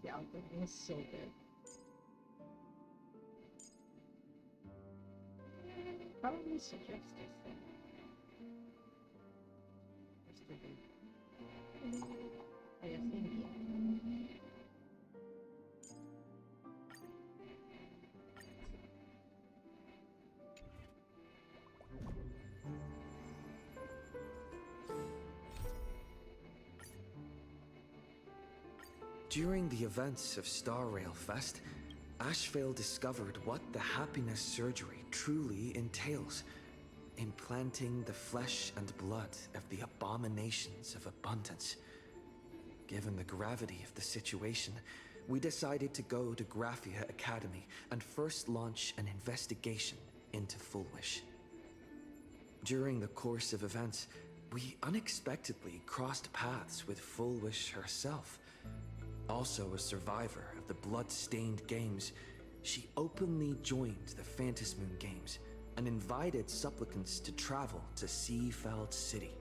The algorithm is so good. Probably suggest this thing. I guess India. During the events of Star Rail Fest, Ashvale discovered what the happiness surgery truly entails. Implanting the flesh and blood of the abominations of abundance. Given the gravity of the situation, we decided to go to Graphia Academy and first launch an investigation into Fullwish. During the course of events, we unexpectedly crossed paths with Fullwish herself. Also a survivor of the blood-stained games, she openly joined the Phantasmoon Games and invited supplicants to travel to Seafeld City,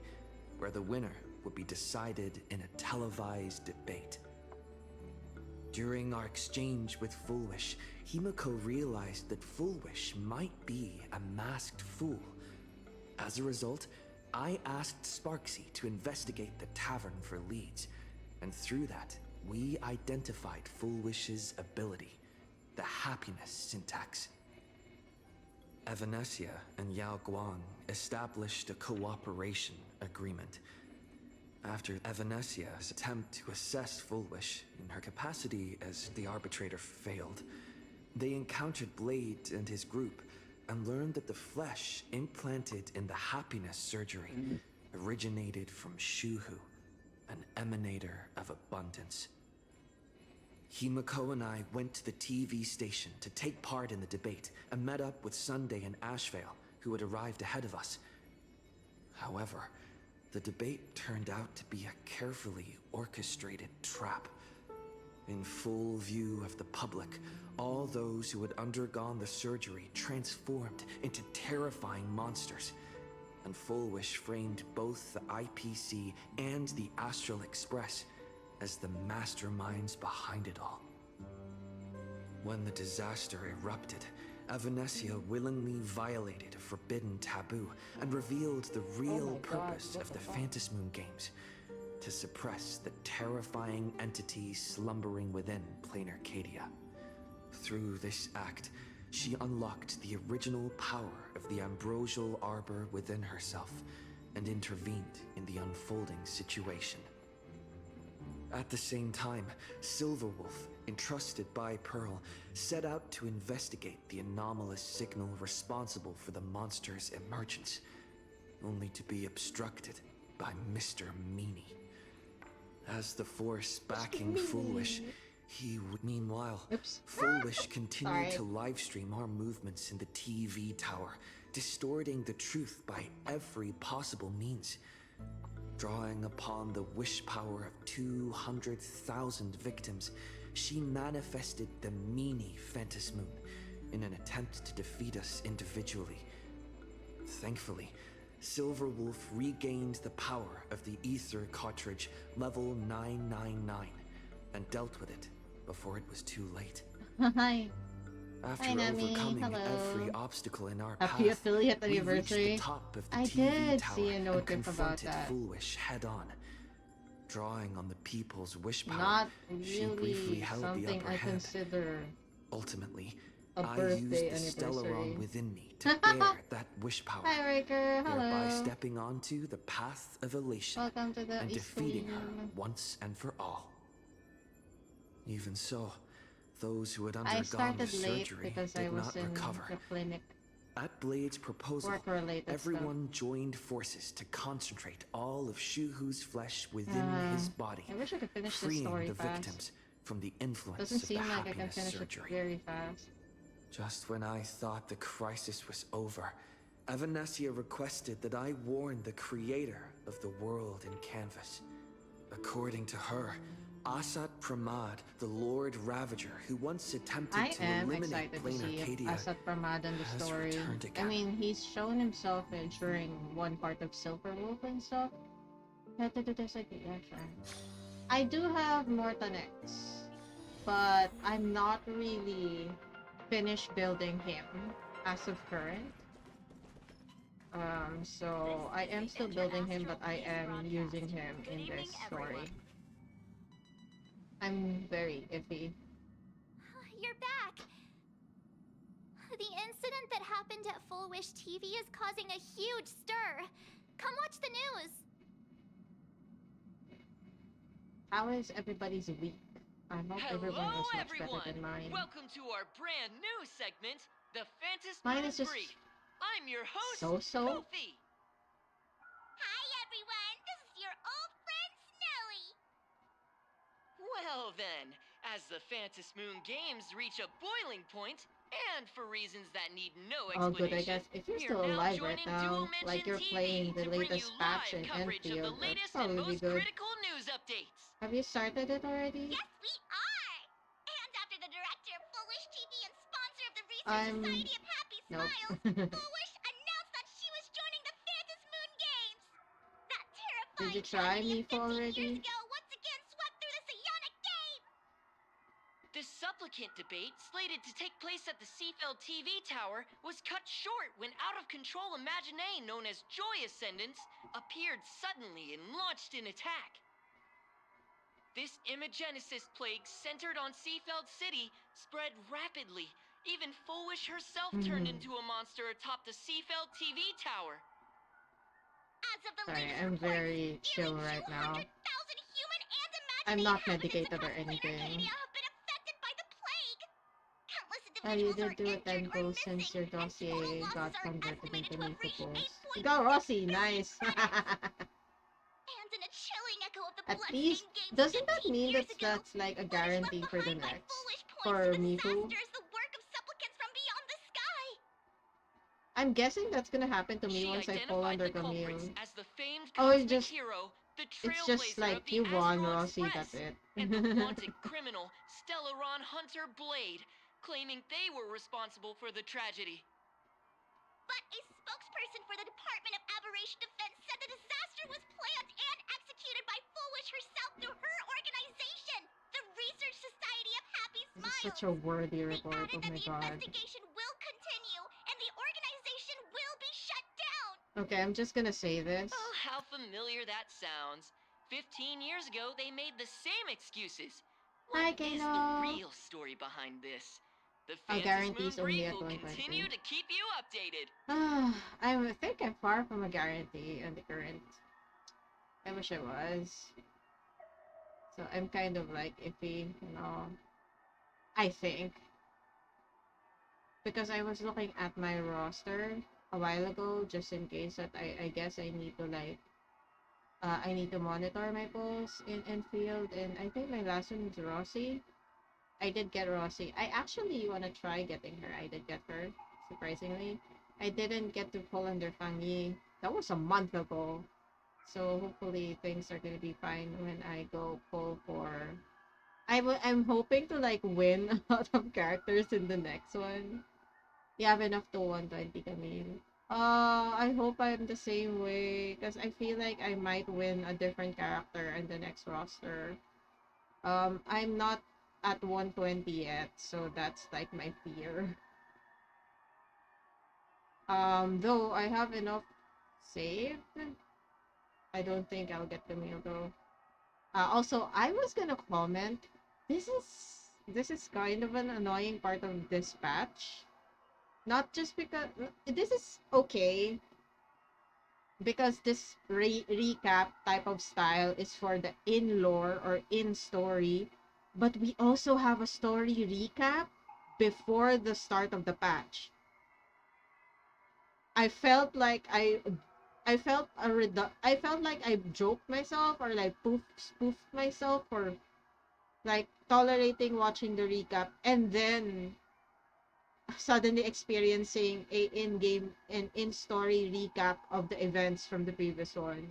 where the winner would be decided in a televised debate. During our exchange with Fullwish, Himiko realized that Fullwish might be a masked fool. As a result, I asked Sparksy to investigate the tavern for leads, and through that, we identified Fullwish's ability, the happiness syntax. Evanesia and Yao Guang established a cooperation agreement. After Evanesia's attempt to assess Fullwish in her capacity as the arbitrator failed, they encountered Blade and his group and learned that the flesh implanted in the happiness surgery originated from Shuhu, an emanator of abundance. Himiko and I went to the TV station to take part in the debate and met up with Sunday and Ashvale, who had arrived ahead of us. However, the debate turned out to be a carefully orchestrated trap. In full view of the public, all those who had undergone the surgery transformed into terrifying monsters, and Fullwish framed both the IPC and the Astral Express as the masterminds behind it all. When the disaster erupted, Evanesia willingly violated a forbidden taboo and revealed the real purpose of the Phantasmoon Games, to suppress the terrifying entity slumbering within Plain Arcadia. Through this act, she unlocked the original power of the ambrosial arbor within herself and intervened in the unfolding situation. At the same time, Silverwolf, entrusted by Pearl, set out to investigate the anomalous signal responsible for the monster's emergence, only to be obstructed by Mr. Meanie. As the force backing Fullwish, he would meanwhile, Fullwish continued to livestream our movements in the TV tower, distorting the truth by every possible means. Drawing upon the wish power of 200,000 victims, she manifested the Meanie Phantasmoon in an attempt to defeat us individually. Thankfully, Silverwolf regained the power of the Ether cartridge level 999 and dealt with it before it was too late. Hi. After overcoming every obstacle in our path, Happy affiliate we reached anniversary. the top of the I TV did tower see a and notif about confronted that. Fullwish head-on. Drawing on the people's wish power, Not she briefly really held the something upper I hand. consider Ultimately, a I birthday used the anniversary. Stellaron within me to bear that wish power, Hi, Riker. thereby Hello. stepping onto the path of elation Welcome to the and defeating her stream. once and for all. Even so, Those who had I undergone the started late surgery because I did was not in recover. the clinic, At Blade's proposal, work-related stuff. everyone joined forces to concentrate all of Shuhu's flesh within his body, I wish I could finish this freeing story the fast. victims from the influence Doesn't of the seem like I can happiness finish it surgery. very fast. Just when I thought the crisis was over, Evanessia requested that I warn the creator of the world in canvas. According to her, Asat Pramad, the Lord Ravager, who once attempted I to am eliminate excited to Plain see Arcadia, Asat Pramad in the has story. returned I again. mean, he's shown himself during one part of Silverwolf and stuff. I do have mortanex, but I'm not really finished building him as of current. So I am still building him, but I am using him in this story. I'm very iffy. You're back! The incident that happened at Full Wish TV is causing a huge stir. Come watch the news! How is everybody's week? I hope everyone is much better than mine. Welcome to our brand new segment, The Phantasm Mine is just Brief. I'm your host, so-so. Kofi. Hi everyone, this is your old friend Snowy. Well then, as the Phantasmoon games reach a boiling point, and for reasons that need no All good, I explanation, guess. If you're we still are now alive right joining now, Dual like Mention you're TV playing the to bring you latest patch live in coverage of the Enfield, that's latest and probably most good. critical news updates. Have you started it already? Yes, we are! And after the director of Full Wish TV and sponsor of the Research I'm... Society of Happy Nope. Smiles, Full Wish announced that she was joining the Phantasmoon Games! That Did you terrifying try tragedy of Mifo 15 already? years ago once again swept through the psionic game! The supplicant debate, slated to take place at the Seafeld TV tower, was cut short when out-of-control Imaginee known as Joy Ascendants appeared suddenly and launched an attack. This Imagenesis plague centered on Seafeld City spread rapidly. Even Foolish herself turned into a monster atop the Seafeld TV tower. As of the Sorry, latest I'm reports, very chill nearly right now. 200,000 human and Imaginee I'm not inhabitants medicated or across Plain anything. Arcadia have been affected by the plague. Countless Oh, you individuals did are do a injured 10 or goals missing, since your and total dossier losses got are converted estimated into to have Mifo reached goals. 8.6 Go, Rossi! billion Nice! credits. And in a chilling echo of the At Bloodstain least, Games doesn't that 15 mean years that's ago, like a Foolish left guarantee for the behind by next? foolish points For to the Mifu? disasters, the work of supplicants from beyond the sky. I'm guessing that's gonna happen to me She once I fall identified under the culprits Camille. as the famed Oh, it's cosmic just hero, the it's just trailblazer like of the you won, Astral Rossi, Express, that's it. and the wanted criminal Stellaron Hunter Blade, claiming they were responsible for the tragedy. But a spokesperson for the Department of Aberration Defense said the disaster was planned and executed by Foolish herself through her organization, the Research Society of Happy This is Smiles. such a worthy They report, added oh that my the god. investigation will continue and the organization will be shut down. Okay, I'm just gonna say this. Oh, how familiar that sounds. 15 years ago, they made the same excuses. Hi, What is the Kano! real story behind this? The Guarantees Phantasmoon only Brief at will 120. continue to keep you updated. I think I'm far from a guarantee on the current. I wish I was. So I'm kind of like iffy, you know. I think. Because I was looking at my roster a while ago, just in case that I guess I need to like I need to monitor my polls in Enfield, and I think my last one was Rossi. I did get Rossi. I actually want to try getting her. I did get her, surprisingly. I didn't get to pull under Fang Yi. That was a month ago. So hopefully things are going to be fine when I go pull for... I'm hoping to like win a lot of characters in the next one. You have enough to 120, Camille. I hope I'm the same way, because I feel like I might win a different character in the next roster. I'm not at 120 yet, so that's like my fear. Though I have enough saved, I don't think I'll get the meal though. Also, I was gonna comment. This is kind of an annoying part of dispatch. Not just because this is okay, because this recap type of style is for the in lore or in story. but we also have a story recap before the start of the patch. I felt like I felt like I joked myself or like spoofed myself for like tolerating watching the recap and then suddenly experiencing a in-game and in-story recap of the events from the previous one.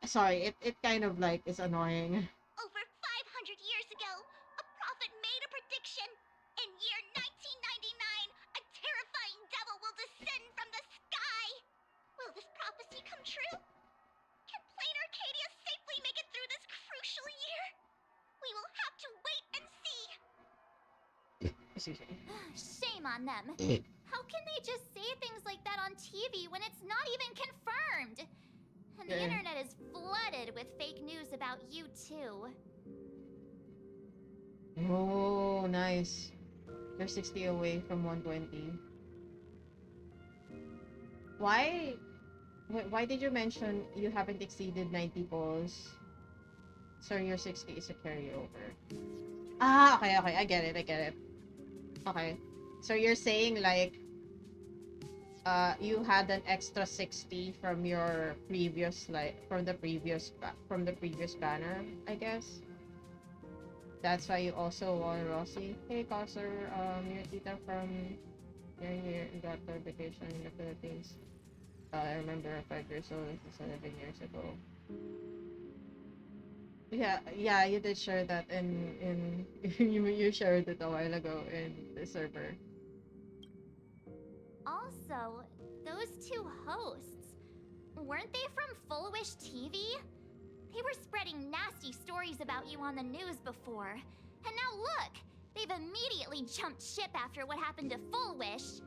Sorry, it kind of like is annoying. Over 500 years ago, a prophet made a prediction. In year 1999, a terrifying devil will descend from the sky. Will this prophecy come true? Can Plain Arcadia safely make it through this crucial year? We will have to wait and see. Excuse me. Shame on them. How can they just say things like that on TV when it's not even confirmed? And the Yeah. internet is flooded with fake news about you too. Oh, nice. You're 60 away from 120. Why? Why did you mention you haven't exceeded 90 polls? So your 60 is a carryover. Ah, okay, okay. I get it. Okay. So you're saying like you had an extra 60 from your previous from the previous banner, I guess. That's why you also won Rossi. Hey Koser, your tita from here got the vacation in the Philippines. I remember 5 years old, this is 11 years ago. Yeah, you did share that in you shared it a while ago in the server. Also, those two hosts, weren't they from Full Wish TV? They were spreading nasty stories about you on the news before. And now look, they've immediately jumped ship after what happened to Full Wish.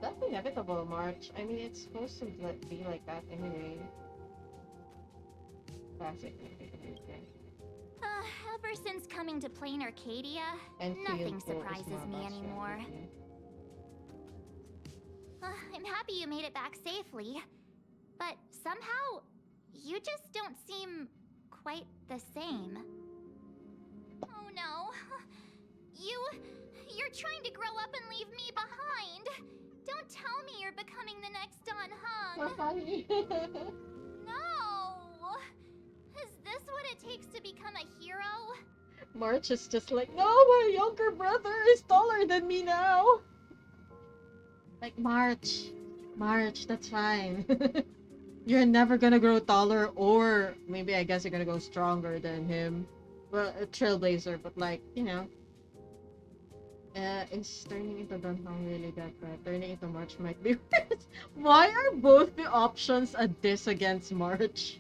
That's inevitable, March. I mean, it's supposed to be like that anyway. Classic. Ever since coming to Plain Arcadia, And nothing Field Goal is surprises not me that anymore. strategy. I'm happy you made it back safely, but somehow, you just don't seem quite the same. Oh no. You're trying to grow up and leave me behind. Don't tell me you're becoming the next Don Hung. Funny. No. Is this what it takes to become a hero? March is just like, no, my younger brother is taller than me now. Like, March, that's fine. You're never gonna grow taller, or maybe I guess you're gonna go stronger than him. Well, a trailblazer, but like, is turning into Dunhong really that bad? Turning into March might be worse. Why are both the options a diss against March?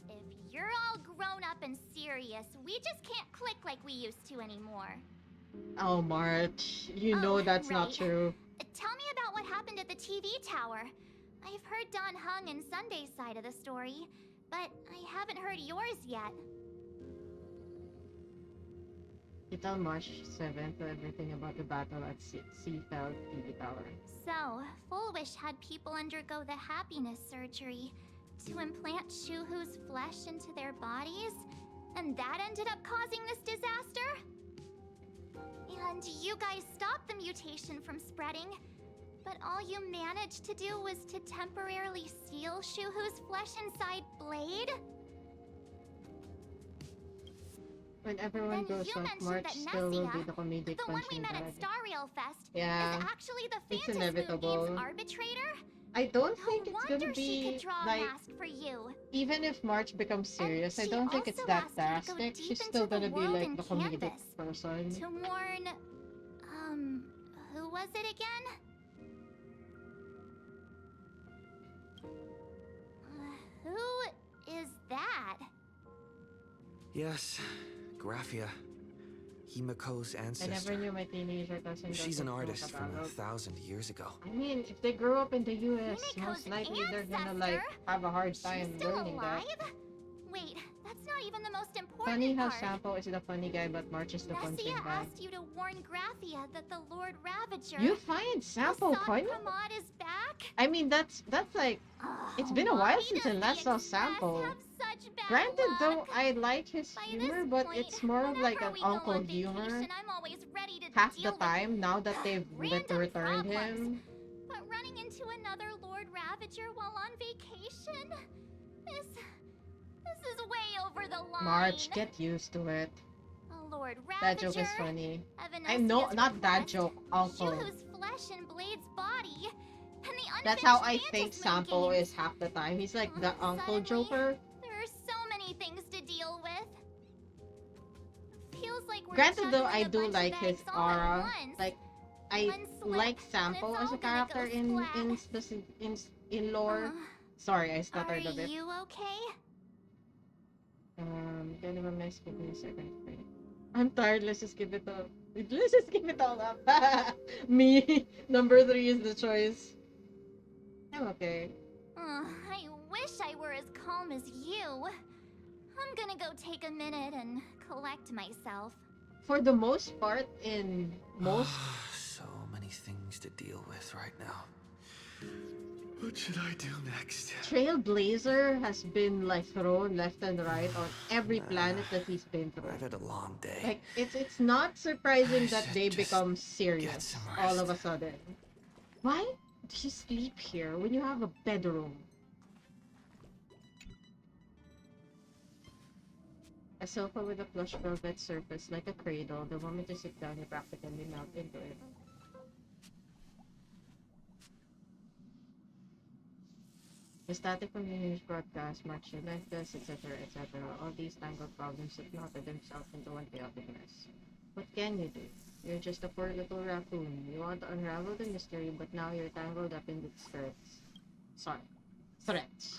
If you're all grown up and serious, we just can't click like we used to anymore. Oh, March, you know Oh, that's not right. true. Tell me about what happened at the TV tower. I've heard Don Hung and Sunday's side of the story, but I haven't heard yours yet. You tell March 7th everything about the battle at Seafeld TV Tower. So, Full Wish had people undergo the happiness surgery to implant Shuhu's flesh into their bodies, and that ended up causing this disaster? And you guys stopped the mutation from spreading, but all you managed to do was to temporarily seal Shuhu's flesh inside Blade? When everyone Then goes you off, mentioned March that still will be Nessia, the comedic the one we punching met at bag. Star Rail Fest, Yeah, is actually the it's Phantasm inevitable. Game's arbitrator? I don't No think it's gonna wonder she be could draw a like, mask for you. even if March becomes serious, I she don't think it's also that asked you to go drastic. deep She's still into the gonna be world like in the comedic Canvas person. to warn, who was it again? Who is that? Yes, Graphia. Himiko's I ancestor. never knew my teenager cousin She's an doesn't know artist from Tagalog. 1,000 years ago. I mean, if they grew up in the US, Himiko's most likely they're gonna like ancestor? have a hard She's time still learning alive? that. Wait, that's not even the most important Funny how part. Sampo is the funny guy, but March is the punching Nessia bag. asked you to warn Graphia that the Lord Ravager, You find Sampo Kasad funny? Pramod, is back? I mean, that's like, it's been a Why while since I does last the saw Express Sampo. have such bad Granted, though, luck? I like his By humor, this but point, it's more of like whenever an we go uncle on humor. vacation, I'm always ready to Half the deal with time, now that they've random returned problems. him. But running into another Lord Ravager while on vacation? This is way over the line. March, get used to it. Lord Ravager, That joke is funny. Evanesia's I know, not that request, joke, uncle. Shuhu's flesh and Blade's body, and the That's how I unfinished think Phantasm Sampo games. is half the time. He's like the uncle Suddenly, joker. there are so many things to deal with. Feels like we're Granted, though, juggling I a do bunch like of his eggs all at aura. once. Like, I One slip, like and Sampo it's as a all gonna character go in lore. Sorry, I Are stuttered a bit. you okay? Can you miss? Give me a second. Wait. I'm tired. Let's just give it up. Let's just give it all up. Me. Number 3 is the choice. I'm okay. I wish I were as calm as you. I'm gonna go take a minute and collect myself. For the most part, in most So many things to deal with right now. What should I do next? Trailblazer has been like thrown left and right on every planet that he's been through. I've had a long day. Like it's not surprising I that should they just become get serious some all of a rest. sudden. Why do you sleep here when you have a bedroom? A sofa with a plush velvet surface like a cradle. The moment you sit down, you practically melt into it. The static from the news broadcast, March Relentless, etc., etc. All these tangled problems have knotted themselves into one chaotic mess. What can you do? You're just a poor little raccoon. You want to unravel the mystery, but now you're tangled up in its threads. Sorry. Threads.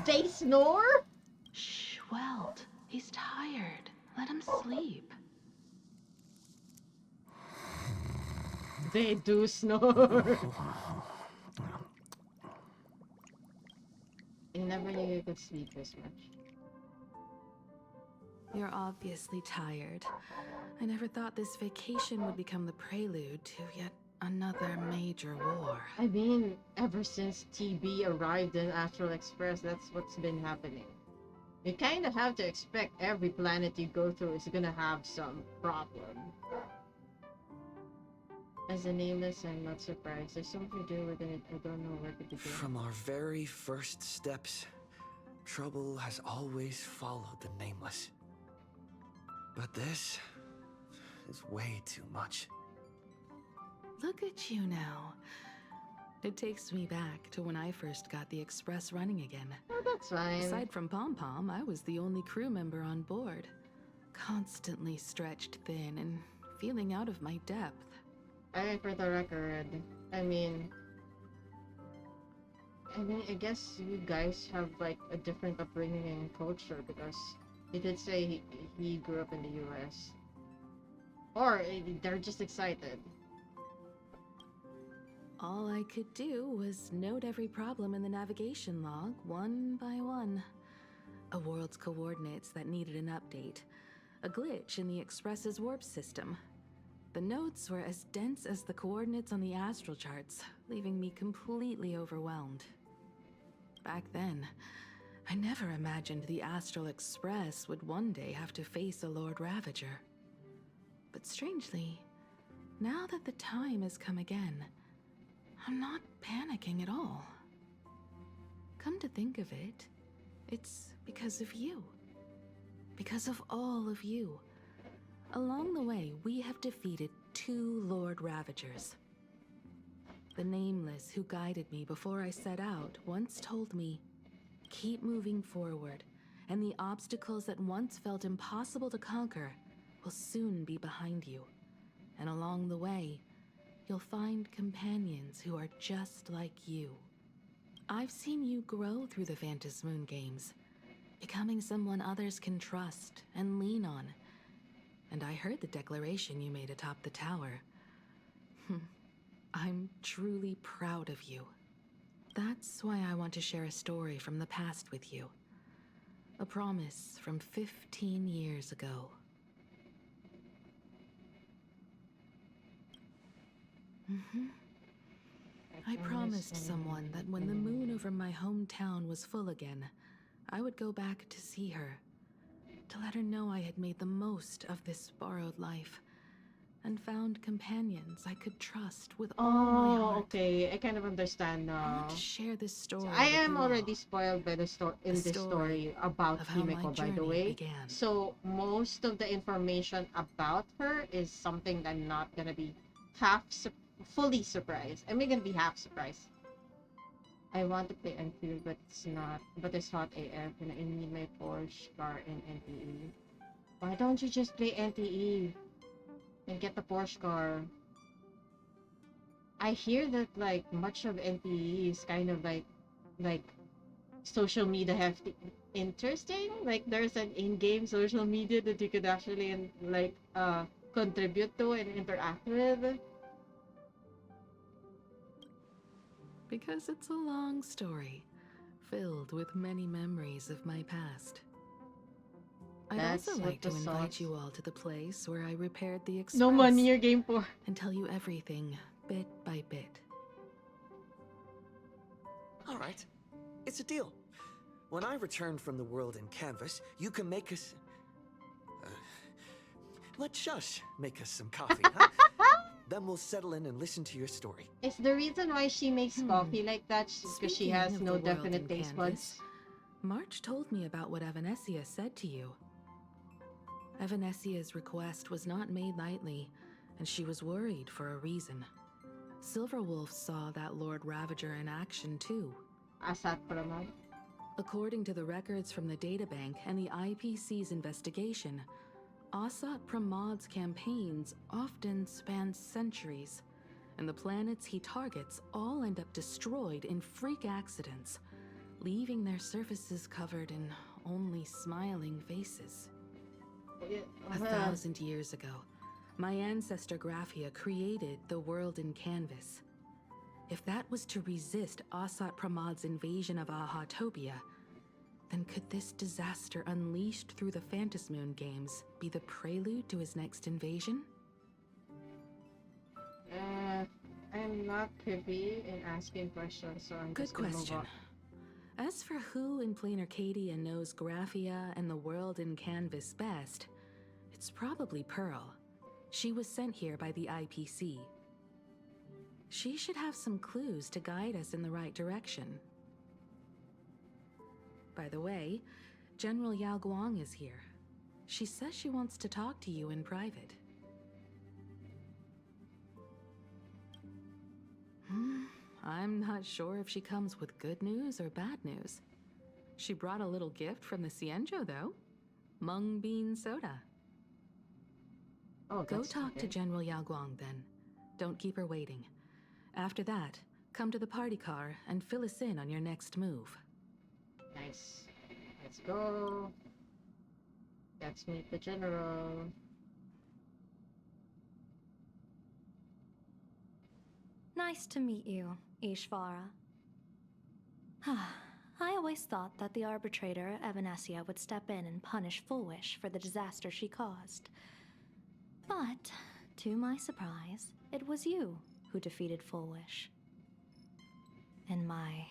They snore? Shh, Welt. He's tired. Let him sleep. They do snore. I never knew you could sleep this much. You're obviously tired. I never thought this vacation would become the prelude to yet another major war. I mean, ever since TB arrived in Astral Express, that's what's been happening. You kind of have to expect every planet you go through is gonna have some problem. As a nameless, I'm not surprised. There's something to do with it. I don't know where to begin. From our very first steps, trouble has always followed the nameless. But this is way too much. Look at you now. It takes me back to when I first got the Express running again. Oh, that's fine. Aside from Pom Pom, I was the only crew member on board. Constantly stretched thin and feeling out of my depth. For the record, I mean, I guess you guys have like a different upbringing and culture because he did say he grew up in the US. Or they're just excited. All I could do was note every problem in the navigation log, one by one. A world's coordinates that needed an update. A glitch in the Express's warp system. The notes were as dense as the coordinates on the astral charts, leaving me completely overwhelmed. Back then, I never imagined the Astral Express would one day have to face a Lord Ravager. But strangely, now that the time has come again, I'm not panicking at all. Come to think of it, it's because of you. Because of all of you. Along the way, we have defeated 2 Lord Ravagers. The Nameless who guided me before I set out once told me, keep moving forward, and the obstacles that once felt impossible to conquer will soon be behind you. And along the way, you'll find companions who are just like you. I've seen you grow through the Phantasmoon games, becoming someone others can trust and lean on. And I heard the declaration you made atop the tower. I'm truly proud of you. That's why I want to share a story from the past with you. A promise from 15 years ago. I promised someone that when the moon over my hometown was full again, I would go back to see her, to let her know I had made the most of this borrowed life, and found companions I could trust with all my Oh, heart. okay. I kind of understand I want now. to share this story I with am you already all, spoiled by the in this story about of how my Himeko, by the journey way. began. So most of the information about her is something that I'm not gonna be half fully surprised. I'm gonna be half surprised. I want to play Enfield, but it's not. But it's hot AF, and I need my Porsche car in NTE. Why don't you just play NTE and get the Porsche car? I hear that like much of NTE is kind of like social media interesting. Like there's an in-game social media that you could actually contribute to and interact with. Because it's a long story, filled with many memories of my past. I'd That's also what like to the invite sauce. you all to the place where I repaired the Express. No money your game for. And tell you everything, bit by bit. All right. It's a deal. When I return from the world in canvas, you can make us... let Shush make us some coffee, huh? Then we'll settle in and listen to your story. Is the reason why she makes coffee like that because she Speaking has of no the world definite in taste canvas, buds? March told me about what Evanesia said to you. Evanesia's request was not made lightly, and she was worried for a reason. Silverwolf saw that Lord Ravager in action too. Asat Pramad. According to the records from the databank and the IPC's investigation, Asat Pramad's campaigns often span centuries, and the planets he targets all end up destroyed in freak accidents, leaving their surfaces covered in only smiling faces. 1,000 years ago, my ancestor Graphia created the world in canvas. If that was to resist Asat Pramad's invasion of Ahatopia, then could this disaster unleashed through the Phantasmoon games be the prelude to his next invasion? I'm not privy in asking questions, so I'm Good just gonna question. move on. As for who in Plain Arcadia knows Graphia and the world in canvas best, it's probably Pearl. She was sent here by the IPC. She should have some clues to guide us in the right direction. By the way, General Yao Guang is here. She says she wants to talk to you in private. I'm not sure if she comes with good news or bad news. She brought a little gift from the Cienjo, though. Mung bean soda. Oh, Go that's talk to okay. General Yao Guang, then. Don't keep her waiting. After that, come to the party car and fill us in on your next move. Nice. Let's go. Let's meet the general. Nice to meet you, Ishvara. I always thought that the arbitrator, Evanesia, would step in and punish Fullwish for the disaster she caused. But, to my surprise, it was you who defeated Fullwish. In my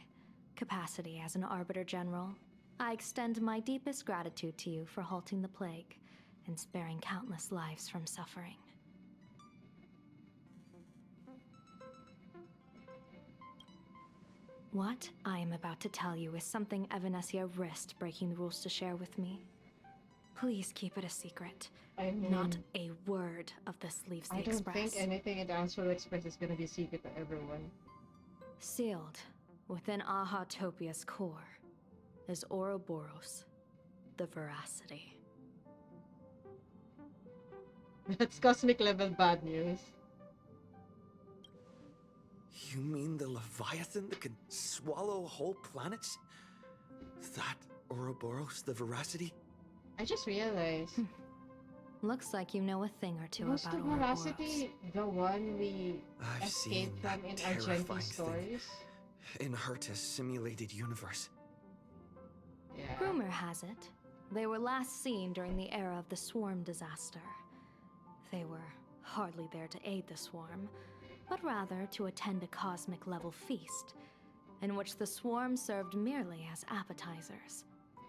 capacity as an Arbiter General, I extend my deepest gratitude to you for halting the plague and sparing countless lives from suffering. What I am about to tell you is something Evanesia risked breaking the rules to share with me. Please keep it a secret. I mean, Not a word of this leaves the I don't Express. think anything in the Astral Express is gonna be secret to everyone. Sealed within Ahatopia's core is Ouroboros, the Voracity. That's cosmic level bad news. You mean the Leviathan that can swallow whole planets? That Ouroboros, the Voracity? I just realized. Looks like you know a thing or two Was about the Ouroboros. Voracity the one we I've seen escaped that from in terrifying Argenti thing stories? in Herta's simulated universe. Yeah. Rumor has it They were last seen during the era of the Swarm disaster. They were hardly there to aid the Swarm, but rather to attend a cosmic-level feast, in which the Swarm served merely as appetizers,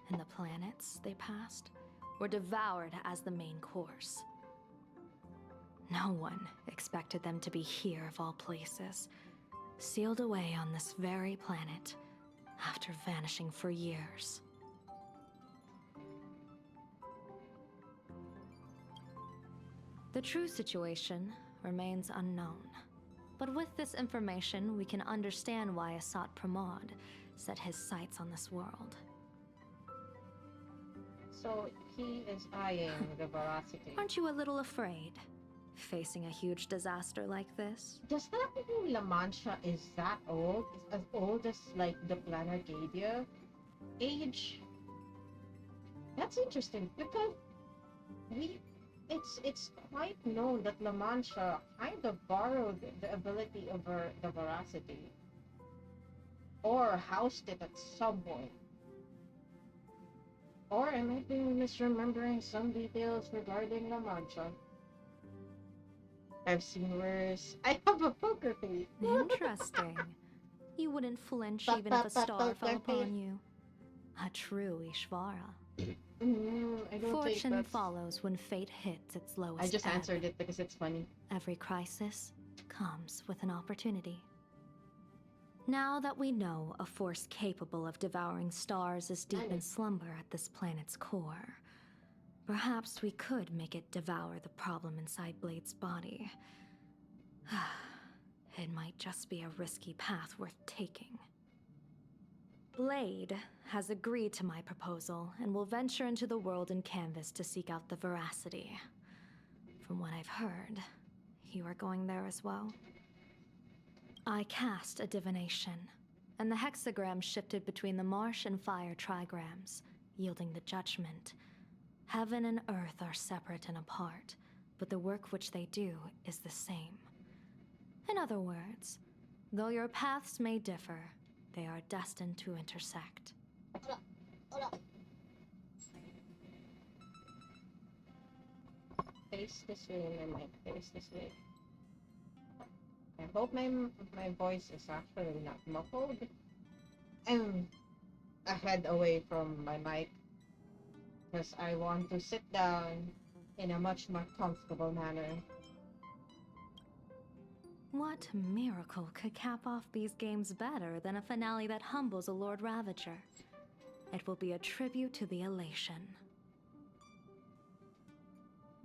and the planets they passed were devoured as the main course. No one expected them to be here of all places, sealed away on this very planet, after vanishing for years. The true situation remains unknown. But with this information, we can understand why Asat Pramod set his sights on this world. So he is eyeing the Voracity. Aren't you a little afraid, facing a huge disaster like this? Does that mean La Mancha is that old? Is as old as like the planet Arcadia age? That's interesting because it's quite known that La Mancha kind of borrowed the ability over the Voracity, or housed it at some point. Or I might be misremembering some details regarding La Mancha. I've seen worse. I have a poker face. Interesting. You wouldn't flinch even if a star fell upon you. A true Ishvara. I don't Fortune think that's... follows when fate hits its lowest I just ebb. answered it because it's funny. Every crisis comes with an opportunity. Now that we know a force capable of devouring stars is deep in slumber at this planet's core, perhaps we could make it devour the problem inside Blade's body. It might just be a risky path worth taking. Blade has agreed to my proposal and will venture into the world in canvas to seek out the Voracity. From what I've heard, you are going there as well. I cast a divination, and the hexagram shifted between the marsh and fire trigrams, yielding the judgment. Heaven and earth are separate and apart, but the work which they do is the same. In other words, though your paths may differ, they are destined to intersect. Face this way and I might face this way. I hope my voice is actually not muffled. I'm a head away from my mic because I want to sit down in a much more comfortable manner. What miracle could cap off these games better than a finale that humbles a Lord Ravager? It will be a tribute to the elation.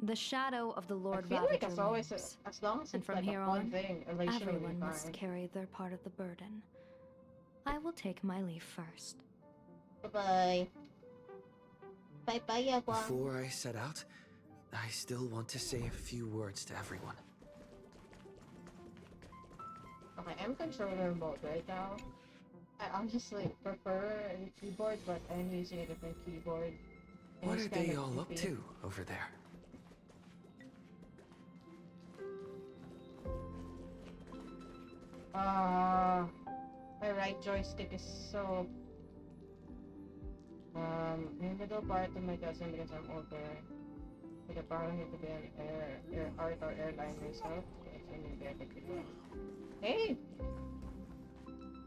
The shadow of the Lord I feel Ravager like as always, moves, as long as and it's from like here a one on, thing, elation will be everyone must fine. carry their part of the burden. I will take my leave first. Bye-bye. Bye-bye, Yagwang. Before I set out, I still want to say a few words to everyone. Okay, I'm controller mode right now. I honestly prefer a keyboard, but I'm using a different keyboard. And What it's are kind they of all up goofy. to over there? My right joystick is so... in the middle part of my cousin because I'm older. Like, I probably need to be an air art or airline myself. Hey!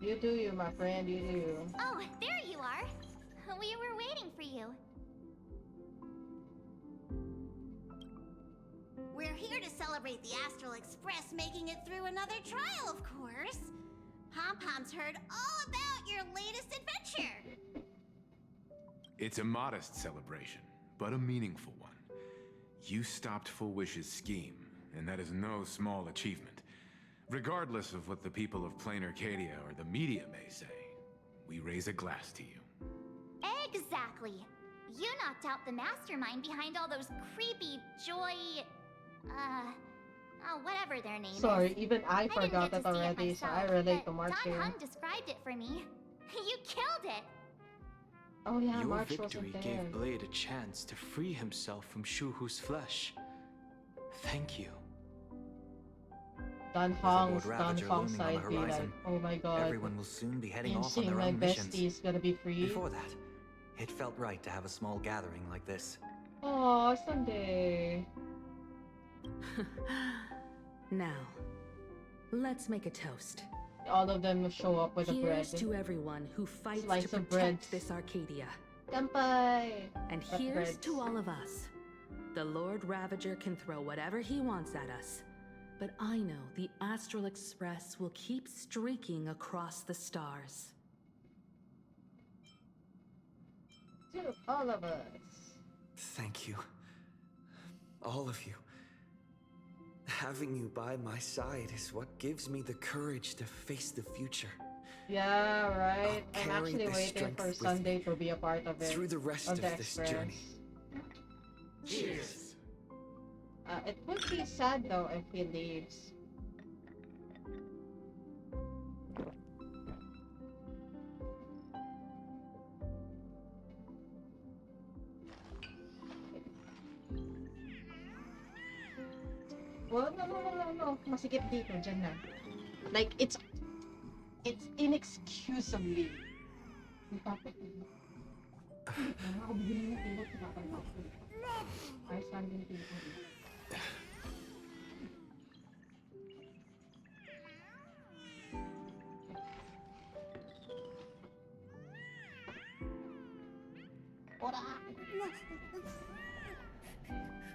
You do you, my friend, you do you. Oh, there you are. We were waiting for you. We're here to celebrate the Astral Express making it through another trial, of course. Pom-Pom's heard all about your latest adventure. It's a modest celebration, but a meaningful one. You stopped Full Wish's scheme, and that is no small achievement. Regardless of what the people of Plain Arcadia or the media may say, we raise a glass to you. Exactly. You knocked out the mastermind behind all those creepy whatever their name Sorry, is. even I didn't forgot get that to see it already, so I myself, relate but to March Don here. Hung described it for me. You killed it. Oh yeah, Your March victory wasn't there. gave Blade a chance to free himself from Shuhu's flesh. Thank you. Don With the Lord Hong's Ravager looming on the side be like, horizon, oh my god. Everyone will soon be heading I'm off on seeing their my own missions. bestie's gonna be free. Before that, It felt right to have a small gathering like this. Oh, Sunday. Now, let's make a toast. All of them show up with a bread. Here's to everyone who fights Slice to of protect breads. this Arcadia. Kanpai! And But here's breads. to all of us. The Lord Ravager can throw whatever he wants at us. But I know the Astral Express will keep streaking across the stars. To all of us. Thank you. All of you. Having you by my side is what gives me the courage to face the future. Yeah, right. I'll I'm carry actually this waiting strength for with Sunday me to be a part of it. through the rest of of the this Express. journey. Cheers. It would be sad though if he leaves. Well, no. Masikip dito, dyan na. Like, it's inexcusably. Ako bigyan ng tibok, nakakalimutan ko. Ay, standing tibok.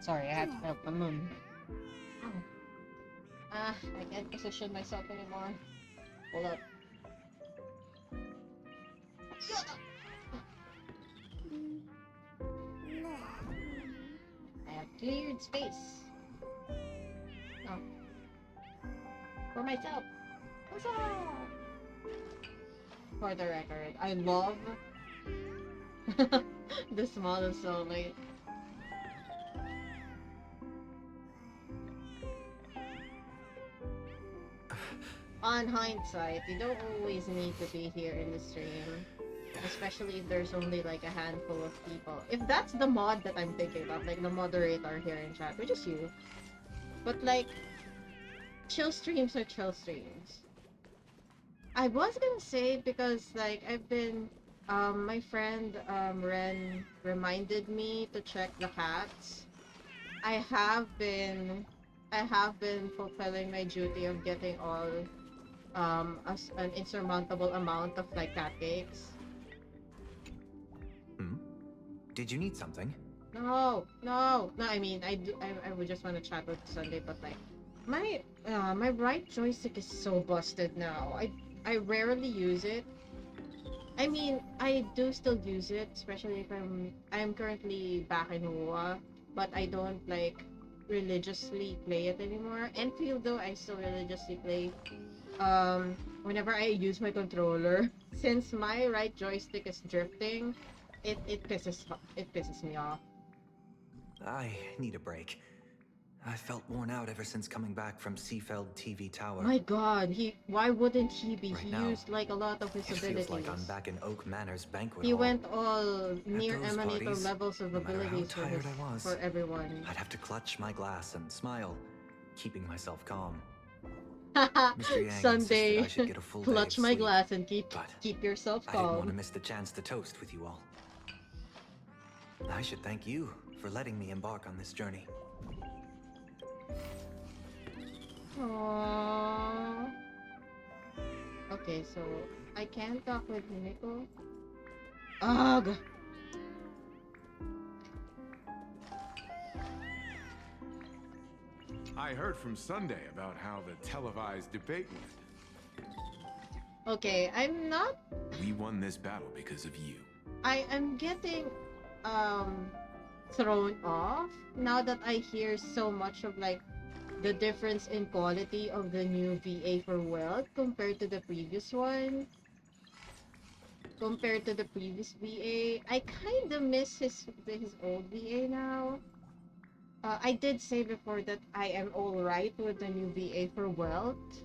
Sorry, I had to help my mom. I can't position myself anymore. Hold up. I have cleared space. Oh. For myself. Huzzah! For the record, I love the small soulmate. On hindsight, you don't always need to be here in the stream. Especially if there's only like a handful of people. If that's the mod that I'm thinking of, like the moderator here in chat, which is you. But like, chill streams are chill streams. I was gonna say because like I've been, my friend Ren reminded me to check the cats. I have been fulfilling my duty of getting all an insurmountable amount of like cat cakes. Did you need something? No. I mean, I would just want to chat with Sunday, but like, my right joystick is so busted now. I rarely use it. I mean, I do still use it, especially if I'm currently back in UA, but I don't like religiously play it anymore. Enfield though, I still religiously play. Whenever I use my controller, since my right joystick is drifting, it pisses me off. I need a break. I felt worn out ever since coming back from Seafeld TV Tower. My god, why wouldn't he be? Right He now, used like a lot of his It abilities. feels like I'm back in Oak Manor's banquet He hall. went all near those emanator parties, levels of no matter how abilities tired I was, for everyone. I'd have to clutch my glass and smile, keeping myself calm. Mr. Yang Sunday, insisted I should get a full day clutch of my sleep, glass and keep but yourself I didn't want to calm. miss the chance to toast with you all. I should thank you for letting me embark on this journey. Aww. Okay, so I can't talk with Nico. Ugh. I heard from Sunday about how the televised debate went. Okay, I'm not. We won this battle because of you. I am getting thrown off now that I hear so much of like the difference in quality of the new VA for Wealth compared to the previous one. Compared to the previous VA, I kind of miss his old VA now. I did say before that I am alright with the new VA for Wealth,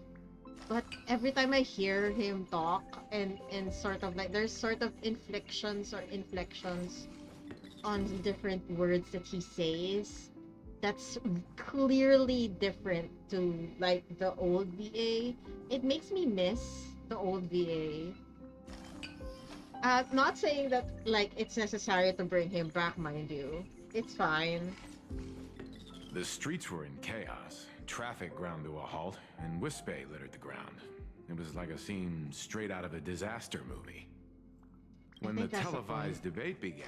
but every time I hear him talk and sort of like there's sort of inflections on different words that he says that's clearly different to like the old VA. It makes me miss the old VA. Not saying that like it's necessary to bring him back, mind you. It's fine. The streets were in chaos. Traffic ground to a halt, and Wispe littered the ground. It was like a scene straight out of a disaster movie. When the think that's the point. televised debate began,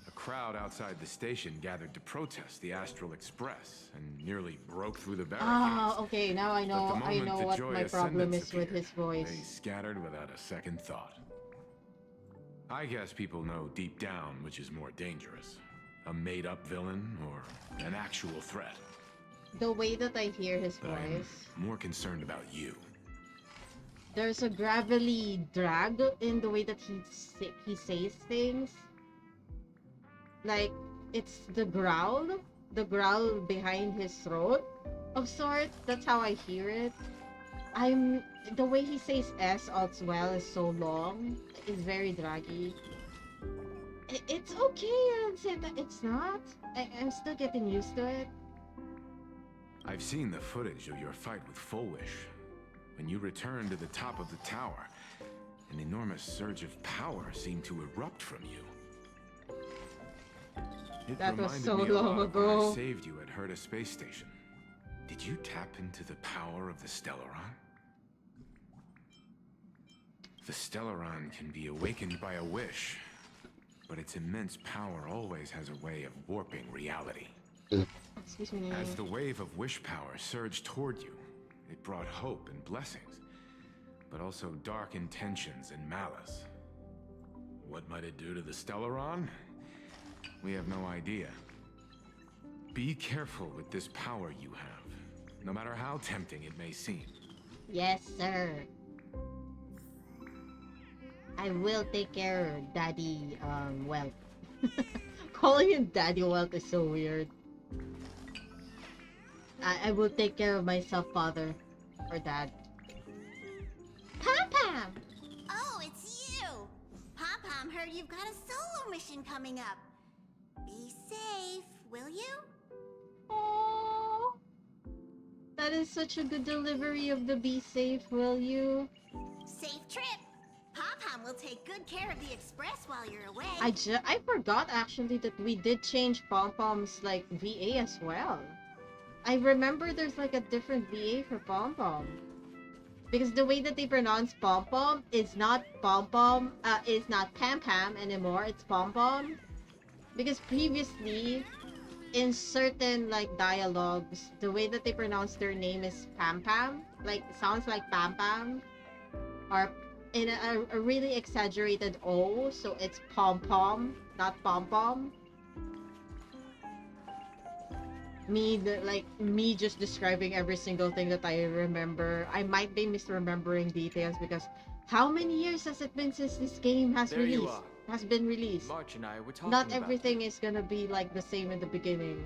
a crowd outside the station gathered to protest the Astral Express and nearly broke through the barricades. Ah, okay, now I But the know moment the what Joy my problem Ascendants is with appeared, his voice. they scattered without a second thought. I guess people know deep down which is more dangerous, a made-up villain or an actual threat. The way that I hear his But I'm voice, more concerned about you. there's a gravelly drag in the way that he says things. Like it's the growl behind his throat of sort. That's how I hear it. I'm the way he says S as well is so long. It's very draggy. It's okay. I'd say that it's not. I'm still getting used to it. I've seen the footage of your fight with Fullwish. When you returned to the top of the tower, an enormous surge of power seemed to erupt from you. It That was reminded so me a lot long of when ago. I saved you at Herta Space Station. Did you tap into the power of the Stellaron? The Stellaron can be awakened by a wish, but its immense power always has a way of warping reality. Excuse me. As the wave of wish power surged toward you, it brought hope and blessings, but also dark intentions and malice. What might it do to the Stellaron? We have no idea. Be careful with this power you have, no matter how tempting it may seem. Yes, sir. I will take care of Daddy, Welt. Calling him Daddy Welt is so weird. I will take care of myself, father. Or dad. Pam! Oh, it's you! Pom-Pom heard you've got a solo mission coming up. Be safe, will you? Oh, that is such a good delivery of the be safe, will you? Safe trip! Pom-Pom will take good care of the express while you're away. I forgot actually that we did change Pom Pom's like VA as well. I remember there's like a different VA for Pom Pom. Because the way that they pronounce Pom Pom is not Pom Pom, is not Pam Pam anymore, it's Pom Pom. Because previously, in certain like dialogues, the way that they pronounce their name is Pam Pam. Like, it sounds like Pam Pam. Or in a really exaggerated O, so it's Pom Pom, not Pom Pom. Me just describing every single thing that I remember. I might be misremembering details because how many years has it been since this game has There you released? are. Has been released. March and I were talking Not about everything is gonna be like the same in the beginning.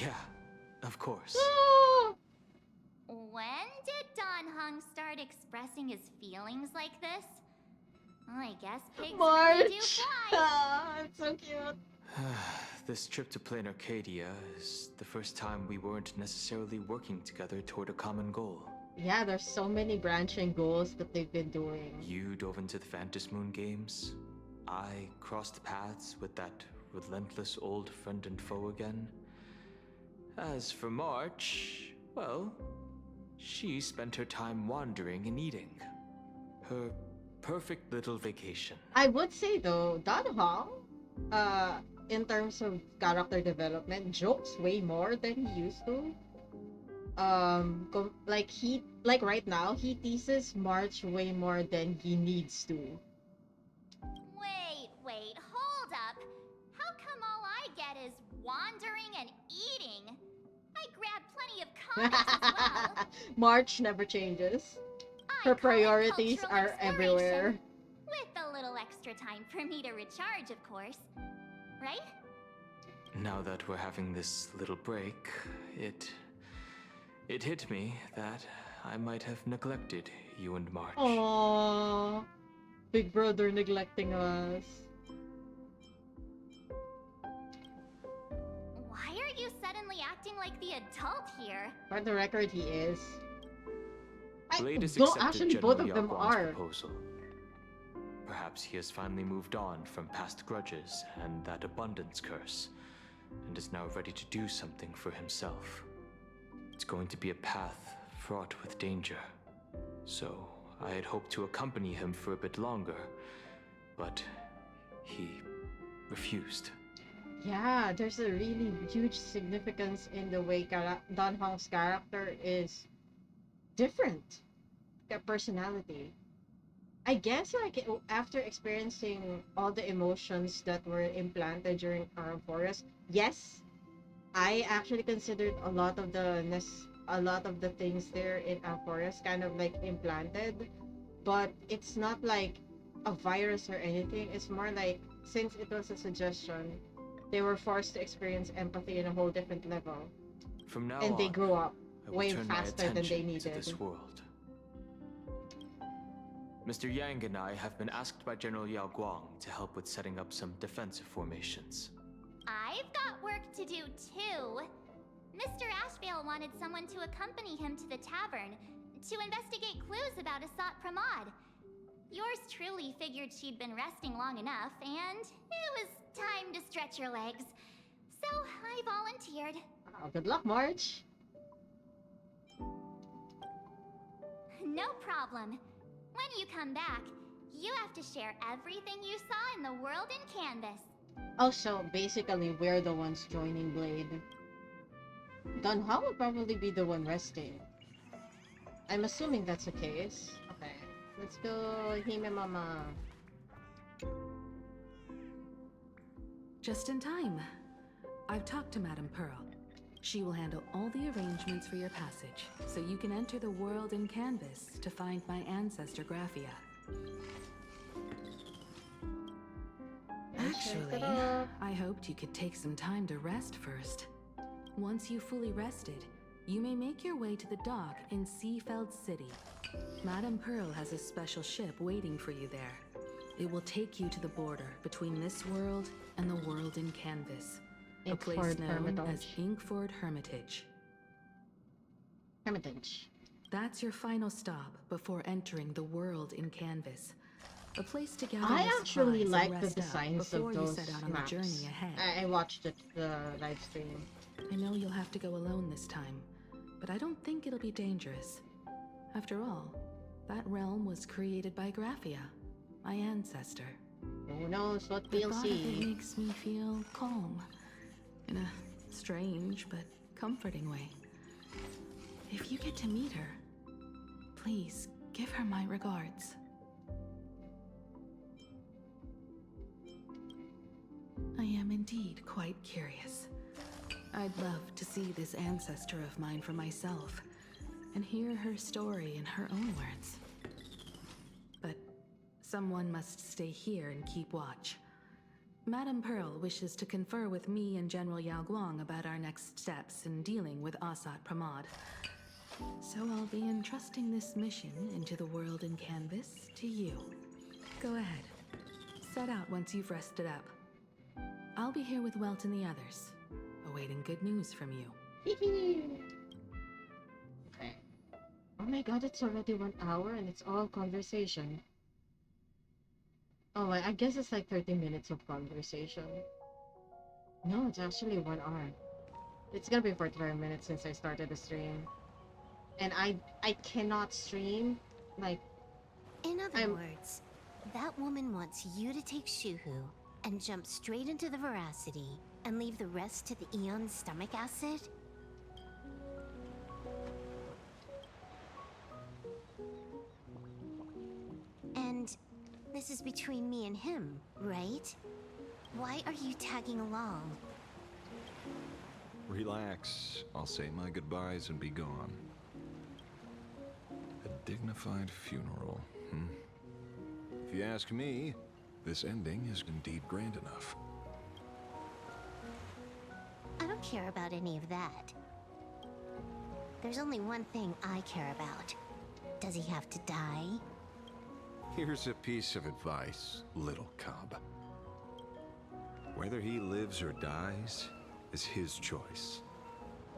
Yeah, of course. When did Don Hung start expressing his feelings like this? Well, I guess pigs really do March! fly. Ah, it's so cute. This trip to Plain Arcadia is the first time we weren't necessarily working together toward a common goal. Yeah, there's so many branching goals that they've been doing. You dove into the Phantom Moon games. I crossed paths with that relentless old friend and foe again. As for March, well, she spent her time wandering and eating. Her perfect little vacation. I would say though, Don Hong, in terms of character development, jokes way more than he used to. Like right now, he teases March way more than he needs to. Wait, hold up. How come all I get is wandering and eating? I grab plenty of comments as well. March never changes. I Her call it priorities cultural are everywhere. exploration. With a little extra time for me to recharge, of course. Right? Now that we're having this little break, it hit me that I might have neglected you and March. Aww. Big brother neglecting us. Why are you suddenly acting like the adult here? For the record, he is. Blade has No, accepted actually, General both of them Yao Guang's are. proposal. Perhaps he has finally moved on from past grudges and that abundance curse, and is now ready to do something for himself. It's going to be a path fraught with danger, so I had hoped to accompany him for a bit longer, but he refused. Yeah, there's a really huge significance in the way Don Hong's character is different. Their personality. I guess like after experiencing all the emotions that were implanted during Armed Forest, yes, I actually considered a lot of the things there in Armed Forest kind of like implanted, but it's not like a virus or anything. It's more like since it was a suggestion, they were forced to experience empathy in a whole different level, From now and they on, grew up I will way turn my faster than they attention to needed. this world. Mr. Yang and I have been asked by General Yao Guang to help with setting up some defensive formations. I've got work to do too. Mr. Ashvale wanted someone to accompany him to the tavern to investigate clues about Asat Pramod. Yours truly figured she'd been resting long enough, and it was time to stretch her legs. So I volunteered. Oh, good luck, March. No problem. When you come back, you have to share everything you saw in the world in Canvas. Oh, so basically we're the ones joining Blade. Don Hao will probably be the one resting. I'm assuming that's the case. Okay, let's go Hime Mama. Just in time. I've talked to Madame Pearl. She will handle all the arrangements for your passage, so you can enter the world in Canvas to find my ancestor Graphia. Actually, I hoped you could take some time to rest first. Once you've fully rested, you may make your way to the dock in Seafeld City. Madame Pearl has a special ship waiting for you there. It will take you to the border between this world and the world in Canvas. A place Inkford known as Hermitage. Inkford Hermitage. Hermitage. That's your final stop before entering the world in Canvas. A place to gather I your actually supplies like and the rest up designs before of you those set out on maps. the journey ahead. I watched it, the live stream. I know you'll have to go alone this time, but I don't think it'll be dangerous. After all, that realm was created by Graphia, my ancestor. Who knows what The we'll thought of it see. makes me feel calm, in a strange but comforting way. If you get to meet her, please give her my regards. I am indeed quite curious. I'd love to see this ancestor of mine for myself and hear her story in her own words. But someone must stay here and keep watch. Madame Pearl wishes to confer with me and General Yao Guang about our next steps in dealing with Asat Pramod. So I'll be entrusting this mission into the world in Canvas to you. Go ahead. Set out once you've rested up. I'll be here with Welt and the others, awaiting good news from you. Okay. Oh my god, it's already 1 hour and it's all conversation. Oh, I guess it's like 30 minutes of conversation. No, it's actually 1 hour. It's gonna be 45 minutes since I started the stream. And I cannot stream, like, In other I'm- words, that woman wants you to take Shuhu and jump straight into the Voracity and leave the rest to the Eon's stomach acid? And this is between me and him, right? Why are you tagging along? Relax. I'll say my goodbyes and be gone. A dignified funeral, If you ask me, this ending is indeed grand enough. I don't care about any of that. There's only one thing I care about. Does he have to die? Here's a piece of advice, little cub. Whether he lives or dies is his choice.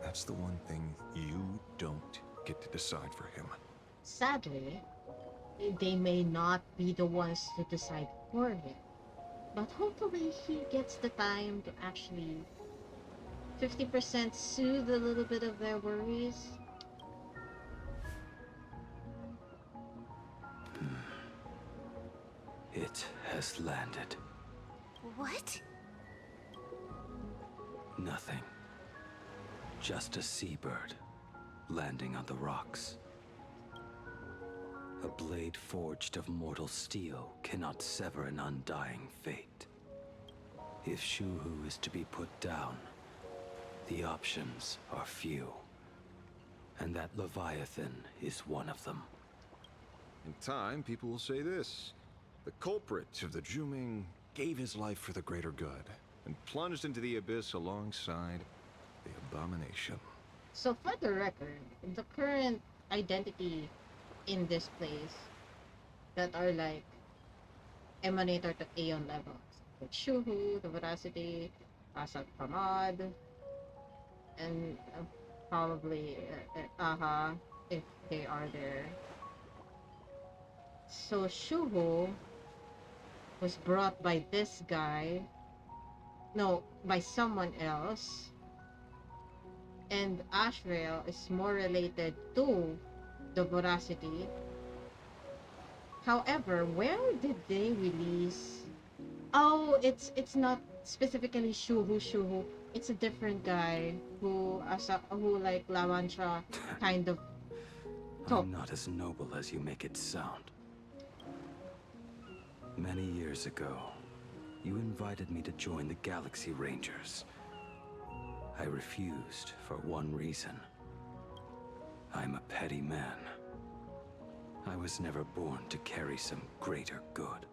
That's the one thing you don't get to decide for him. Sadly, they may not be the ones to decide for him. But hopefully he gets the time to actually 50% soothe a little bit of their worries. It has landed. What? Nothing. Just a seabird landing on the rocks. A blade forged of mortal steel cannot sever an undying fate. If Shuhu is to be put down, the options are few. And that Leviathan is one of them. In time, people will say this. The culprit of the Juming gave his life for the greater good and plunged into the abyss alongside the abomination. So for the record, the current identity in this place that are like emanator to Aeon levels. Like Shuhu, the Voracity, Asat Pramad, and probably Aha, if they are there. So Shuhu was brought by this guy, no, by someone else, and Ashrael is more related to the Voracity. However, where did they release? Oh, it's not specifically Shuhu. It's a different guy who who like Lawantra kind of talk. I'm not as noble as you make it sound. Many years ago, you invited me to join the Galaxy Rangers. I refused for one reason. I'm a petty man. I was never born to carry some greater good.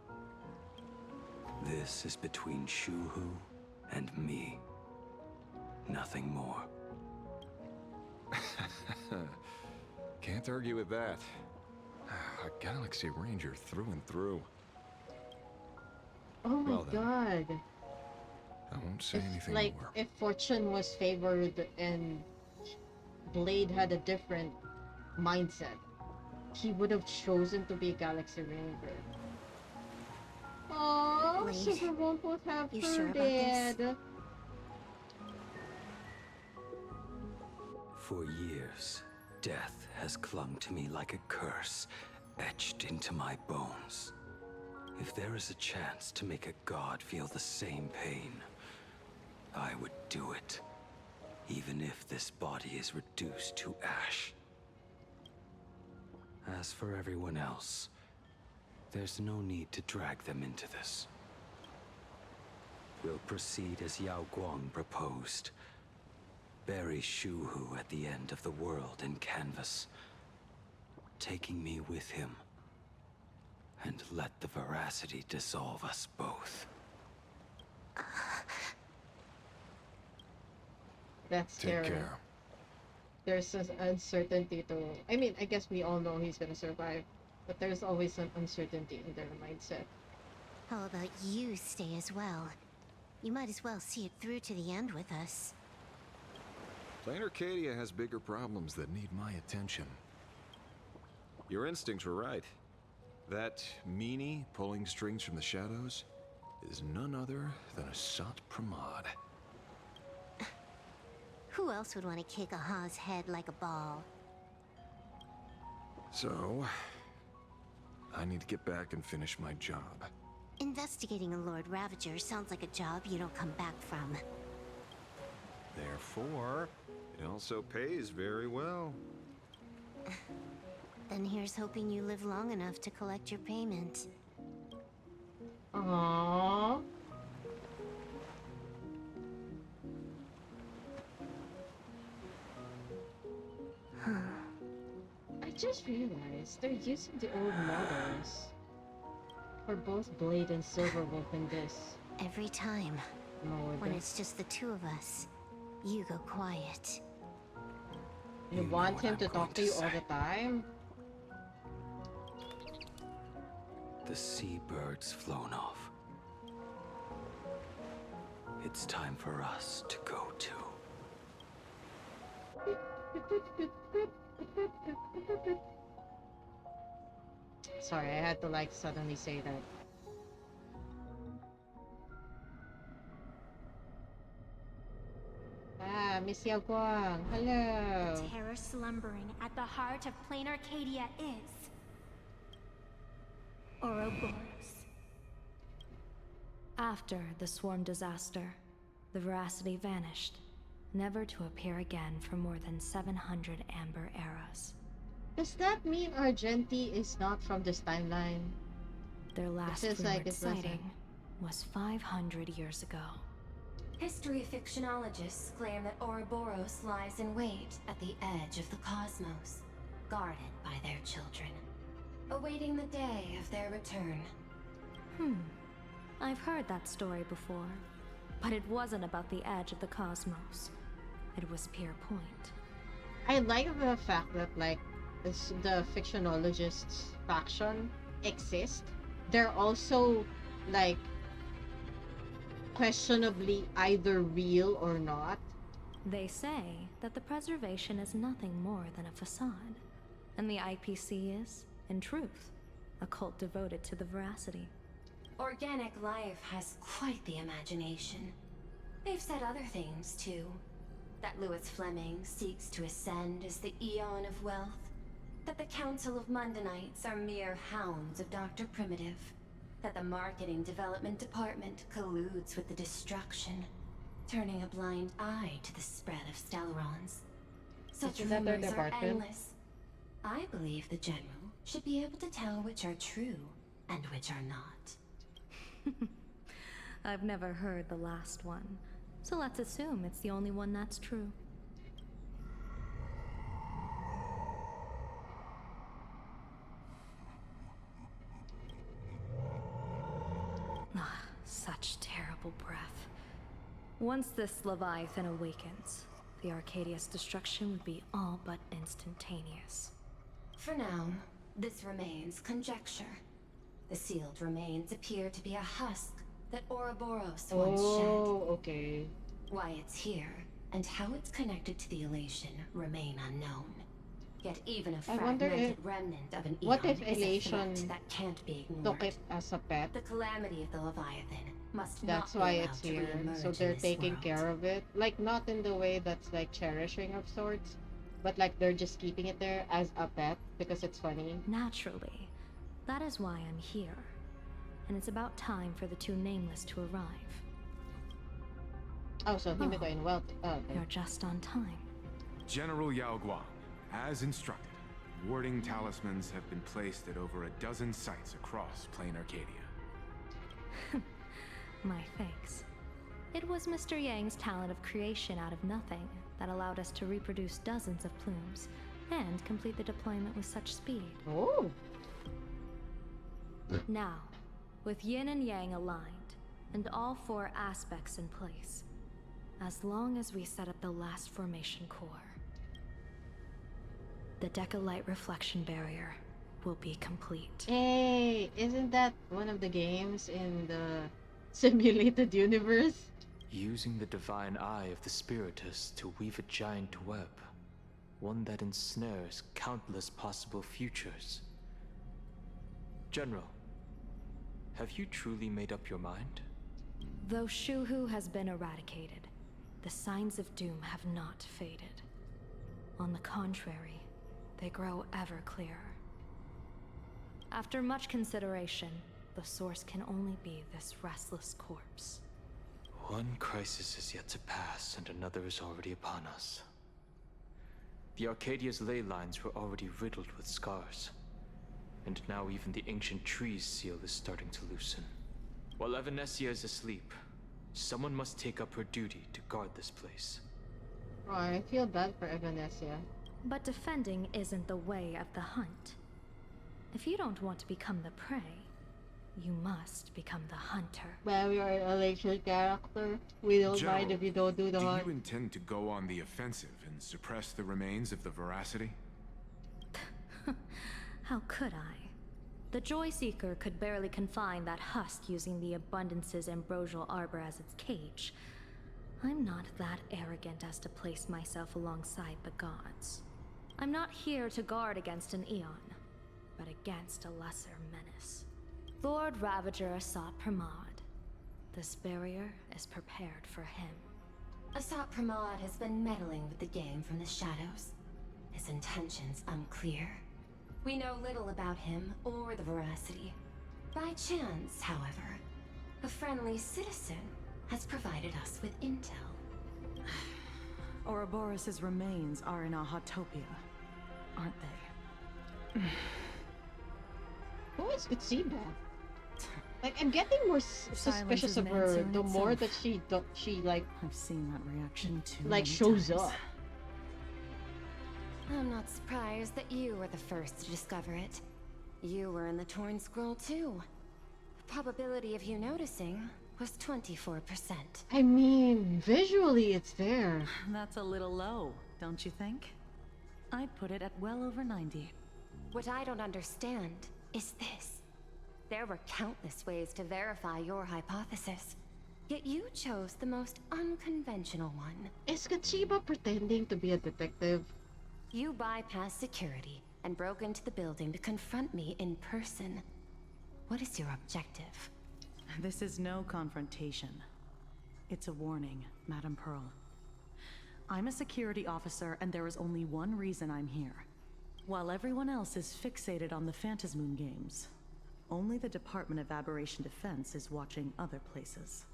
This is between Shuhu and me. Nothing more. Can't argue with that. A Galaxy Ranger through and through. Oh my Well then. god. I won't say anything Like more. if fortune was favored and Blade had a different mindset, he would have chosen to be a Galaxy Ranger. Oh, Blade, Super won't both have you her sure about this? dead. For years, death has clung to me like a curse, etched into my bones. If there is a chance to make a god feel the same pain, I would do it, even if this body is reduced to ash. As for everyone else, there's no need to drag them into this. We'll proceed as Yao Guang proposed. Bury Shuhu at the end of the world in canvas, taking me with him, and let the Voracity dissolve us both. That's Take scary. care. There's an uncertainty to. I mean, I guess we all know he's gonna survive, but there's always an uncertainty in their mindset. How about you stay as well? You might as well see it through to the end with us. Plain Arcadia has bigger problems that need my attention. Your instincts were right. That meanie pulling strings from the shadows is none other than Asat Pramad. Who else would want to kick Aha's head like a ball? So, I need to get back and finish my job. Investigating a Lord Ravager sounds like a job you don't come back from. Therefore, it also pays very well. Then here's hoping you live long enough to collect your payment. Aww. I just realized they're using the old models for both Blade and Silverwolf in this. Every time, Lord. when it's just the two of us, you go quiet. You know want what him I'm to going talk to you all say. the time? The seabird's flown off. It's time for us to go too. Sorry, I had to like suddenly say that. Ah, Miss Yao Guang, The hello. terror slumbering at the heart of plain Arcadia is Ouroboros. After the swarm disaster, the Voracity vanished, never to appear again for more than 700 amber eras. Does that mean Argenti is not from this timeline? Their last feels like rumored it wasn't. sighting was 500 years ago. History fictionologists claim that Ouroboros lies in wait at the edge of the cosmos, guarded by their children, awaiting the day of their return. I've heard that story before, but it wasn't about the edge of the cosmos. It was Pier Point. I like the fact that like the fictionologists faction exist. They're also like questionably either real or not. They say that the preservation is nothing more than a facade, and the IPC is, in truth, a cult devoted to the Voracity. Organic life has quite the imagination. They've said other things, too. That Louis Fleming seeks to ascend as the Eon of Wealth. That the Council of Mundanites are mere hounds of Dr. Primitive. That the Marketing Development Department colludes with the destruction, turning a blind eye to the spread of Stellarons. Such Isn't that their rumors are department? endless. I believe the General should be able to tell which are true and which are not. I've never heard the last one, so let's assume it's the only one that's true. Ah, such terrible breath. Once this Leviathan awakens, the Arcadia's destruction would be all but instantaneous. For now, this remains conjecture. The sealed remains appear to be a husk that Ouroboros once Oh, okay. shed. Why it's here, and how it's connected to the elation, remain unknown. Yet even a I wonder fragmented if- remnant of an what eon if is a elation threat that can't be Took ignored. it as a pet. The calamity of the Leviathan must That's not why be it's allowed to here. reemerge So in they're this taking world. care of it. Like, not in the way that's like cherishing of sorts, but like they're just keeping it there as a pet because it's funny. Naturally. That is why I'm here. And it's about time for the two nameless to arrive. Oh, so Himiko and Wealth. Oh, okay. You're just on time. General Yao Guang, as instructed, warding talismans have been placed at over a dozen sites across Plain Arcadia. My thanks. It was Mr. Yang's talent of creation out of nothing that allowed us to reproduce dozens of plumes and complete the deployment with such speed. Oh. Now, with Yin and Yang aligned, and all four aspects in place, as long as we set up the last formation core, the Decalite reflection barrier will be complete. Hey, isn't that one of the games in the simulated universe? Using the divine eye of the Spiritus to weave a giant web, one that ensnares countless possible futures. General, have you truly made up your mind? Though Shuhu has been eradicated, the signs of doom have not faded. On the contrary, they grow ever clearer. After much consideration, the source can only be this restless corpse. One crisis is yet to pass, and another is already upon us. The Arcadia's ley lines were already riddled with scars. And now even the ancient tree's seal is starting to loosen. While Evanesia is asleep, someone must take up her duty to guard this place. Oh, I feel bad for Evanesia. But defending isn't the way of the hunt. If you don't want to become the prey, you must become the hunter. Well, we are a later character. We don't General, mind if you don't do the do hunt. you intend to go on the offensive and suppress the remains of the Voracity? How could I? The Joy Seeker could barely confine that husk using the Abundance's ambrosial arbor as its cage. I'm not that arrogant as to place myself alongside the gods. I'm not here to guard against an Eon. but against a lesser menace. Lord Ravager Asat Pramod. This barrier is prepared for him. Asat Pramod has been meddling with the game from the shadows. His intentions unclear. We know little about him or the Voracity. By chance, however, a friendly citizen has provided us with intel. Ouroboros' remains are in Ahatopia, aren't they? Who is Utsiba? Like, I'm getting more suspicious of her the more that she like. I've seen that reaction too. Like shows up. I'm not surprised that you were the first to discover it. You were in the Torn Scroll too. The probability of you noticing was 24%. I mean, visually it's there. That's a little low, don't you think? I'd put it at well over 90. What I don't understand is this. There were countless ways to verify your hypothesis, yet you chose the most unconventional one. Is Kachiba pretending to be a detective? You bypassed security and broke into the building to confront me in person. What is your objective? This is no confrontation. It's a warning, Madame Pearl. I'm a security officer, and there is only one reason I'm here. While everyone else is fixated on the Phantasmoon games, only the Department of Aberration Defense is watching other places.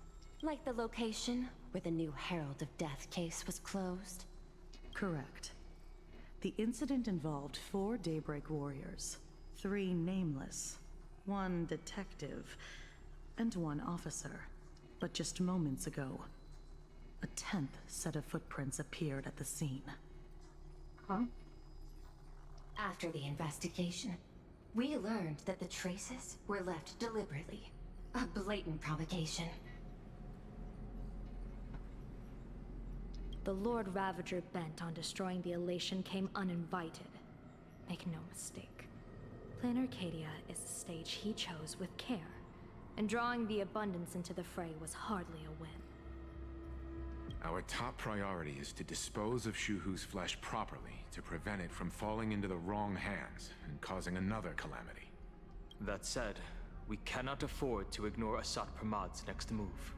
Like the location where the new Herald of Death case was closed? Correct. The incident involved 4 Daybreak warriors, 3 nameless, 1 detective, and 1 officer. But just moments ago, a 10th set of footprints appeared at the scene. Huh? After the investigation, we learned that the traces were left deliberately. A blatant provocation. The Lord Ravager bent on destroying the Elation came uninvited. Make no mistake. Plan Arcadia is the stage he chose with care, and drawing the Abundance into the fray was hardly a win. Our top priority is to dispose of Shuhu's flesh properly to prevent it from falling into the wrong hands and causing another calamity. That said, we cannot afford to ignore Asat Pramod's next move.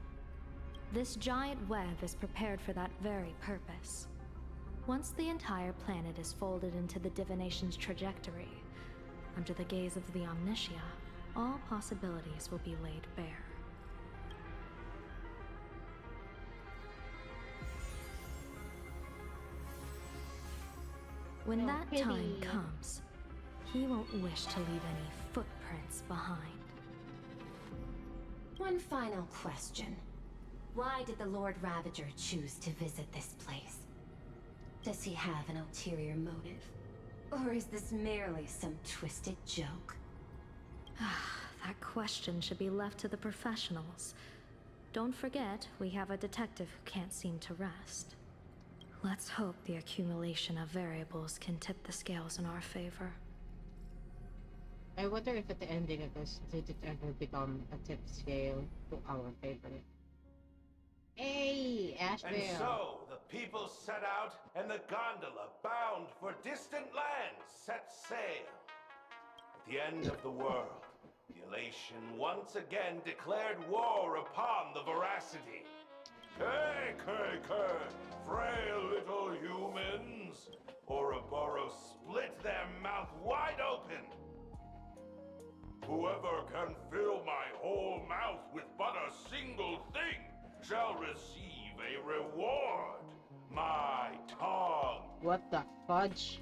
This giant web is prepared for that very purpose. Once the entire planet is folded into the divination's trajectory, under the gaze of the Omnitia, all possibilities will be laid bare. When that time comes, he won't wish to leave any footprints behind. One final question. Why did the Lord Ravager choose to visit this place? Does he have an ulterior motive? Or is this merely some twisted joke? That question should be left to the professionals. Don't forget, we have a detective who can't seem to rest. Let's hope the accumulation of variables can tip the scales in our favor. I wonder if at the ending of this, did it ever become a tip scale to our favor? Hey, Asheville! And so, the people set out, and the gondola, bound for distant lands, set sail. At the end of the world, the Elation once again declared war upon the Voracity. Frail little humans! Ouroboros split their mouth wide open. Whoever can fill my whole mouth with but a single thing shall receive a reward. My tongue. What the fudge?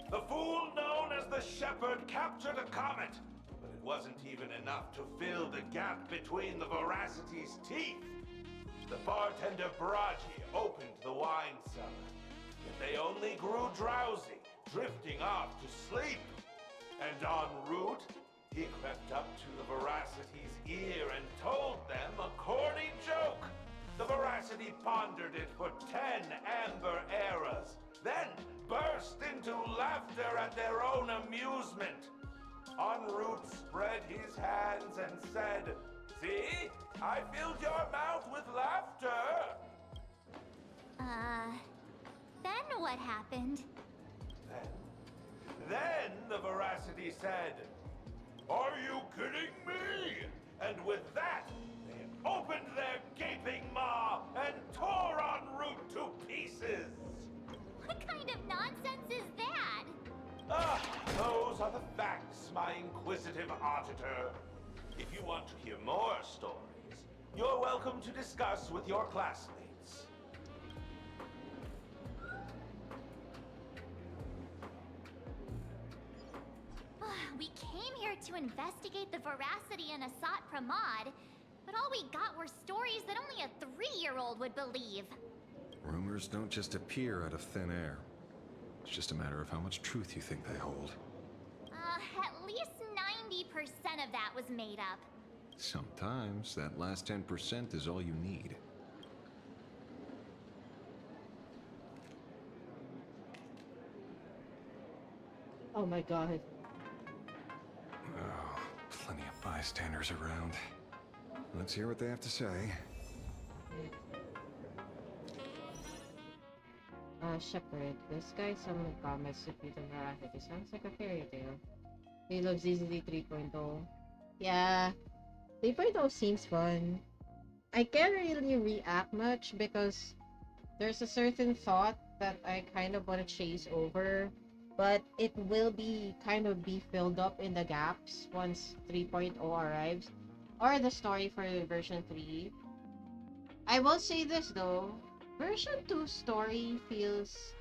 The fool known as the Shepherd captured a comet, but it wasn't even enough to fill the gap between the Voracity's teeth. The bartender Baraji opened the wine cellar, yet they only grew drowsy, drifting off to sleep. And en route, he crept up to the Voracity's ear and told them a corny joke. The Voracity pondered it for 10 amber eras, then burst into laughter at their own amusement. En route spread his hands and said, "See? I filled your mouth with laughter." Then what happened? Then the Voracity said. Are you kidding me? And with that, they opened their gaping maw and tore en route to pieces. What kind of nonsense is that? Ah, those are the facts, my inquisitive auditor. If you want to hear more stories, you're welcome to discuss with your classmates. We came here to investigate the Voracity and Asat Pramod, but all we got were stories that only a 3-year-old would believe. Rumors don't just appear out of thin air. It's just a matter of how much truth you think they hold. At least 90% of that was made up. Sometimes that last 10% is all you need. Oh my god. Oh, plenty of bystanders around. Let's hear what they have to say. Shepard, this guy summoned comets to feed the Voracity. Sounds like a fairy tale. He loves ZZZ 3.0. Yeah, 3.0 seems fun. I can't really react much because there's a certain thought that I kind of want to chase over, but it will be filled up in the gaps once 3.0 arrives, or the story for version 3. I will say this though, version 2 story feels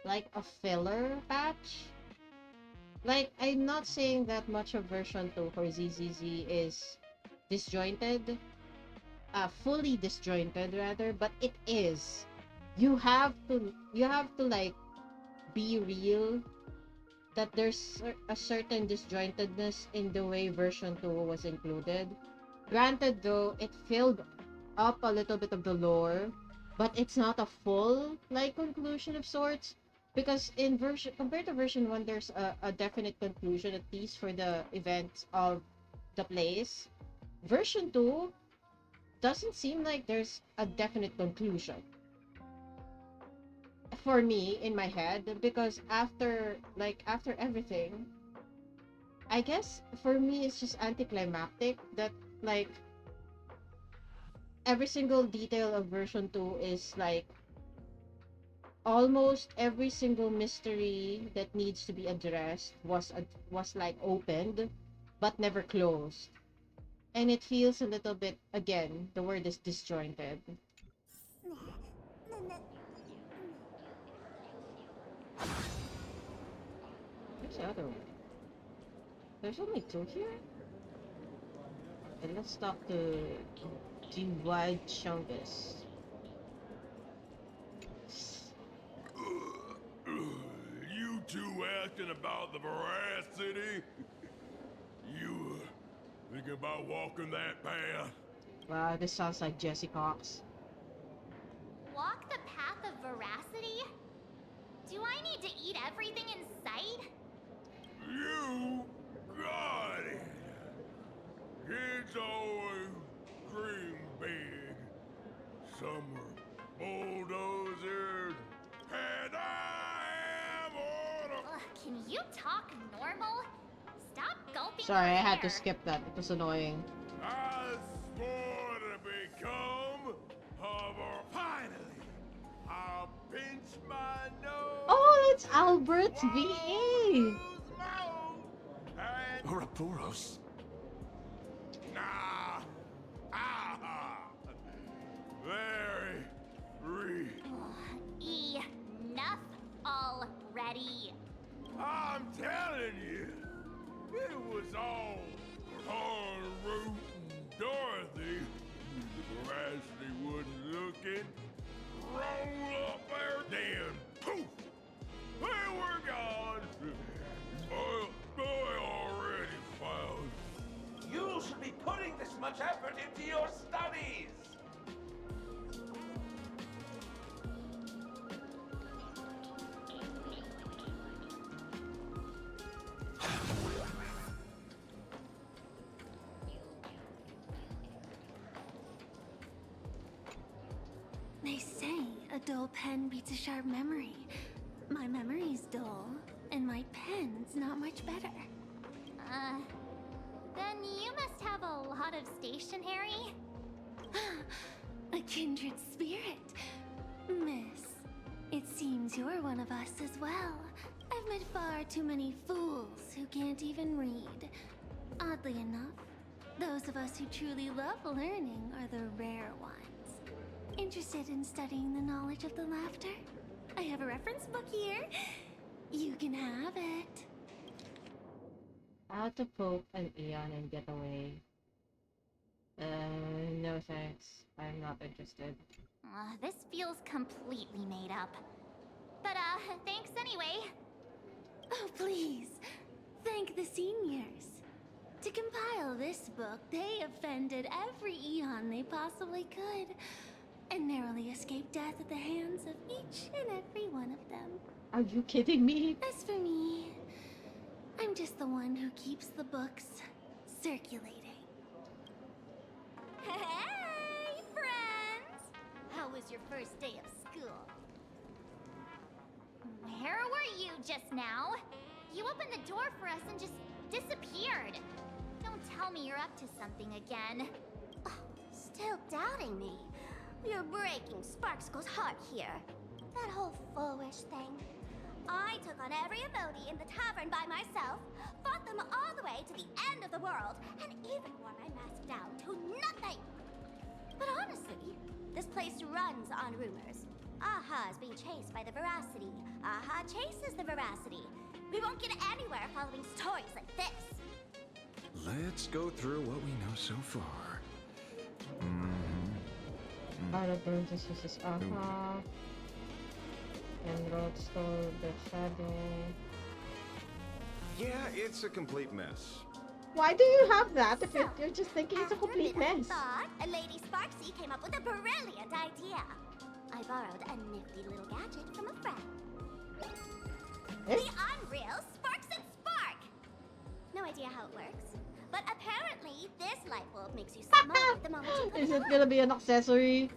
like a filler patch. Like, I'm not saying that much of version 2 for ZZZ is disjointed, fully disjointed rather, but it is. You have to like be real that there's a certain disjointedness in the way version 2 was included. Granted though, it filled up a little bit of the lore, but it's not a full like conclusion of sorts, because in version compared to version 1 there's a definite conclusion, at least for the events of the place. Version 2 doesn't seem like there's a definite conclusion for me in my head, because after everything, I guess for me it's just anticlimactic that like every single detail of version 2 is like almost every single mystery that needs to be addressed was like opened but never closed, and it feels a little bit, again, the word is disjointed. Where's the other one? There's only 2 here? And let's talk to Divide Chungus. You two asking about the Voracity? You thinking about walking that path? Wow, this sounds like Jesse Cox. Walk the path of Voracity? Do I need to eat everything in sight? You got it. Kids always dream big. Some are bulldozers, and I am on a... Can you talk normal? Stop gulping. Sorry, I your had to air. skip that. It was annoying. I swore to become hover. Finally, I'll pinch my nose. Oh, it's Albert's VA! Ouroboros? Nah. Very Enough already. I'm telling you, it was all Ron, Root, and Dorothy. The Voracity wasn't looking. Roll up there, then poof! They were gone. I already found. You should be putting this much effort into your studies. They say a dull pen beats a sharp memory. My memory's dull. And my pen's not much better. Then you must have a lot of stationery. A kindred spirit. Miss, it seems you're one of us as well. I've met far too many fools who can't even read. Oddly enough, those of us who truly love learning are the rare ones. Interested in studying the knowledge of the laughter? I have a reference book here. You can have it. How to poke an Eon and get away. No thanks. I'm not interested. This feels completely made up. But, thanks anyway. Oh, please. Thank the seniors. To compile this book, they offended every Eon they possibly could, and narrowly escaped death at the hands of each and every one of them. Are you kidding me? As for me, I'm just the one who keeps the books circulating. Hey, friends! How was your first day of school? Where were you just now? You opened the door for us and just disappeared. Don't tell me you're up to something again. Still doubting me? You're breaking Sparkskull's heart here. That whole foolish thing. I took on every abode in the tavern by myself, fought them all the way to the end of the world, and even wore my mask down to nothing. But honestly, this place runs on rumors. Aha is being chased by the Voracity. Aha chases the Voracity. We won't get anywhere following stories like this. Let's go through what we know so far. Para burns is Aha. And Rod stole the shadow. Yeah, it's a complete mess. Why do you have that if you're just thinking it's a After complete bit of mess? thought, Lady Sparksy came up with a brilliant idea. I borrowed a nifty little gadget from a friend. Eh? The Unreal Sparks and Spark! No idea how it works, but apparently this light bulb makes you smile the moment you put Is it it on. gonna be an accessory?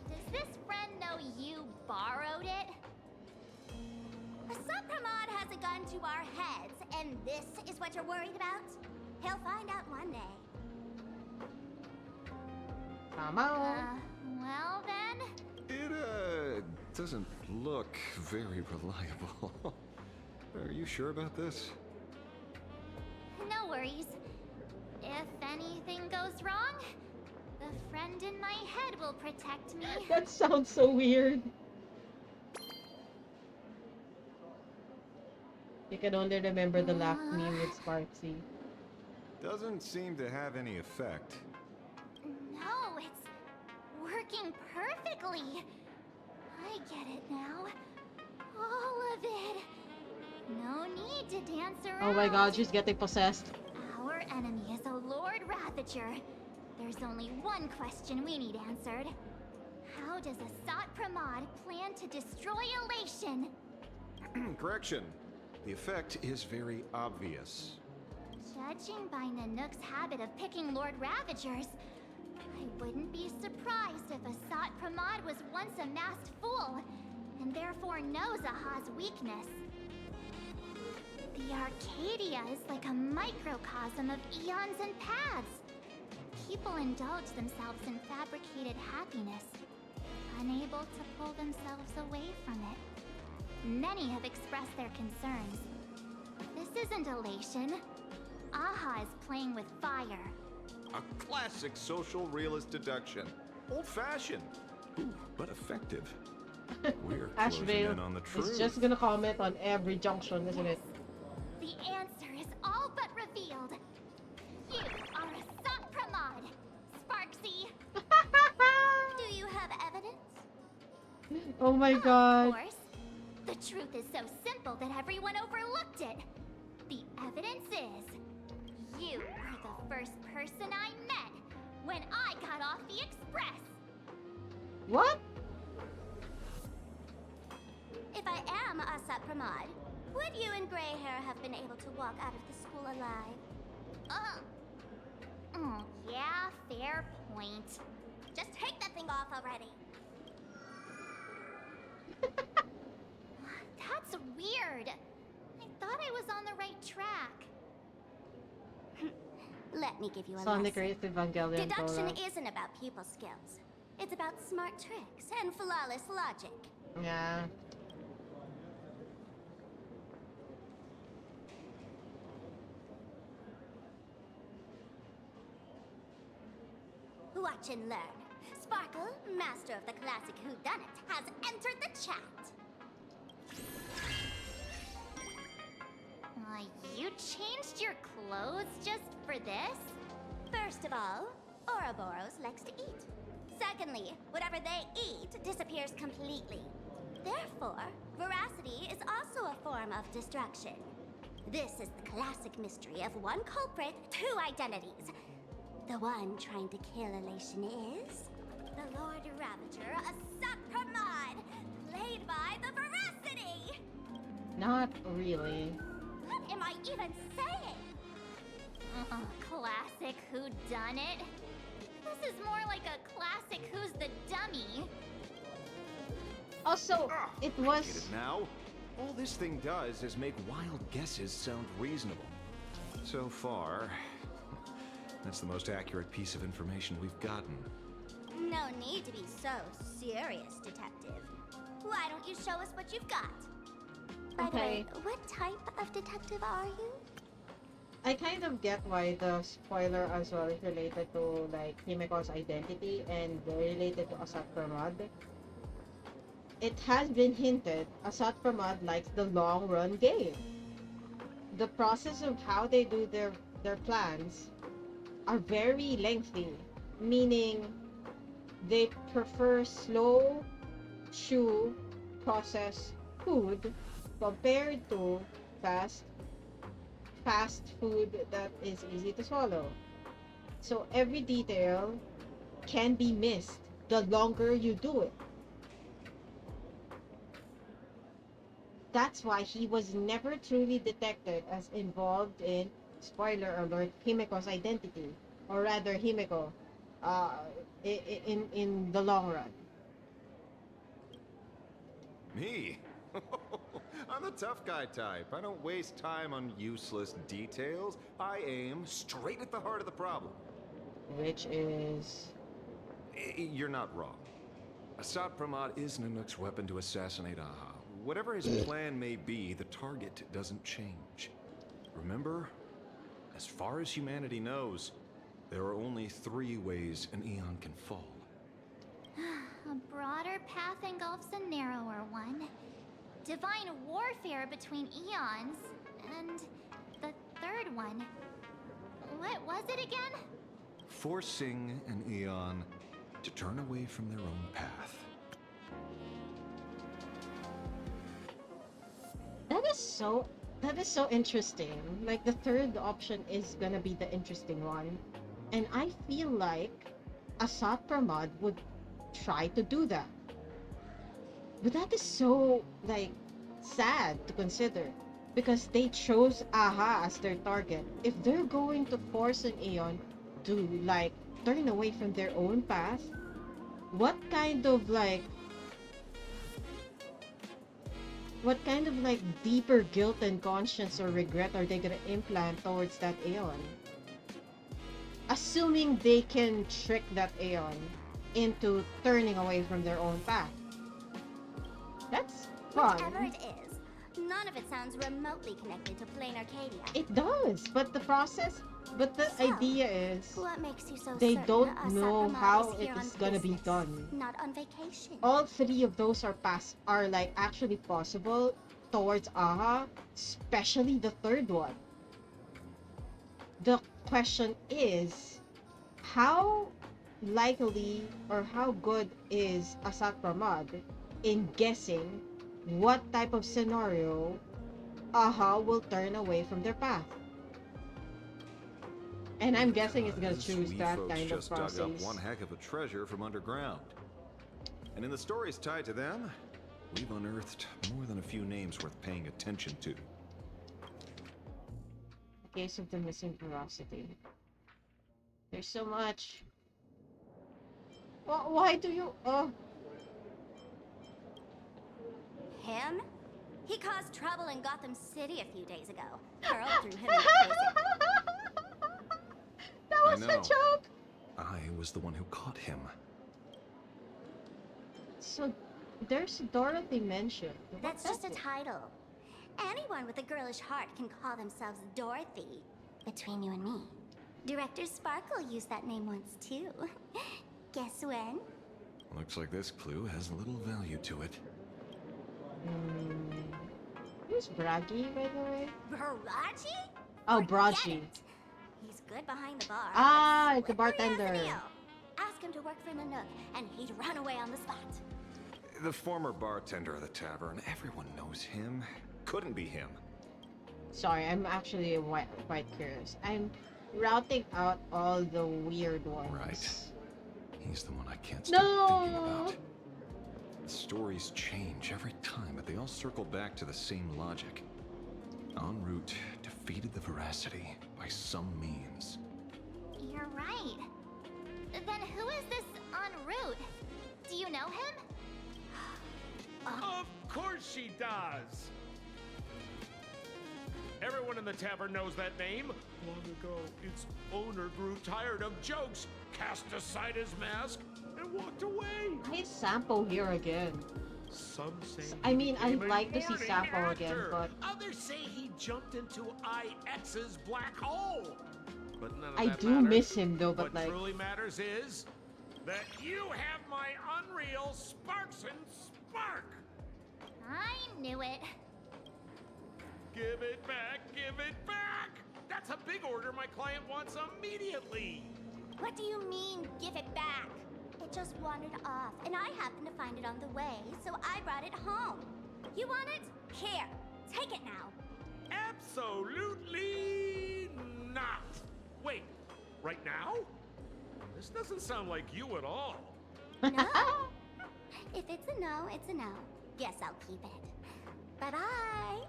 Does this friend know you borrowed it? Supramod has a gun to our heads, and this is what you're worried about? He'll find out one day. Come on. Well then. It, doesn't look very reliable. Are you sure about this? No worries. If anything goes wrong, the friend in my head will protect me. That sounds so weird. You can only remember the laugh meme with Sparksy. Doesn't seem to have any effect. No, it's working perfectly. I get it now. All of it. No need to dance around. Oh my god, she's getting possessed. Our enemy is a Lord Ravager. There's only one question we need answered. How does Asat Pramod plan to destroy Elation? Correction. The effect is very obvious. Judging by Nanook's habit of picking Lord Ravagers, I wouldn't be surprised if Asat Pramod was once a masked fool, and therefore knows Aha's weakness. The Arcadia is like a microcosm of eons and paths. People indulge themselves in fabricated happiness, unable to pull themselves away from it. Many have expressed their concerns. This isn't elation. Aha is playing with fire. A classic social realist deduction. Old-fashioned. Ooh, but effective. We're closing Ashvale in on the truth. is just gonna comment on every junction, isn't it? The answer is all but revealed. You are Asat Pramod, Sparksy. Do you have evidence? Oh my god. Of course. The truth is so simple that everyone overlooked it. The evidence is, you were the first person I met when I got off the express. What? If I am Asat Pramod, would you and Grey Hair have been able to walk out of the school alive? Yeah, fair point. Just take that thing off already. That's weird. I was on the right track. Let me give you a Sonic lesson. Race Evangelion Deduction Polo. isn't about people skills. It's about smart tricks and flawless logic. Yeah. Watch and learn. Sparkle, master of the classic whodunit, has entered the chat. You changed your clothes just for this? First of all, Ouroboros likes to eat. Secondly, whatever they eat disappears completely. Therefore, veracity is also a form of destruction. This is the classic mystery of one culprit, two identities. The one trying to kill Elation is the Lord Ravager, Asat Pramod, played by the Veracity! Not really. What am I even saying? Classic whodunit? This is more like a classic Who's the Dummy. Also, it I was... get it now. All this thing does is make wild guesses sound reasonable. So far, that's the most accurate piece of information we've gotten. No need to be so serious, detective. Why don't you show us what you've got? By the way, what type of detective are you? I kind of get why the spoiler as well is related to like Himiko's identity and related to Asat Pramod. It has been hinted Asat Pramod likes the long run game. The process of how they do their plans are very lengthy, meaning they prefer slow chew processed food compared to fast food that is easy to swallow. So every detail can be missed the longer you do it. That's why he was never truly detected as involved in, spoiler alert, Himiko's identity, or rather Himiko, in the long run. Me? I'm the tough guy type. I don't waste time on useless details. I aim straight at the heart of the problem. Which is... You're not wrong. Asat Pramod is Nanook's weapon to assassinate Aha. Whatever his plan may be, the target doesn't change. Remember, as far as humanity knows, there are only 3 ways an Eon can fall. A broader path engulfs a narrower one. Divine warfare between eons. And the third one. What was it again? Forcing an Eon to turn away from their own path. That is so interesting. Like the third option is gonna be the interesting one. And I feel like Asat Pramod would try to do that. But that is so like sad to consider because they chose Aha as their target. If they're going to force an Aeon to like turn away from their own path, what kind of like deeper guilt and conscience or regret are they gonna implant towards that Aeon? Assuming they can trick that Aeon into turning away from their own path. That's fun. Whatever it is, none of it sounds remotely connected to plain Arcadia. It does, but the idea is What makes you so they certain don't Asat know Pramod how is it here on is gonna be business, done. not on vacation? All 3 of those are like actually possible towards Aha, especially the third one. The question is, how likely or how good is Asat Pramod in guessing what type of scenario Aha will turn away from their path? And I'm guessing it's gonna choose We that folks kind of just dug up process. one heck of a treasure from underground. And in the stories tied to them, we've unearthed more than a few names worth paying attention to. The case of the missing Voracity. There's so much. Why do you... Him? He caused trouble in Gotham City a few days ago. Pearl threw him in prison. That was a joke! I was the one who caught him. So, there's Dorothy mentioned. That's just a title. Anyone with a girlish heart can call themselves Dorothy. Between you and me. Director Sparkle used that name once too. Guess when? Looks like this clue has little value to it. Who's Bragi, by the way? Baraji? Oh, Bragi. He's good behind the bar. Ah, but it's the slippery as bartender. an eel. Ask him to work for the Nook, and he'd run away on the spot. The former bartender of the tavern, everyone knows him. Couldn't be him. Sorry, I'm actually quite curious. I'm routing out all the weird ones. Right. He's the one I can't stop thinking about. The stories change every time, but they all circle back to the same logic. En route defeated the Voracity by some means. You're right. Then who is this en route? Do you know him? Of course she does! Everyone in the tavern knows that name. Long ago, its owner grew tired of jokes, cast aside his mask, and walked away. Why is Sampo here again? Some say I mean, he I'd became a like to see morning Sampo again, actor. but Others say he jumped into IX's black hole. But none of I that do matters. miss him though, but what like... truly matters is that you have my unreal Sparks and Spark. I knew it. Give it back, give it back! That's a big order my client wants immediately! What do you mean, give it back? It just wandered off, and I happened to find it on the way, so I brought it home. You want it? Here, take it now. Absolutely not! Wait, right now? This doesn't sound like you at all. No. If it's a no, it's a no. Guess I'll keep it. Bye-bye.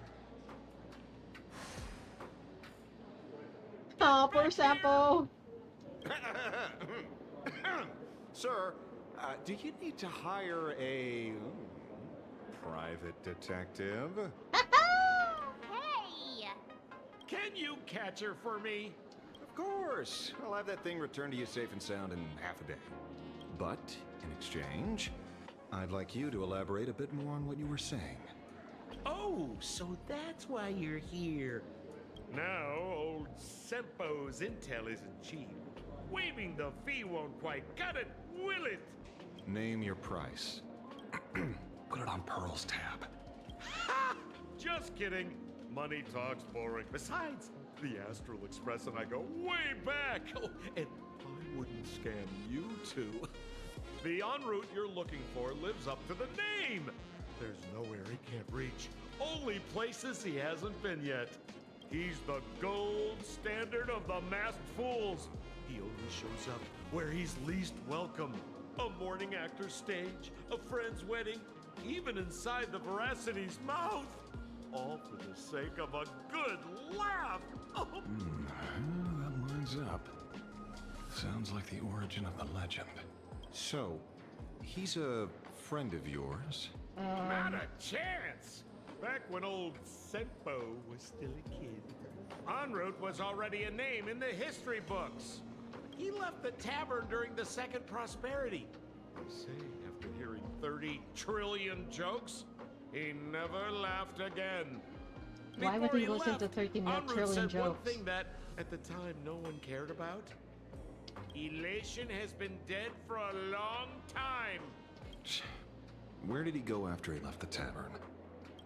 Oh, poor Sampo. Sir, do you need to hire a private detective? Hey! Can you catch her for me? Of course. I'll have that thing returned to you safe and sound in half a day. But, in exchange, I'd like you to elaborate a bit more on what you were saying. Oh, so that's why you're here. Now, old Sempo's intel isn't cheap. Waiving the fee won't quite cut it, will it? Name your price. Put it on Pearl's tab. Ha! Just kidding. Money talks boring. Besides, the Astral Express and I go way back. Oh, and I wouldn't scam you two. The en route you're looking for lives up to the name. There's nowhere he can't reach. Only places he hasn't been yet. He's the gold standard of the masked fools. He only shows up where he's least welcome. A morning actor's stage, a friend's wedding, even inside the Voracity's mouth. All for the sake of a good laugh. Oh. That lines up. Sounds like the origin of the legend. So, he's a friend of yours? Not a chance! Back when old Sempo was still a kid, en route was already a name in the history books. He left the tavern during the Second Prosperity. They say after hearing 30 trillion jokes, he never laughed again. Why would Before he listen left, to 30 en route trillion said one jokes? thing that, at the time, no one cared about. Elation has been dead for a long time. Where did he go after he left the tavern?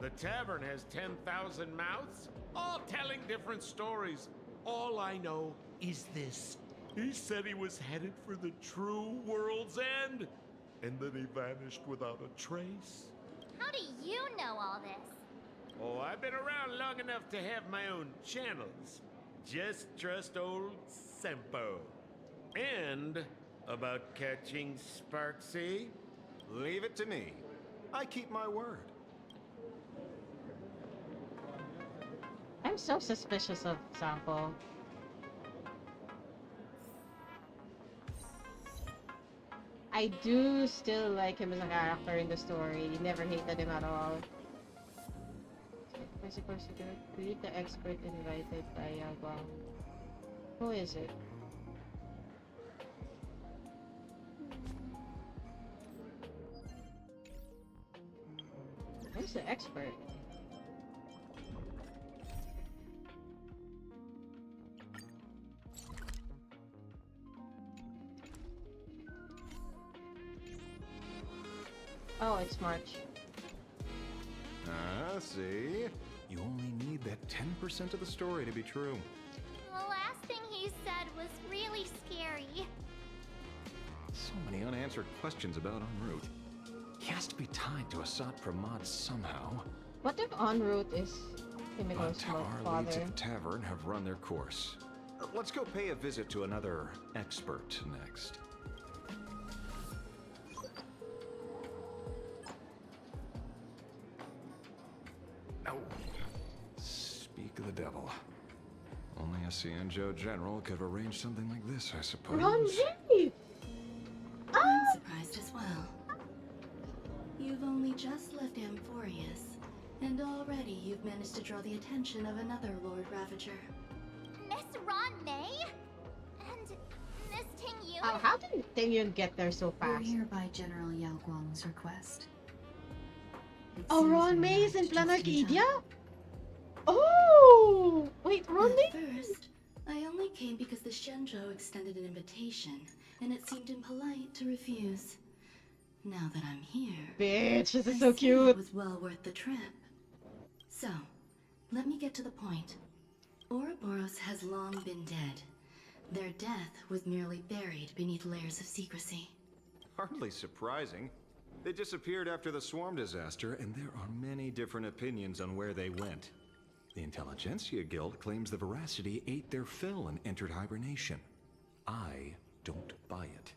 The tavern has 10,000 mouths, all telling different stories. All I know is this. He said he was headed for the true world's end, and then he vanished without a trace. How do you know all this? Oh, I've been around long enough to have my own channels. Just trust old Sempo. And about catching Sparksy? Leave it to me. I keep my word. I'm so suspicious of Sampo. I do still like him as a character in the story. Never hated him at all. Am I supposed to do it? Greet the expert invited by Yagwang. Who is it? Who's the expert? Oh, it's March. Ah, see? You only need that 10% of the story to be true. The last thing he said was really scary. So many unanswered questions about en route. He has to be tied to Asat Pramod somehow. What if en route is Himiko's But our leads father? at the tavern have run their course. Let's go pay a visit to another expert next. Oh, speak of the devil. Only a Cianjo general could have arranged something like this, I suppose. Ranji! I'm surprised as well. You've only just left Amphorius, and already you've managed to draw the attention of another Lord Ravager. Miss Ron May? And Miss Ting Yun? Oh, how did Ting Yun get there so We're fast? here by General Yao Guang's request. It Oh, seems Ron we May is in arrived just Planarcadia? time. Oh! Wait, Ron May? At first, I only came because the Shenzhou extended an invitation, and it seemed impolite to refuse. Now that I'm here, Bitch, this is I so see cute. It was well worth the trip. So, let me get to the point. Ouroboros has long been dead. Their death was merely buried beneath layers of secrecy. Hardly surprising. They disappeared after the swarm disaster, and there are many different opinions on where they went. The Intelligentsia Guild claims the Voracity ate their fill and entered hibernation. I don't buy it.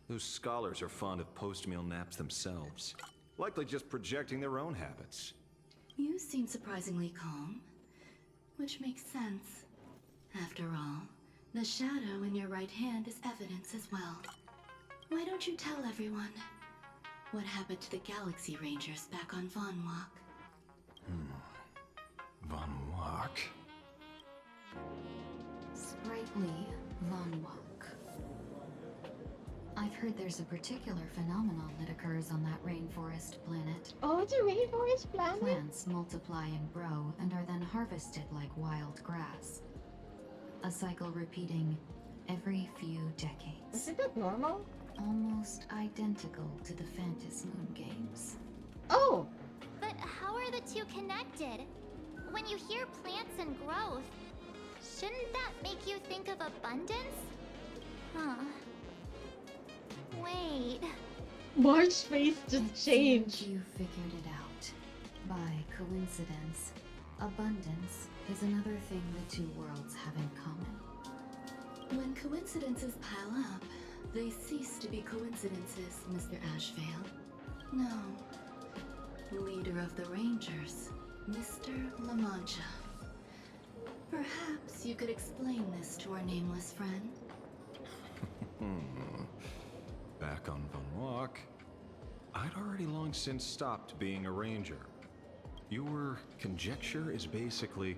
Those scholars are fond of post-meal naps themselves, likely just projecting their own habits. You seem surprisingly calm, which makes sense. After all, the shadow in your right hand is evidence as well. Why don't you tell everyone what happened to the Galaxy Rangers back on Von Walk? Von Walk? Sprightly Von Walk. I've heard there's a particular phenomenon that occurs on that rainforest planet. Oh, it's a rainforest planet? Plants multiply and grow and are then harvested like wild grass. A cycle repeating every few decades. Isn't that normal? Almost identical to the Phantom Moon games. Oh! But how are the two connected? When you hear plants and growth, shouldn't that make you think of abundance? Huh. Wait. March's face just changed. You figured it out. By coincidence, abundance is another thing the two worlds have in common. When coincidences pile up, they cease to be coincidences, Mr. Ashvale. No. Leader of the Rangers, Mr. La Mancha. Perhaps you could explain this to our nameless friend. Back on Von Walk, I'd already long since stopped being a ranger. Your conjecture is basically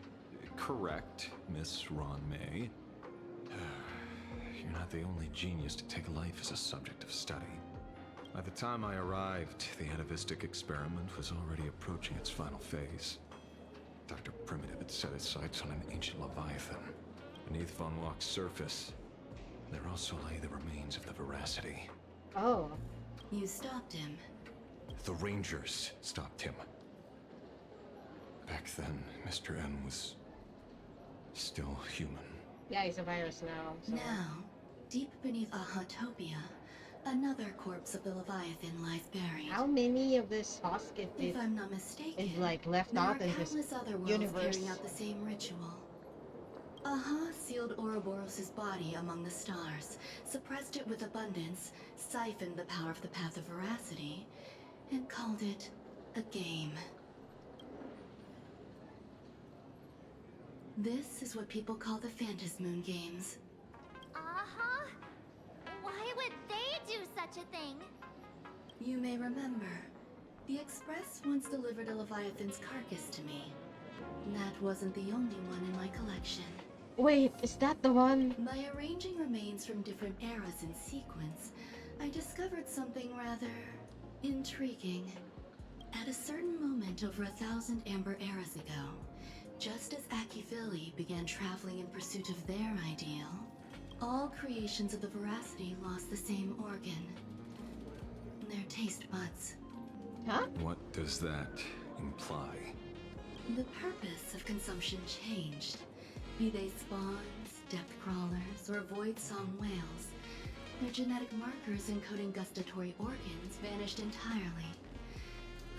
correct, Miss Ron May. You're not the only genius to take life as a subject of study. By the time I arrived, the atavistic experiment was already approaching its final phase. Dr. Primitive had set his sights on an ancient Leviathan. Beneath Von Walk's surface, there also lay the remains of the Voracity. Oh. You stopped him. The Rangers stopped him. Back then, Mr. N was still human. Yeah, he's a virus now. So. Now, deep beneath Ahatopia, another corpse of the Leviathan lies buried. How many of this Hosket If I'm not mistaken, is like left there out are in this countless other worlds universe? carrying out the same ritual. Aha sealed Ouroboros' body among the stars, suppressed it with abundance, siphoned the power of the Path of Voracity, and called it a game. This is what people call the Phantom Moon games. Uh-huh. Why would they do such a thing? You may remember, the Express once delivered a Leviathan's carcass to me. That wasn't the only one in my collection. Wait, is that the one? By arranging remains from different eras in sequence, I discovered something rather intriguing. At a certain moment over 1,000 Amber eras ago, just as Akivili began traveling in pursuit of their ideal, all creations of the Voracity lost the same organ. Their taste buds. Huh? What does that imply? The purpose of consumption changed. Be they spawns, depth crawlers, or void song whales, their genetic markers encoding gustatory organs vanished entirely.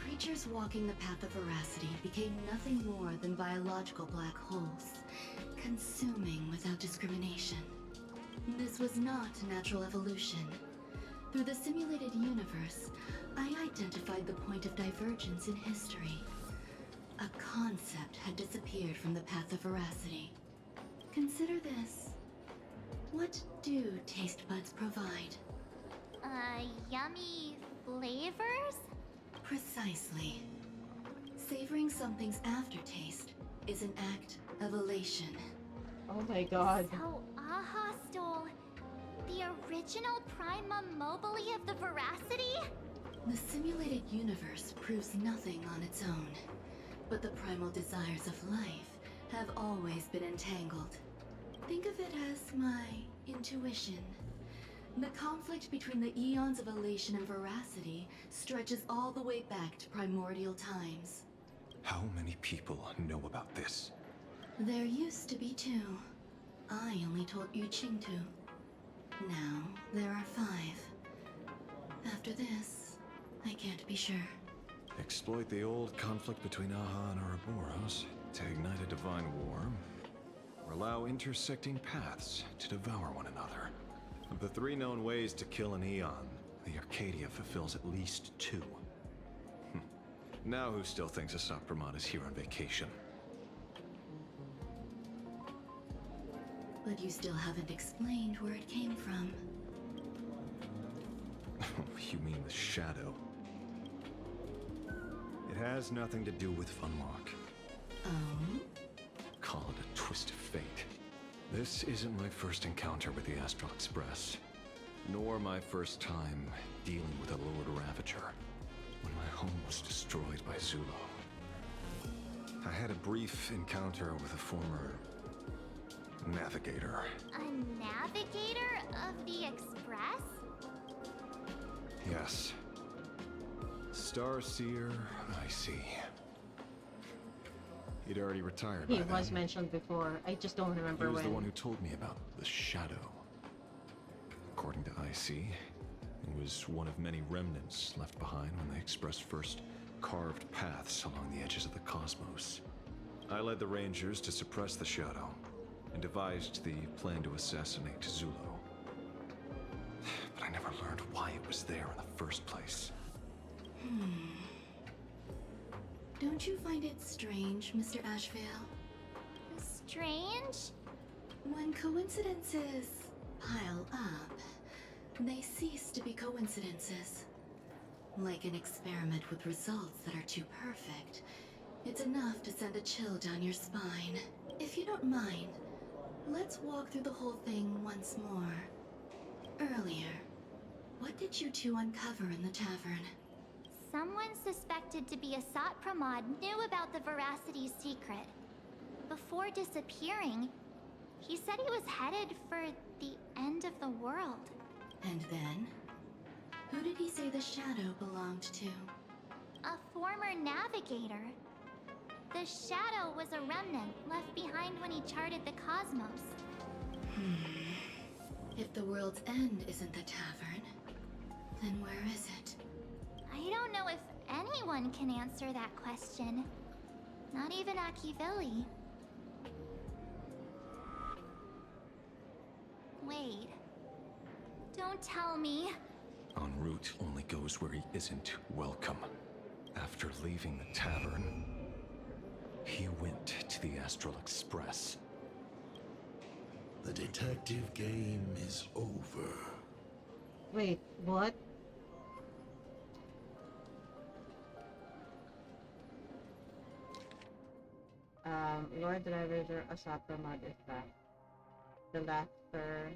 Creatures walking the path of Voracity became nothing more than biological black holes, consuming without discrimination. This was not natural evolution. Through the simulated universe, I identified the point of divergence in history. A concept had disappeared from the path of Voracity. Consider this. What do taste buds provide? Yummy flavors? Precisely. Savoring something's aftertaste is an act of elation. Oh my god. So Aha stole the original Prima Mobile of the Voracity? The simulated universe proves nothing on its own, but the primal desires of life have always been entangled. Think of it as my intuition. The conflict between the eons of elation and Voracity stretches all the way back to primordial times. How many people know about this? There used to be 2. I only told Yu Qingtu. Now, there are 5. After this, I can't be sure. Exploit the old conflict between Aha and Ouroboros to ignite a divine war, or allow intersecting paths to devour one another. Of the 3 known ways to kill an Eon, the Arcadia fulfills at least 2. Now who still thinks Asapramod is here on vacation? But you still haven't explained where it came from. You mean the shadow? It has nothing to do with Funmark. Oh? Call it a twist of fate. This isn't my first encounter with the Astral Express, nor my first time dealing with a Lord Ravager, when my home was destroyed by Zulo. I had a brief encounter with a former navigator. A navigator of the Express? Yes. Starseer, I see. He'd already retired by He then. was mentioned before. I just don't He remember was when. the one who told me about the shadow. According to IC, it was one of many remnants left behind when the Express first carved paths along the edges of the cosmos. I led the Rangers to suppress the shadow and devised the plan to assassinate Zulo. But I never learned why it was there in the first place. Don't you find it strange, Mr. Ashvale? Strange? When coincidences pile up, they cease to be coincidences. Like an experiment with results that are too perfect, it's enough to send a chill down your spine. If you don't mind, let's walk through the whole thing once more. Earlier, what did you 2 uncover in the tavern? Someone suspected to be Asat Pramod knew about the Voracity's secret. Before disappearing, he said he was headed for the end of the world. And then? Who did he say the shadow belonged to? A former navigator. The shadow was a remnant left behind when he charted the cosmos. If the world's end isn't the tavern, then where is it? I don't know if anyone can answer that question. Not even Akivili. Wait. Don't tell me. En route only goes where he isn't welcome. After leaving the tavern, he went to the Astral Express. The detective game is over. Wait, what? Lord Driver Asatra Mother Fact. The laughter,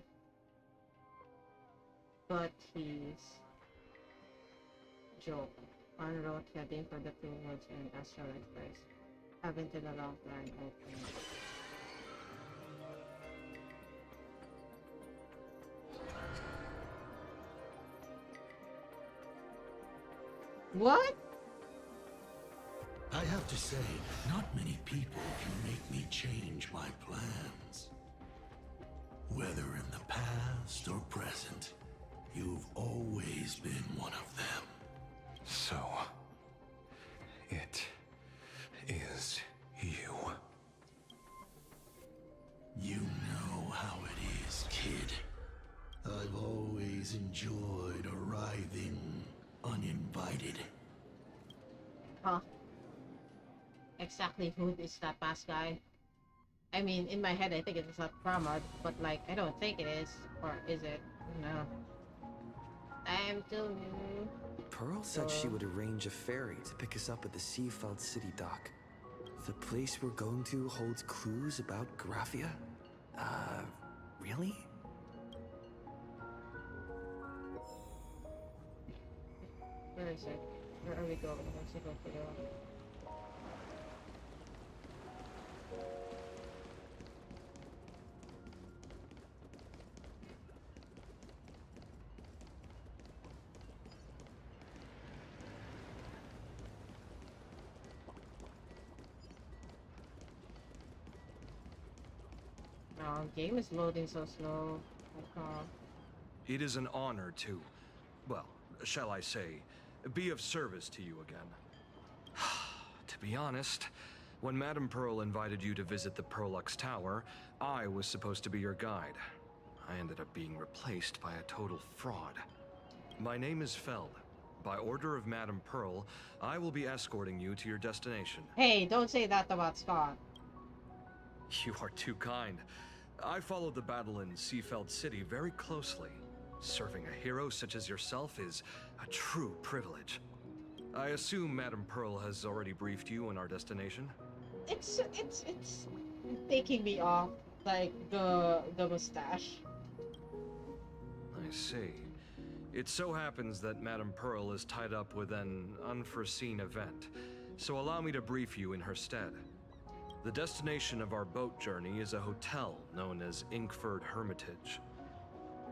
but he's joke. On road heading for the two worlds and astral express. Haven't in a long time open. What? I have to say, not many people can make me change my plans. Whether in the past or present, you've always been one of them. So, it is you. You know how it is, kid. I've always enjoyed arriving uninvited. Huh. Exactly who is that past guy? I mean, in my head, I think it's a Pramod, but like, I don't think it is. Or is it? No. I'm too new. Pearl said she would arrange a ferry to pick us up at the Seafeld City dock. The place we're going to holds clues about Graphia? Really? Where is it? Where are we going? Let's go figure out. No, game is loading so slow. I can't. It is an honor to, well, shall I say, be of service to you again. To be honest, when Madame Pearl invited you to visit the Perlux Tower, I was supposed to be your guide. I ended up being replaced by a total fraud. My name is Feld. By order of Madame Pearl, I will be escorting you to your destination. Hey, don't say that about Scott. You are too kind. I followed the battle in Seafeld City very closely. Serving a hero such as yourself is a true privilege. I assume Madame Pearl has already briefed you on our destination? It's taking me off, like the mustache. I see. It so happens that Madame Pearl is tied up with an unforeseen event, so allow me to brief you in her stead. The destination of our boat journey is a hotel known as Inkford Hermitage.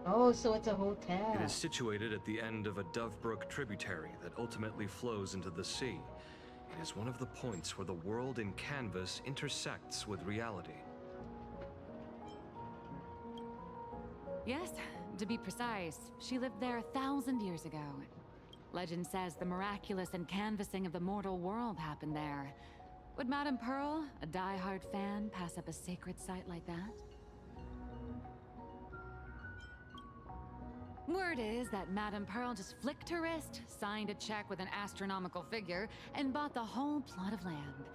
Oh, so it's a hotel. It is situated at the end of a Dovebrook tributary that ultimately flows into the sea. It is one of the points where the world in canvas intersects with reality. Yes, to be precise, she lived there 1,000 years ago. Legend says the miraculous encanvassing of the mortal world happened there. Would Madame Pearl, a die-hard fan, pass up a sacred site like that? Word is that Madame Pearl just flicked her wrist, signed a check with an astronomical figure, and bought the whole plot of land.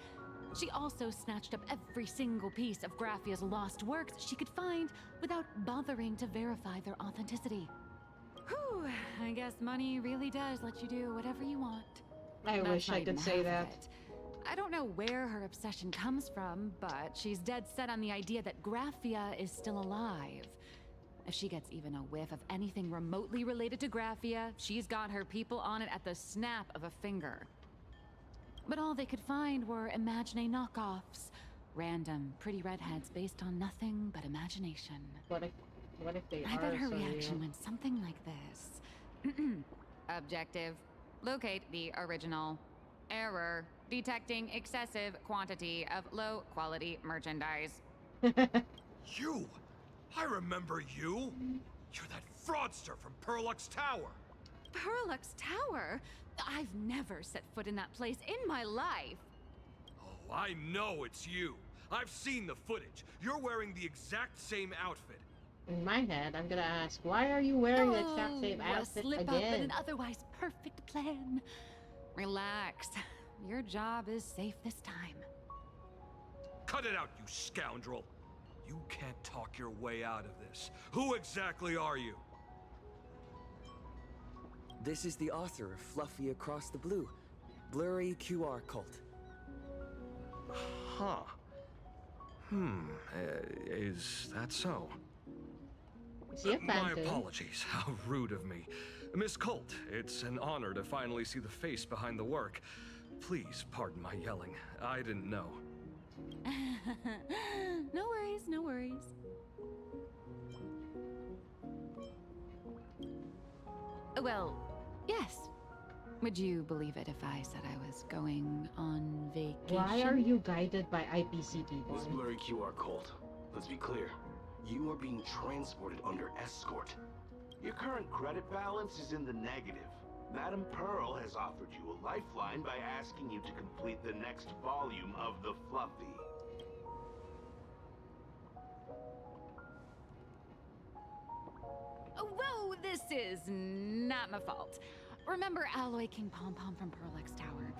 She also snatched up every single piece of Graphia's lost works she could find without bothering to verify their authenticity. Whew, I guess money really does let you do whatever you want. I That's wish I not could even say half that. of it. I don't know where her obsession comes from, but she's dead set on the idea that Graphia is still alive. If she gets even a whiff of anything remotely related to Graphia, she's got her people on it at the snap of a finger. But all they could find were Imagine knockoffs. Random, pretty redheads based on nothing but imagination. What if they I are bet her so reaction real? went something like this. Objective. Locate the original. Error. Detecting excessive quantity of low-quality merchandise. You! I remember you! You're that fraudster from Perlux Tower! Perlux Tower? I've never set foot in that place in my life. Oh, I know it's you! I've seen the footage. You're wearing the exact same outfit. In my head, I'm gonna ask, why are you wearing the exact same outfit A slip up in again? an otherwise perfect plan. Relax. Your job is safe this time. Cut it out, you scoundrel! You can't talk your way out of this. Who exactly are you? This is the author of Fluffy Across the Blue, Blurry QR Cult. Huh. Is that so? Is he a My phantom? apologies. How rude of me. Miss Colt, it's an honor to finally see the face behind the work. Please pardon my yelling. I didn't know. No worries, no worries. Well, yes. Would you believe it if I said I was going on vacation? Why are you guided by IPC This people? blurry QR Colt. Let's be clear. You are being transported under escort. Your current credit balance is in the negative. Madame Pearl has offered you a lifeline by asking you to complete the next volume of the Fluffy. Oh, whoa, this is not my fault. Remember Alloy King Pom Pom from Pearlix Tower?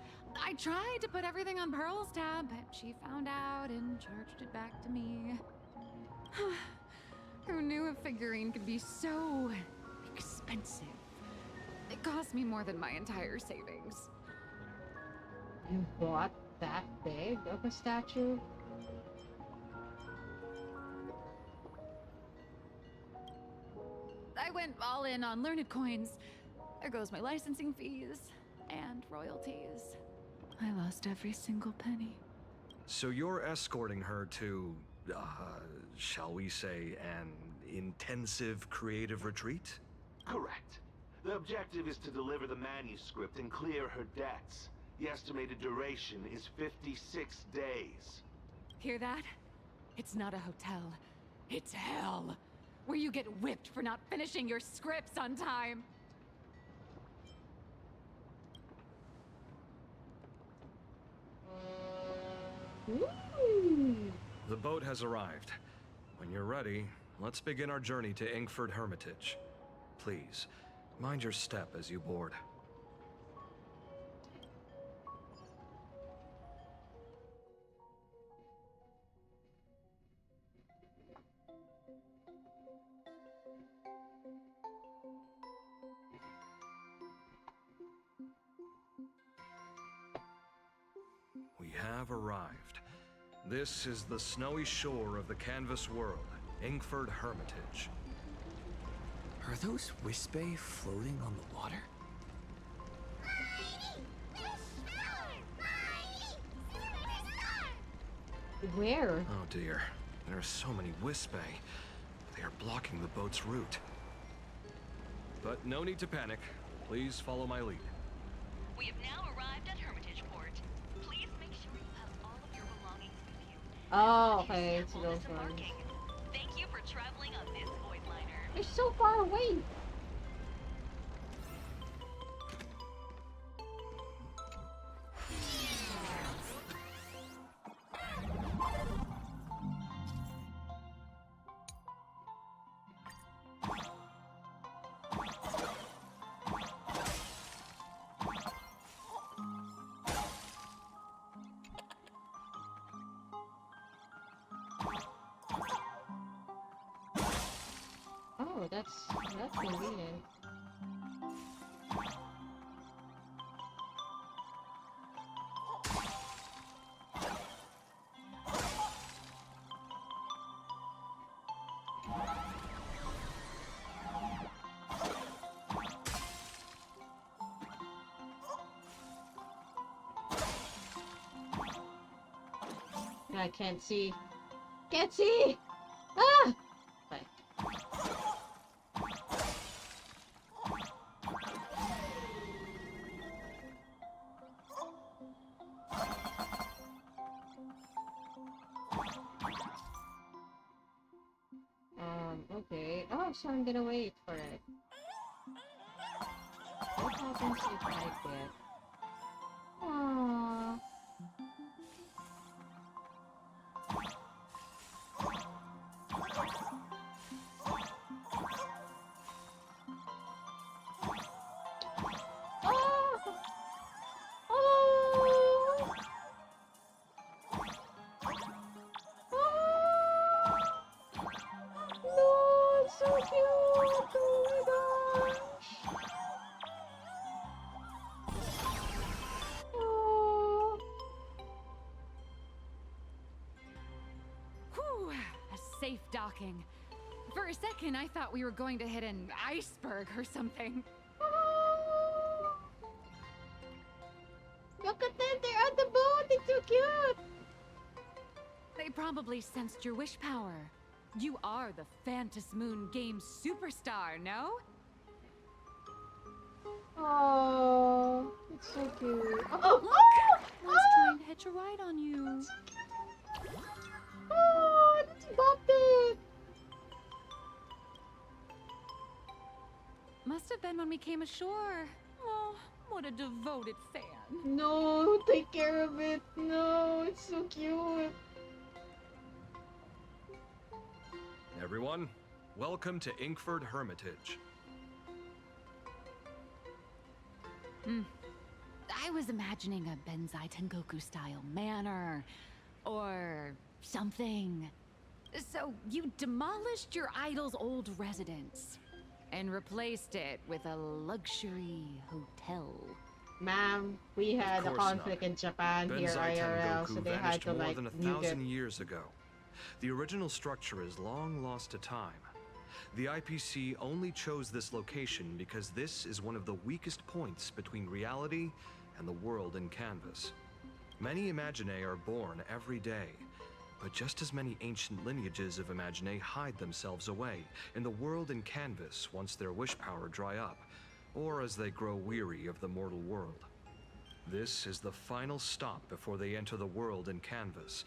I tried to put everything on Pearl's tab, but she found out and charged it back to me. Who knew a figurine could be so expensive? It cost me more than my entire savings. You bought that big of a statue? I went all in on learned coins. There goes my licensing fees and royalties. I lost every single penny. So you're escorting her to, shall we say, an intensive creative retreat? Correct. The objective is to deliver the manuscript and clear her debts. The estimated duration is 56 days. Hear that? It's not a hotel. It's hell. Where you get whipped for not finishing your scripts on time. Ooh. The boat has arrived. When you're ready, let's begin our journey to Inkford Hermitage. Please, mind your step as you board. We have arrived. This is the snowy shore of the canvas world, Inkford Hermitage. Are those Wispe floating on the water? Where? Oh dear, there are so many Wispe. They are blocking the boat's route. But no need to panic. Please follow my lead. We have now arrived at Hermitage Port. Please make sure you have all of your belongings with you. Oh, okay, it's Sample those this ones. embarking. Thank you for traveling on this void liner. They're so far away. Oh, that's convenient. I can't see. Can't see! Ah! Bye. Okay. Oh, so I'm gonna wait for it. What happens if I get... Aww. So cute! Oh my gosh! safe docking. For a second, I thought we were going to hit an iceberg or something. Look at them, they're on the boat, it's so cute! They probably sensed your wish power. You are the Phantasmoon game superstar, no? Oh, it's so cute. Oh, Look! One's trying to hitch a ride on you. Oh, let's bump it! Must have been when we came ashore. Oh, what a devoted fan. No, take care of it. No, it's so cute. Everyone, welcome to Inkford Hermitage. I was imagining a Benzai Tengoku style manor or something. So you demolished your idol's old residence and replaced it with a luxury hotel. Ma'am, we had a conflict in Japan here Benzai IRL, so Tengoku they had vanished to more like than nuke it. 1,000 years ago. The original structure is long lost to time. The IPC only chose this location because this is one of the weakest points between reality and the world in canvas. Many Imaginae are born every day, but just as many ancient lineages of Imaginae hide themselves away in the world in canvas once their wish power dry up, or as they grow weary of the mortal world. This is the final stop before they enter the world in canvas,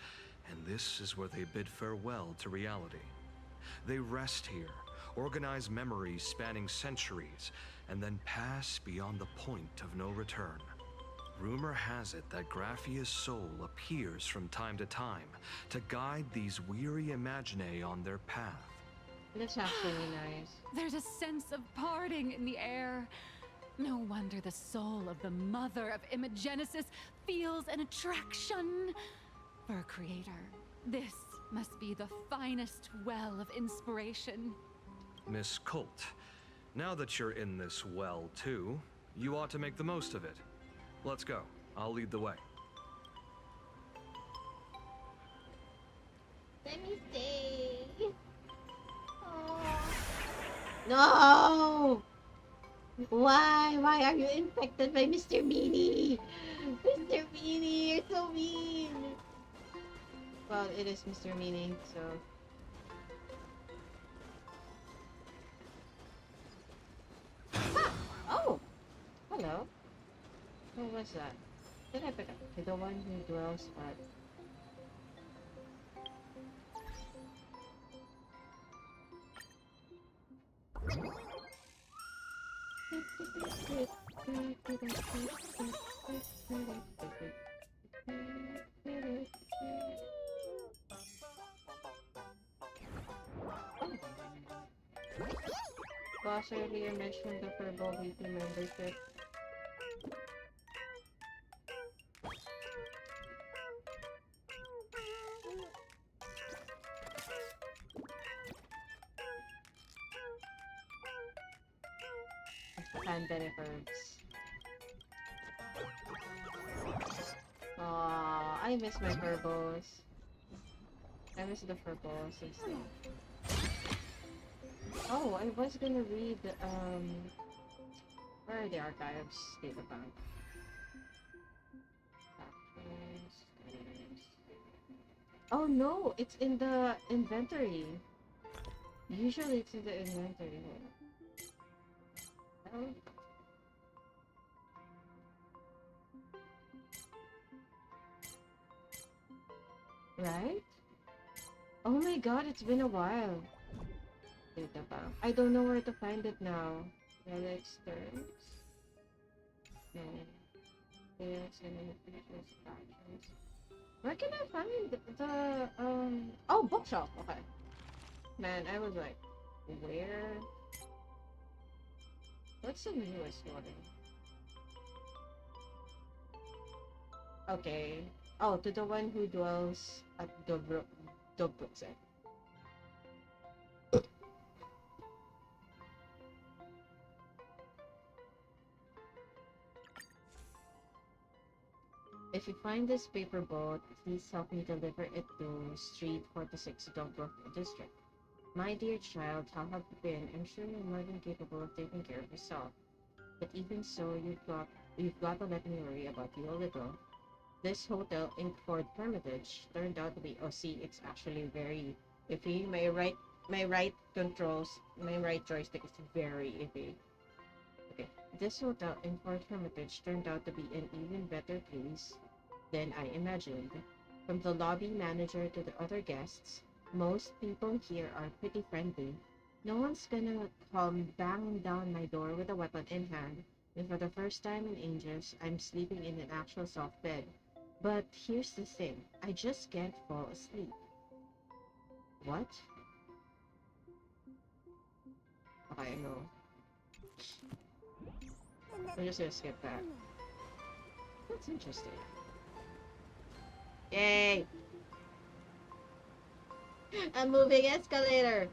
and this is where they bid farewell to reality. They rest here, organize memories spanning centuries, and then pass beyond the point of no return. Rumor has it that Graphia's soul appears from time to time to guide these weary Imaginae on their path. That's actually nice. There's a sense of parting in the air. No wonder the soul of the mother of Imagenesis feels an attraction for a creator. This must be the finest well of inspiration. Miss Colt, now that you're in this well too, you ought to make the most of it. Let's go. I'll lead the way. Let me stay. Oh. No! Why? Why are you infected by Mr. Meanie? Mr. Meanie, you're so mean. Well, it is Mr. Meanie, so... Ah! Oh! Hello. Who was that? Did I pick up? The one who dwells at... Boss earlier mentioned the Furball weekly membership. Pandemic herbs. Aww, I miss my Furbals. I miss the Furbals and stuff. Oh, I was gonna read, where are the archives? Data bank. Oh no, it's in the inventory. Usually it's in the inventory. Oh. Right? Oh my god, it's been a while. Data bank. I don't know where to find it now. Relics, terms. No. Fails and features, actions. Where can I find the oh, bookshelf. Okay. Man, I was like, where? What's the newest one? Okay. Oh, to the one who dwells at Dobruksen. If you find this paper boat, please help me deliver it to Street 46 Dogbrook District. My dear child, how have you been? I'm sure you're more than capable of taking care of yourself. But even so, you've got to let me worry about you a little. This hotel in Fort Hermitage turned out to be, oh see, it's actually very iffy. My right joystick is very iffy. Okay, this hotel in Fort Hermitage turned out to be an even better place than I imagined. From the lobby manager to the other guests, most people here are pretty friendly. No one's gonna come bang down my door with a weapon in hand, and for the first time in ages, I'm sleeping in an actual soft bed. But here's the thing, I just can't fall asleep. What? Okay, no. I'm just gonna skip that. That's interesting. Yay! A moving escalator!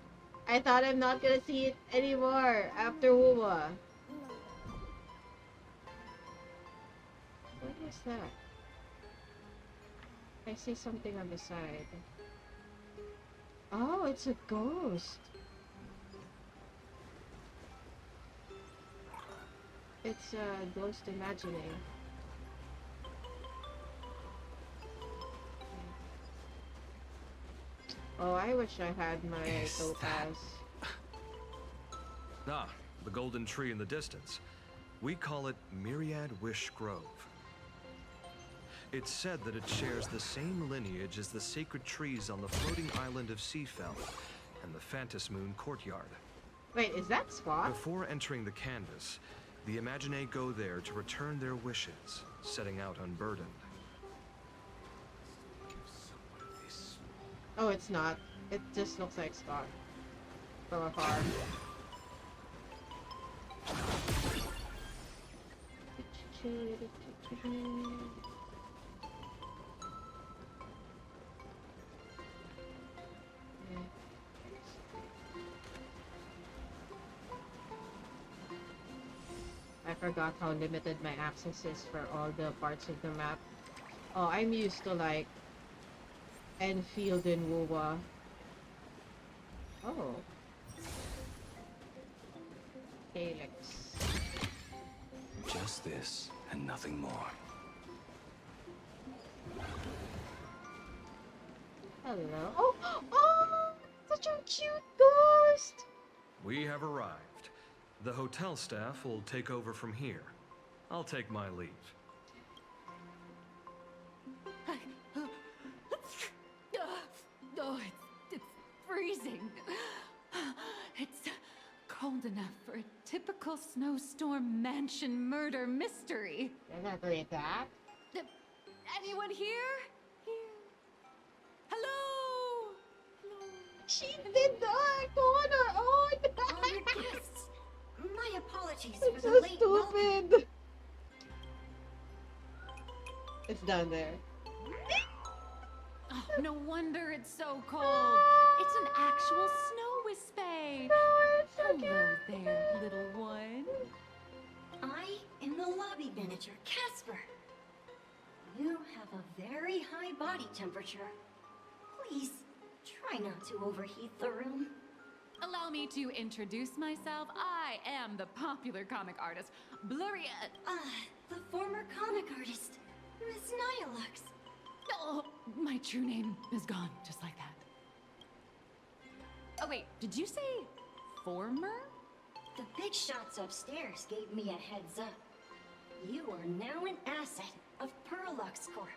I thought I'm not gonna see it anymore after Wuwa. What was that? I see something on the side. Oh, it's a ghost. It's a ghost imagining. Oh, I wish I had my topaz. Ah, the golden tree in the distance. We call it Myriad Wish Grove. It's said that it shares the same lineage as the sacred trees on the floating island of Seafell and the Phantasmoon courtyard. Wait, is that Spot? Before entering the canvas, the Imaginae go there to return their wishes, setting out unburdened. Oh, it's not. It just looks like Spot from afar. I forgot how limited my access is for all the parts of the map. Oh, I'm used to like Enfield and Wuwa. Oh. Calyx. Just this and nothing more. Hello. Oh, oh, such a cute ghost. We have arrived. The hotel staff will take over from here. I'll take my leave. Oh, it's freezing. It's cold enough for a typical snowstorm mansion murder mystery. You're not doing that. Anyone here? Hello? She did not go on her own. Honored guests, my apologies It's for so the late welcome. stupid. It's down there. Oh, no wonder it's so cold. It's an actual snow wispy. Hello there, little one. I am the lobby manager, Casper. You have a very high body temperature. Please, try not to overheat the room. Allow me to introduce myself. I am the popular comic artist, Blurry. The former comic artist, Miss Nihilux. Oh, my true name is gone, just like that. Oh wait, did you say former? The big shots upstairs gave me a heads up. You are now an asset of Perlux Corp.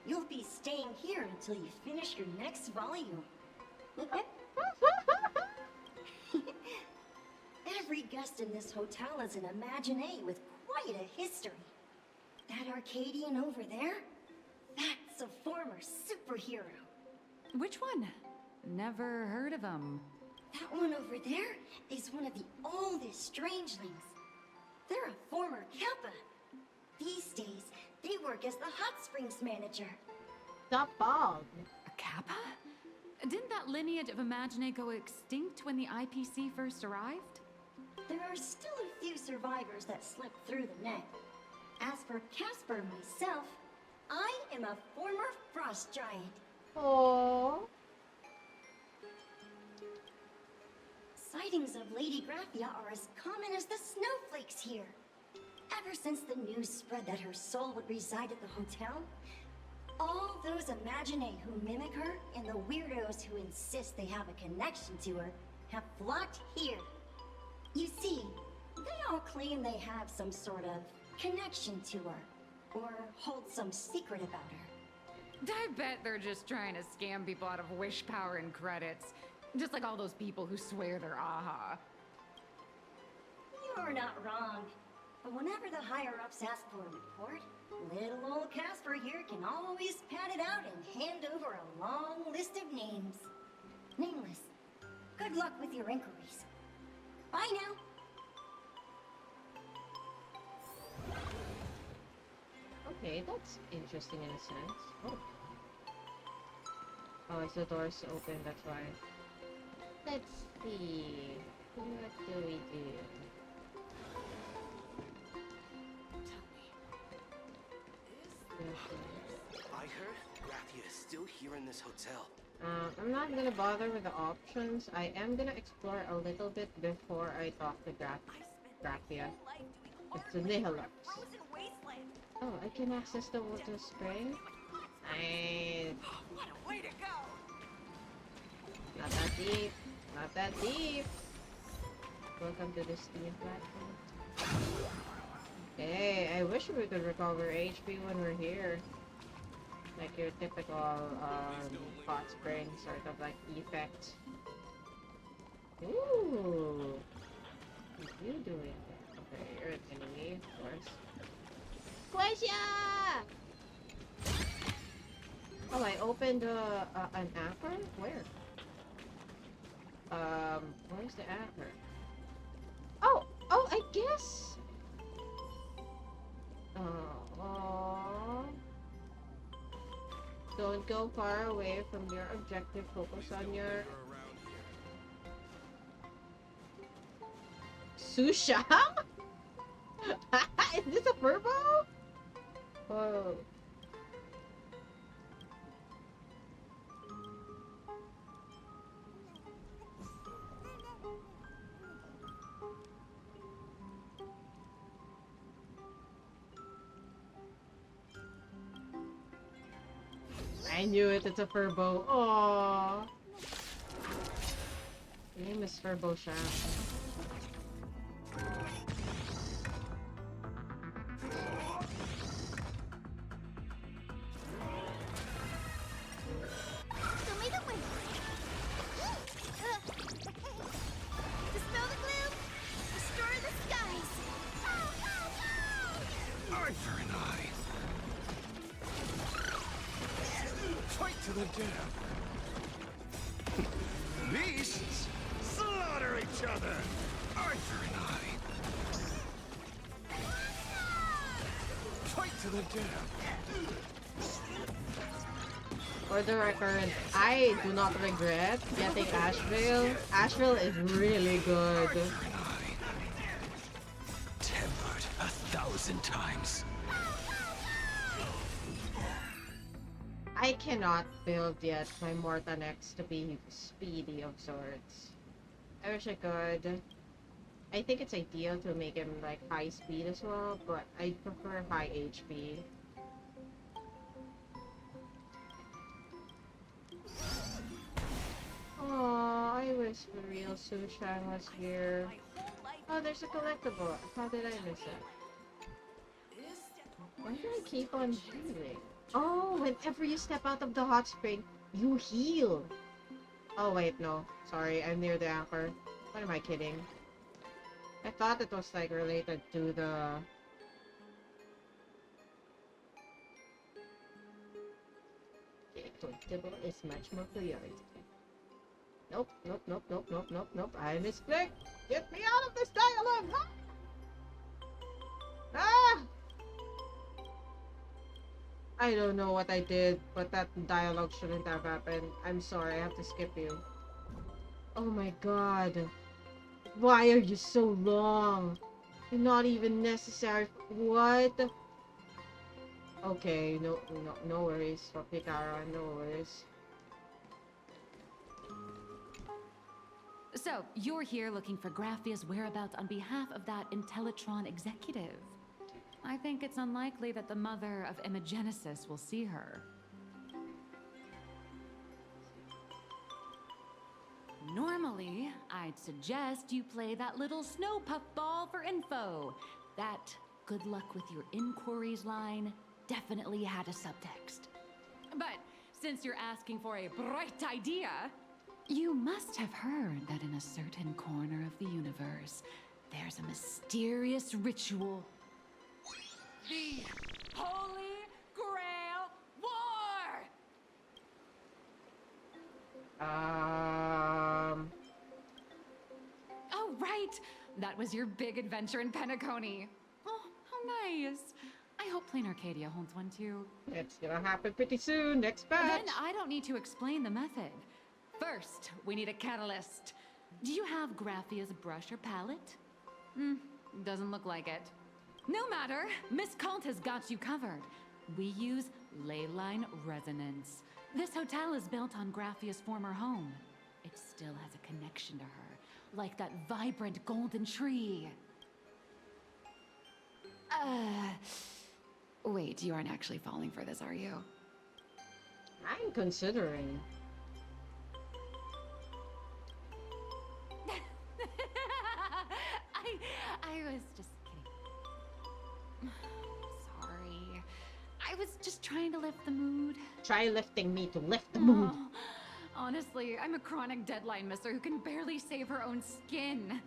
You'll be staying here until you finish your next volume. Every guest in this hotel is an Imaginae with quite a history. That Arcadian over there? That's a former superhero. Which one? Never heard of him. That one over there is one of the oldest strangelings. They're a former Kappa. These days, they work as the hot springs manager. Stop bald. A Kappa? Didn't that lineage of Imaginae go extinct when the IPC first arrived? There are still a few survivors that slipped through the net. As for Casper and myself, am a former frost giant. Oh. Sightings of Lady Graphia are as common as the snowflakes here. Ever since the news spread that her soul would reside at the hotel, all those imaginae who mimic her and the weirdos who insist they have a connection to her have flocked here. You see, they all claim they have some sort of connection to her, or hold some secret about her. I bet they're just trying to scam people out of wish power and credits. Just like all those people who swear they're AHA. You're not wrong. But whenever the higher-ups ask for a report, little old Casper here can always pad it out and hand over a long list of names. Nameless. Good luck with your inquiries. Bye now. Okay, that's interesting in a sense. Oh. Oh, it's the door's open, that's why. Let's see. What do we do? I heard Graphia is still here in this hotel. I'm not gonna bother with the options. I am gonna explore a little bit before I talk to Graphia. It's a Nihilux. Oh, I can access the water spring? Nice. What a way to go! Not that deep. Not that deep. Welcome to the Steam platform. Hey, I wish we could recover HP when we're here. Like your typical hot spring sort of like effect. Ooh. What are you doing? Okay, you're an enemy, of course. Quassia! Oh, I opened an anchor? Where? Where's the anchor? Oh, I guess. Oh. Don't go far away from your objective. Focus on your Susha? Is this a furbo? Whoa. I knew it, it's a furbo. Aww. Your name is Furbo Shaft. Show me the way. Dispel the gloom. Restore the skies. Arthur and I. Fight to the death. Beasts slaughter each other. Arthur and I. Fight to the death. For the record, I do not regret getting Asheville. Asheville is really good. Tempered 1,000 times. I cannot build yet my mortanex to be speedy of sorts. I wish I could. I think it's ideal to make him like high speed as well, but I prefer high HP. Oh, I wish the real Sushang was here. Oh, there's a collectible. How did I miss it? Why do I keep on healing? Oh, whenever you step out of the hot spring, you heal. Oh wait, no. Sorry, I'm near the anchor. What am I kidding? I thought it was like related to the... Collectible is much more priority. Nope, nope, nope, nope, nope, nope, nope. I misclicked! Get me out of this dialogue! Ah! I don't know what I did, but that dialogue shouldn't have happened. I'm sorry, I have to skip you. Oh my god. Why are you so long? You're not even necessary. What? Okay, no worries for Pikara, no worries. So, you're here looking for Graphia's whereabouts on behalf of that Intellitron executive. I think it's unlikely that the mother of Imagenesis will see her. Normally, I'd suggest you play that little snow puffball for info. That "good luck with your inquiries" line definitely had a subtext. But since you're asking for a bright idea, you must have heard that in a certain corner of the universe, there's a mysterious ritual. The Holy Grail War! Oh, right! That was your big adventure in Penacony. Oh, how nice. I hope Plain Arcadia holds one too. It's gonna happen pretty soon, next batch! Then I don't need to explain the method. First, we need a catalyst. Do you have Graphia's brush or palette? Doesn't look like it. No matter, Miss Kalt has got you covered. We use ley line resonance. This hotel is built on Graphia's former home. It still has a connection to her, like that vibrant golden tree. Wait, you aren't actually falling for this, are you? I'm considering. I was just kidding. Sorry. I was just trying to lift the mood. Try lifting me to lift the mood. Oh, honestly, I'm a chronic deadline misser who can barely save her own skin.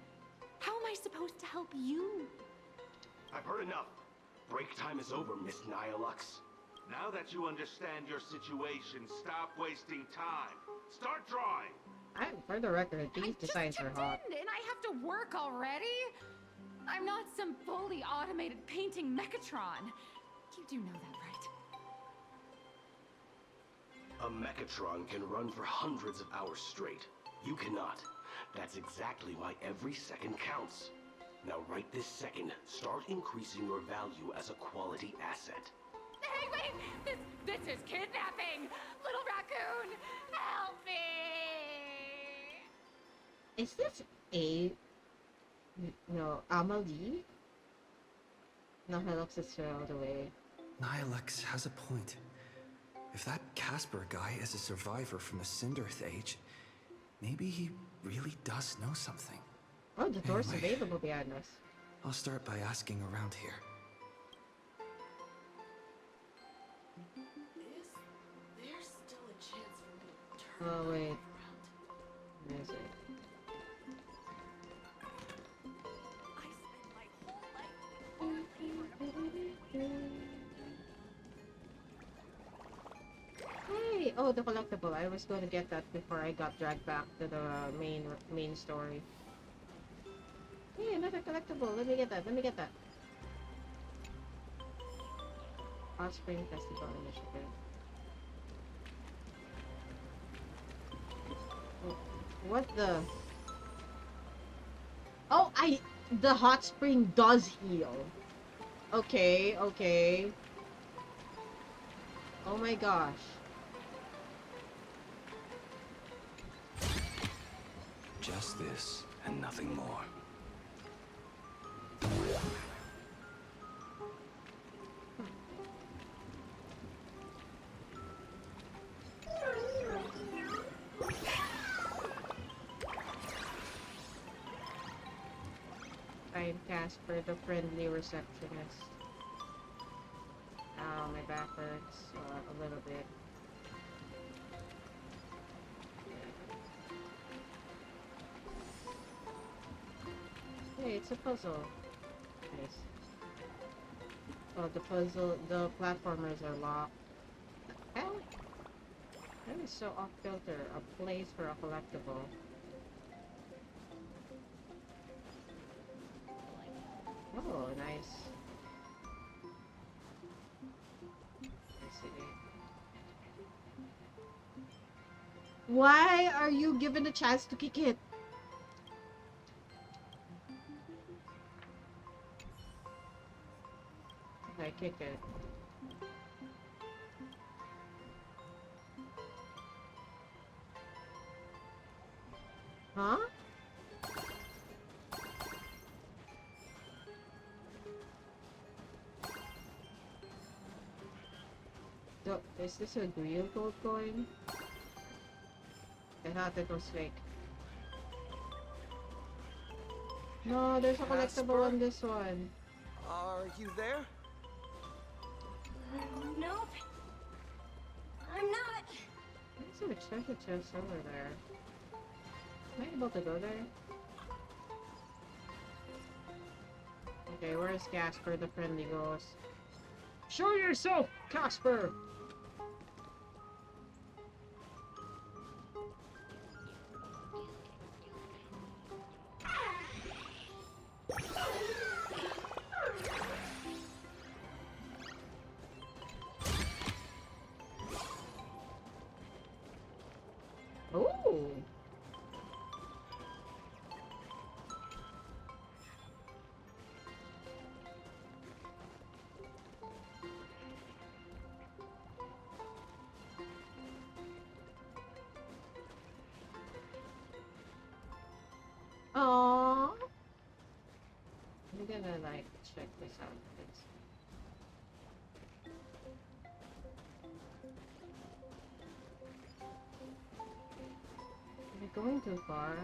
How am I supposed to help you? I've heard enough. Break time is over, Miss Nihilux. Now that you understand your situation, stop wasting time. Start drawing. For the record, these designs are hot. And I have to work already? I'm not some fully automated painting Mechatron. You do know that, right? A Mechatron can run for hundreds of hours straight. You cannot. That's exactly why every second counts. Now right this second, start increasing your value as a quality asset. Hey, wait! This is kidnapping! Little raccoon, help me! Is this Amelie? No, he looks it straight all the way. Nihilux has a point. If that Casper guy is a survivor from the Cinderth Age, maybe he really does know something. Oh, the door's Anyway, available behind us. I'll start by asking around here. Is there still a chance for me to turn Oh, my wait. life Where is it? Hey! Oh, the collectible. I was going to get that before I got dragged back to the main story. Hey, another collectible. Let me get that. Let me get that. Hot Spring Festival Initiative. Oh, what the? Oh, the hot spring does heal. Okay, okay. Oh my gosh. Just this and nothing more. I'm Casper, the friendly receptionist. Ow, my back hurts a little bit. Hey, it's a puzzle. Nice. Oh, the platformers are locked. Hell? That is so off-kilter. A place for a collectible. Oh, nice. I see. Why are you given a chance to kick it? I kick it. Huh? Is this a real gold coin? I thought it was fake. No, there's a collectible on this one. Are you there? Nope. I'm not. There's some treasure chest over there. Am I able to go there? Okay, where's Casper the friendly ghost? Show yourself, Casper! Ooh! Aww. I'm gonna like check this out. Am I going too far?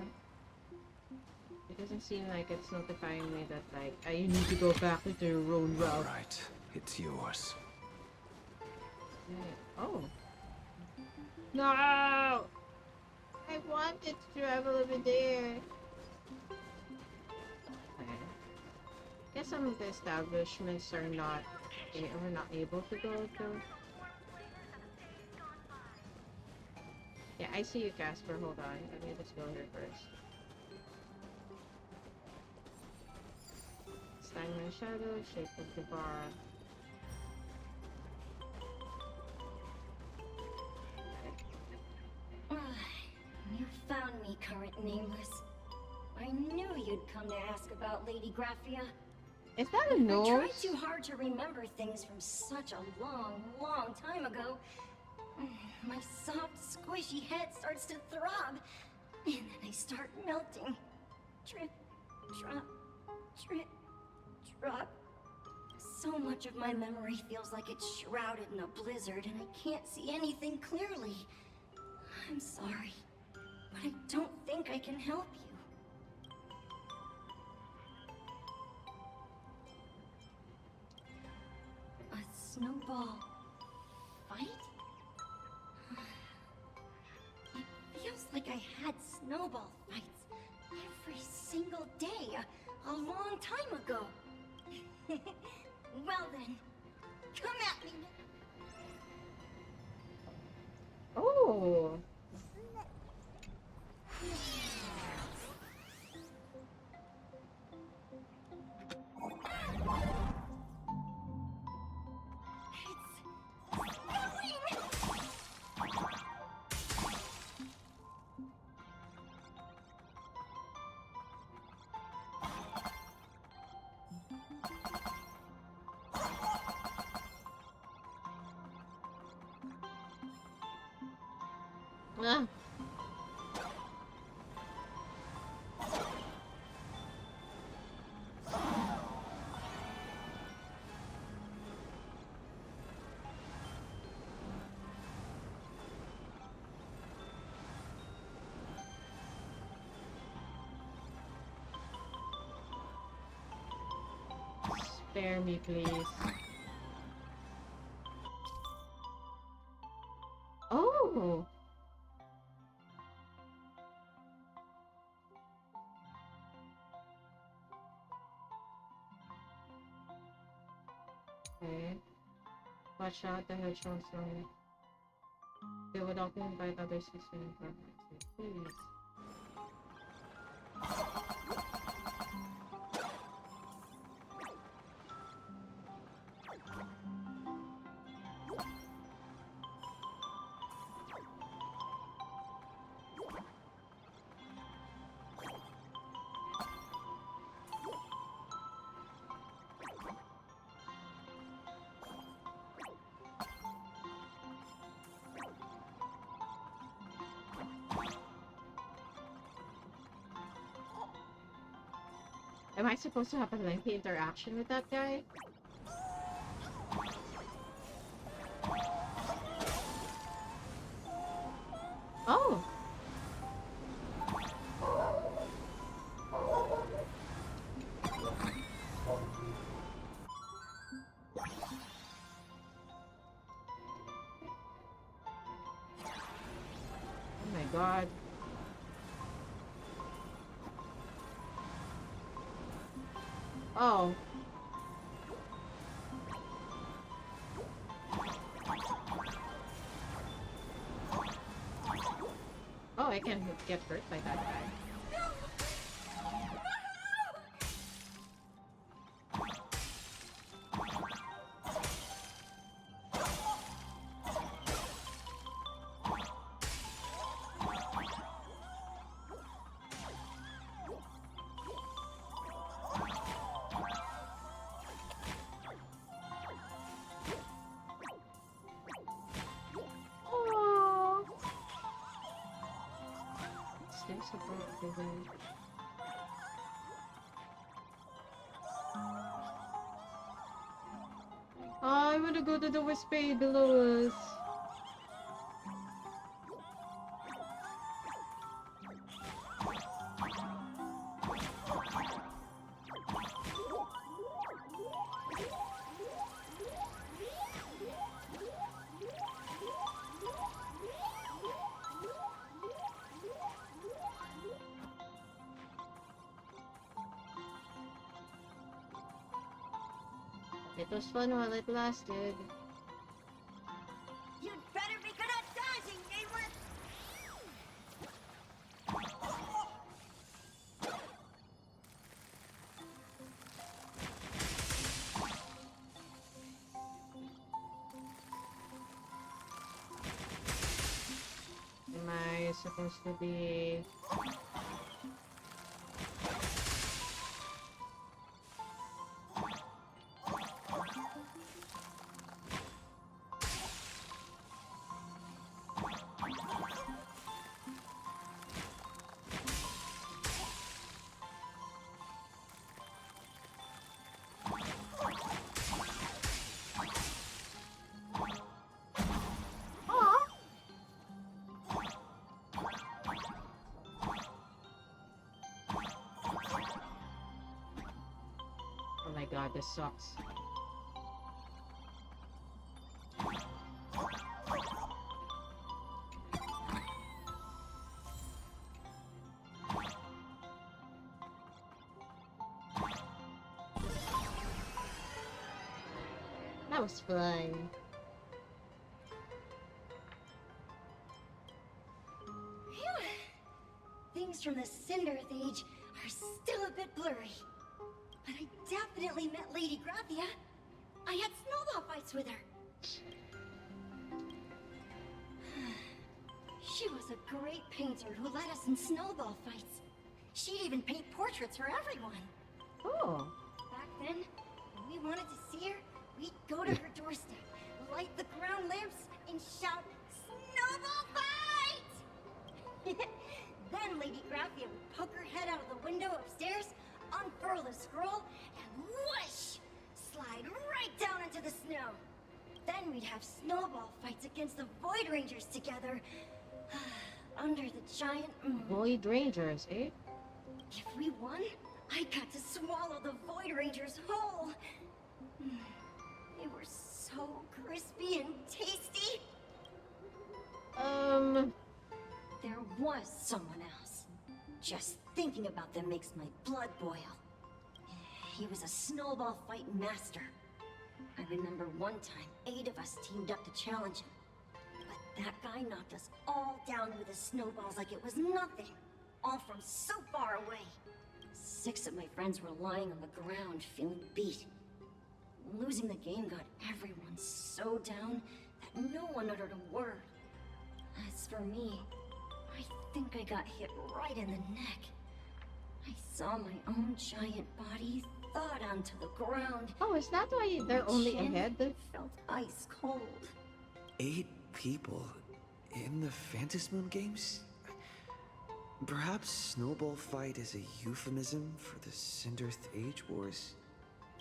It doesn't seem like it's notifying me that like I need to go back into your own route. Right, it's yours. Oh. No! I wanted to travel over there. Okay. Guess some of the establishments are not we're not able to go to. Yeah, I see you, Casper. Hold on. Let me just go here first. Stagnant shadow, shape of the bar. You found me, current nameless. I knew you'd come to ask about Lady Graphia. Is that a nose? I tried too hard to remember things from such a long, long time ago. My soft, squishy head starts to throb, and then I start melting. Drip, drop, drip, drop. So much of my memory feels like it's shrouded in a blizzard, and I can't see anything clearly. I'm sorry, but I don't think I can help you. A snowball fight? It feels like I had snowball fights every single day a long time ago. Well then, come at me. Oh. Ah. Spare me, please. Oh. Okay. Watch out, the hedgehogs don't. They would often invite others to swim in please. Am I supposed to have a lengthy interaction with that guy? Oh! Oh my god. Oh. Oh, I can get hurt by that guy. I want to go to the Wispy below us. It was fun while it lasted. You'd better be good at dodging, nameless! Am I supposed to be... Oh my god, this sucks. That was fun. Phew. Things from the Cinder Age are still a bit blurry. But I definitely met Lady Graphia. I had snowball fights with her. She was a great painter who led us in snowball fights. She'd even paint portraits for everyone. Oh. Back then, when we wanted to see her, we'd go to her doorstep, light the ground lamps, and shout, "Snowball fight!" Then Lady Graphia would poke her head out of the window upstairs, unfurl the scroll, and whoosh! Slide right down into the snow. Then we'd have snowball fights against the Void Rangers together. Under the giant moon. Void Rangers, eh? If we won, I got to swallow the Void Rangers whole. They were so crispy and tasty. There was someone else. Just thinking about them makes my blood boil. He was a snowball fight master. I remember one time, 8 of us teamed up to challenge him. But that guy knocked us all down with his snowballs like it was nothing. All from so far away. 6 of my friends were lying on the ground, feeling beat. Losing the game got everyone so down that no one uttered a word. As for me, I think I got hit right in the neck. I saw my own giant body thud onto the ground. Oh, is that why they're only ahead? Felt ice cold. 8 people in the Phantasmoon games? Perhaps Snowball Fight is a euphemism for the Cinderth Age Wars.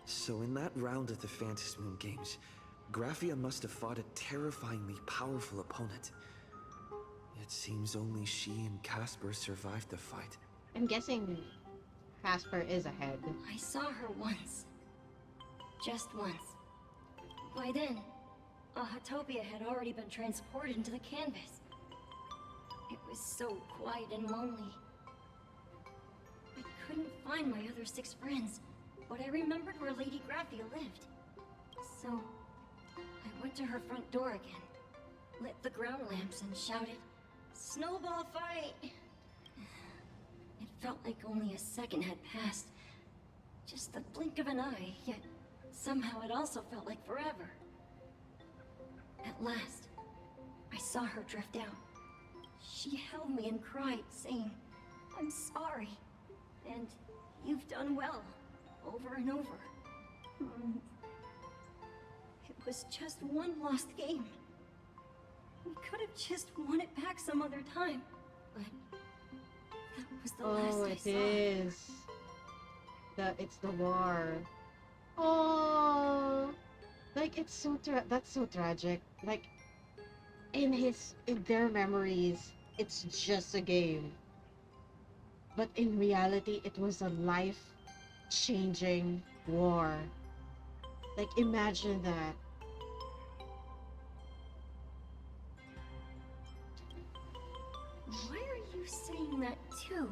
So in that round of the Phantasm Moon Games, Graphia must have fought a terrifyingly powerful opponent. It seems only she and Casper survived the fight. I'm guessing Casper is ahead. I saw her once. Just once. By then, Ahatopia had already been transported into the canvas. It was so quiet and lonely. I couldn't find my other 6 friends, but I remembered where Lady Graphia lived. So, I went to her front door again, lit the ground lamps and shouted, "Snowball Fight!" It felt like only a second had passed. Just the blink of an eye, yet somehow it also felt like forever. At last, I saw her drift out. She held me and cried, saying, "I'm sorry, and you've done well," over and over. It was just one lost game. We could have just won it back some other time, but that was the last I saw. It is. It's the war. Oh, like it's so that's so tragic. Like in their memories, it's just a game. But in reality, it was a life-changing war. Like imagine that. Why are you saying that too?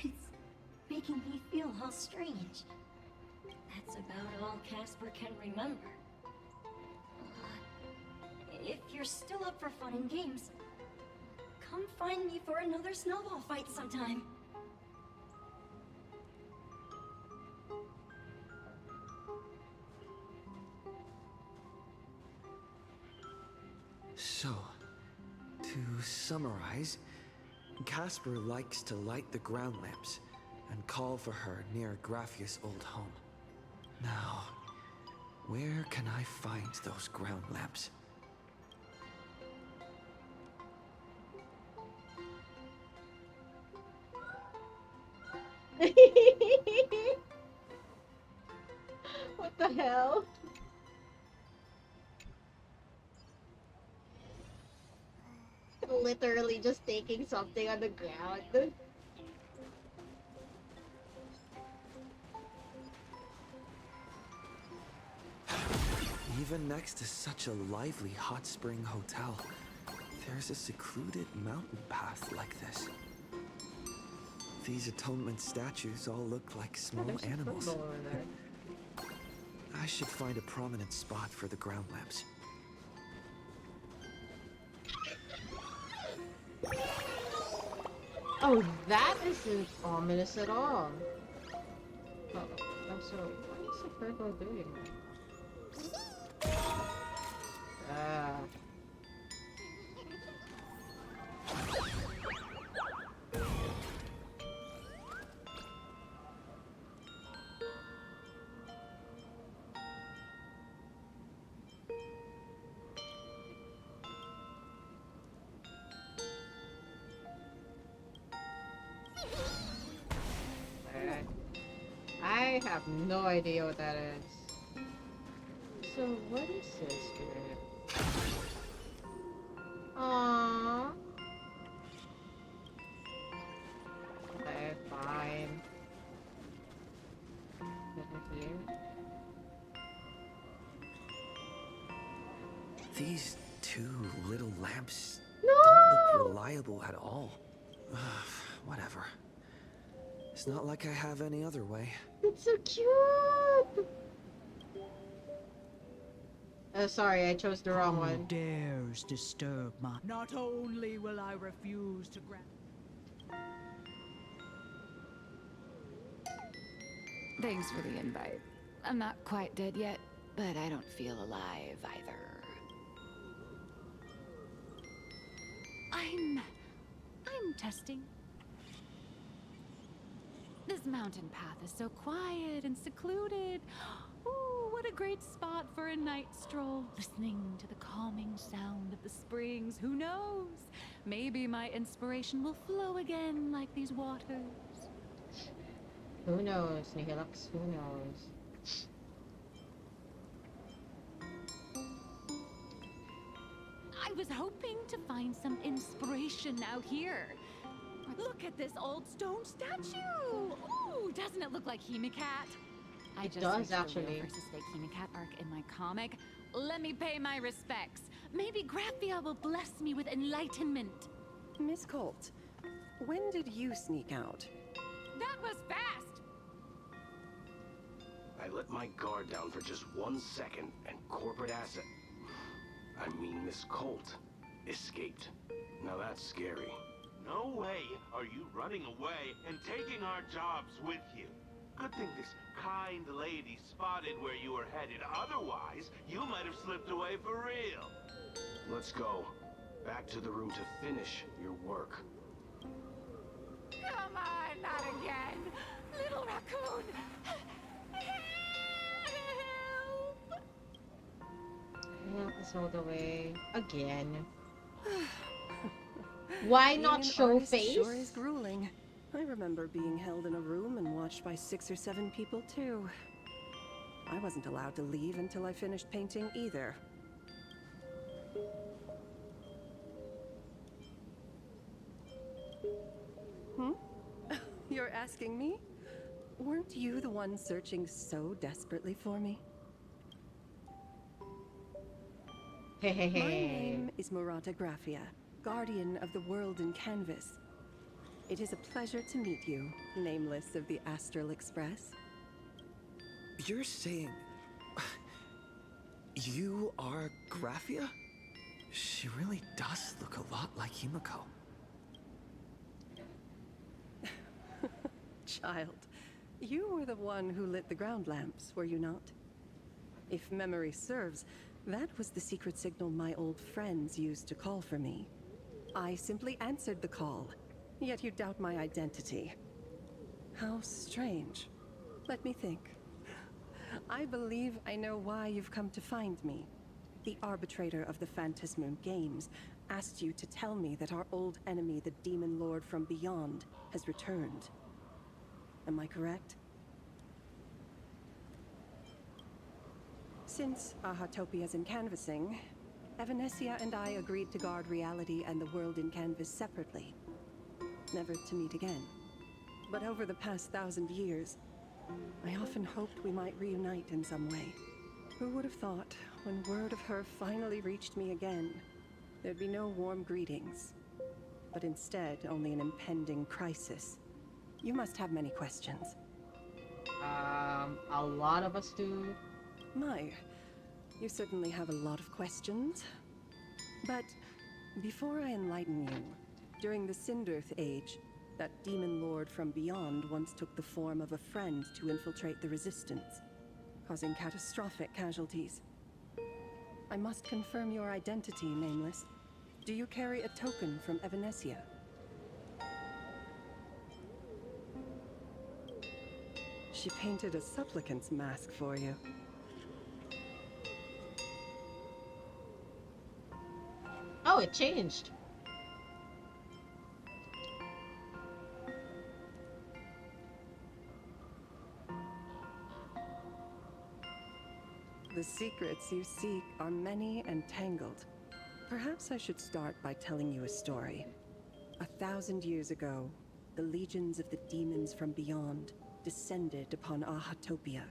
It's making me feel all strange. That's about all Casper can remember. If you're still up for fun and games, come find me for another snowball fight sometime. So, to summarize, Casper likes to light the ground lamps and call for her near Graphia's old home. Now, where can I find those ground lamps? What the hell? Literally just taking something on the ground. Even next to such a lively hot spring hotel, there's a secluded mountain path like this. These atonement statues all look like small animals. I should find a prominent spot for the ground lamps. Oh, that isn't ominous at all. Oh, so what is the purple doing? Ah. I have no idea what that is. So what is this here? Aww. Okay, fine. Over here. These two little lamps don't look reliable at all. Whatever. It's not like I have any other way. It's so cute! Sorry, I chose the wrong one. Dares disturb my... Not only will I refuse to grant... Thanks for the invite. I'm not quite dead yet, but I don't feel alive either. I'm testing. This mountain path is so quiet and secluded. Ooh, what a great spot for a night stroll. Listening to the calming sound of the springs. Who knows? Maybe my inspiration will flow again like these waters. Who knows, Nihilux? Who knows? I was hoping to find some inspiration out here. Look at this old stone statue! Ooh, doesn't it look like Hemicat? I It just does, reached the actually. real versus fake Hemicat arc in my comic. Let me pay my respects. Maybe Graphia will bless me with enlightenment. Miss Colt, when did you sneak out? That was fast! I let my guard down for just 1 second, and corporate asset, I mean Miss Colt, escaped. Now that's scary. No way are you running away and taking our jobs with you. Good thing this kind lady spotted where you were headed. Otherwise, you might have slipped away for real. Let's go. Back to the room to finish your work. Come on, not again! Little raccoon! Help us all the way. Again. Why Being not an show artist face? Sure is grueling. I remember being held in a room and watched by 6 or 7 people too. I wasn't allowed to leave until I finished painting either. You're asking me? Weren't you the one searching so desperately for me? Hey, hey, hey. My name is Murata Graphia, guardian of the world in canvas. It is a pleasure to meet you, nameless of the Astral Express. You're saying... you are Graphia? She really does look a lot like Himiko. Child, you were the one who lit the ground lamps, were you not? If memory serves, that was the secret signal my old friends used to call for me. I simply answered the call, yet you doubt my identity. How strange. Let me think. I believe I know why you've come to find me. The arbitrator of the Phantasmoon Games asked you to tell me that our old enemy, the Demon Lord from Beyond, has returned. Am I correct? Since Ahatopia's in canvassing, Evanescia and I agreed to guard reality and the world in canvas separately, never to meet again. But over the past 1,000 years, I often hoped we might reunite in some way. Who would have thought, when word of her finally reached me again, there'd be no warm greetings, but instead only an impending crisis. You must have many questions. A lot of us do. My, you certainly have a lot of questions. But before I enlighten you, during the Cinderth Age, that demon lord from beyond once took the form of a friend to infiltrate the Resistance, causing catastrophic casualties. I must confirm your identity, Nameless. Do you carry a token from Evanescia? She painted a supplicant's mask for you. Oh, it changed. The secrets you seek are many and tangled. Perhaps I should start by telling you a story. 1,000 years ago, the legions of the demons from beyond descended upon Ahatopia,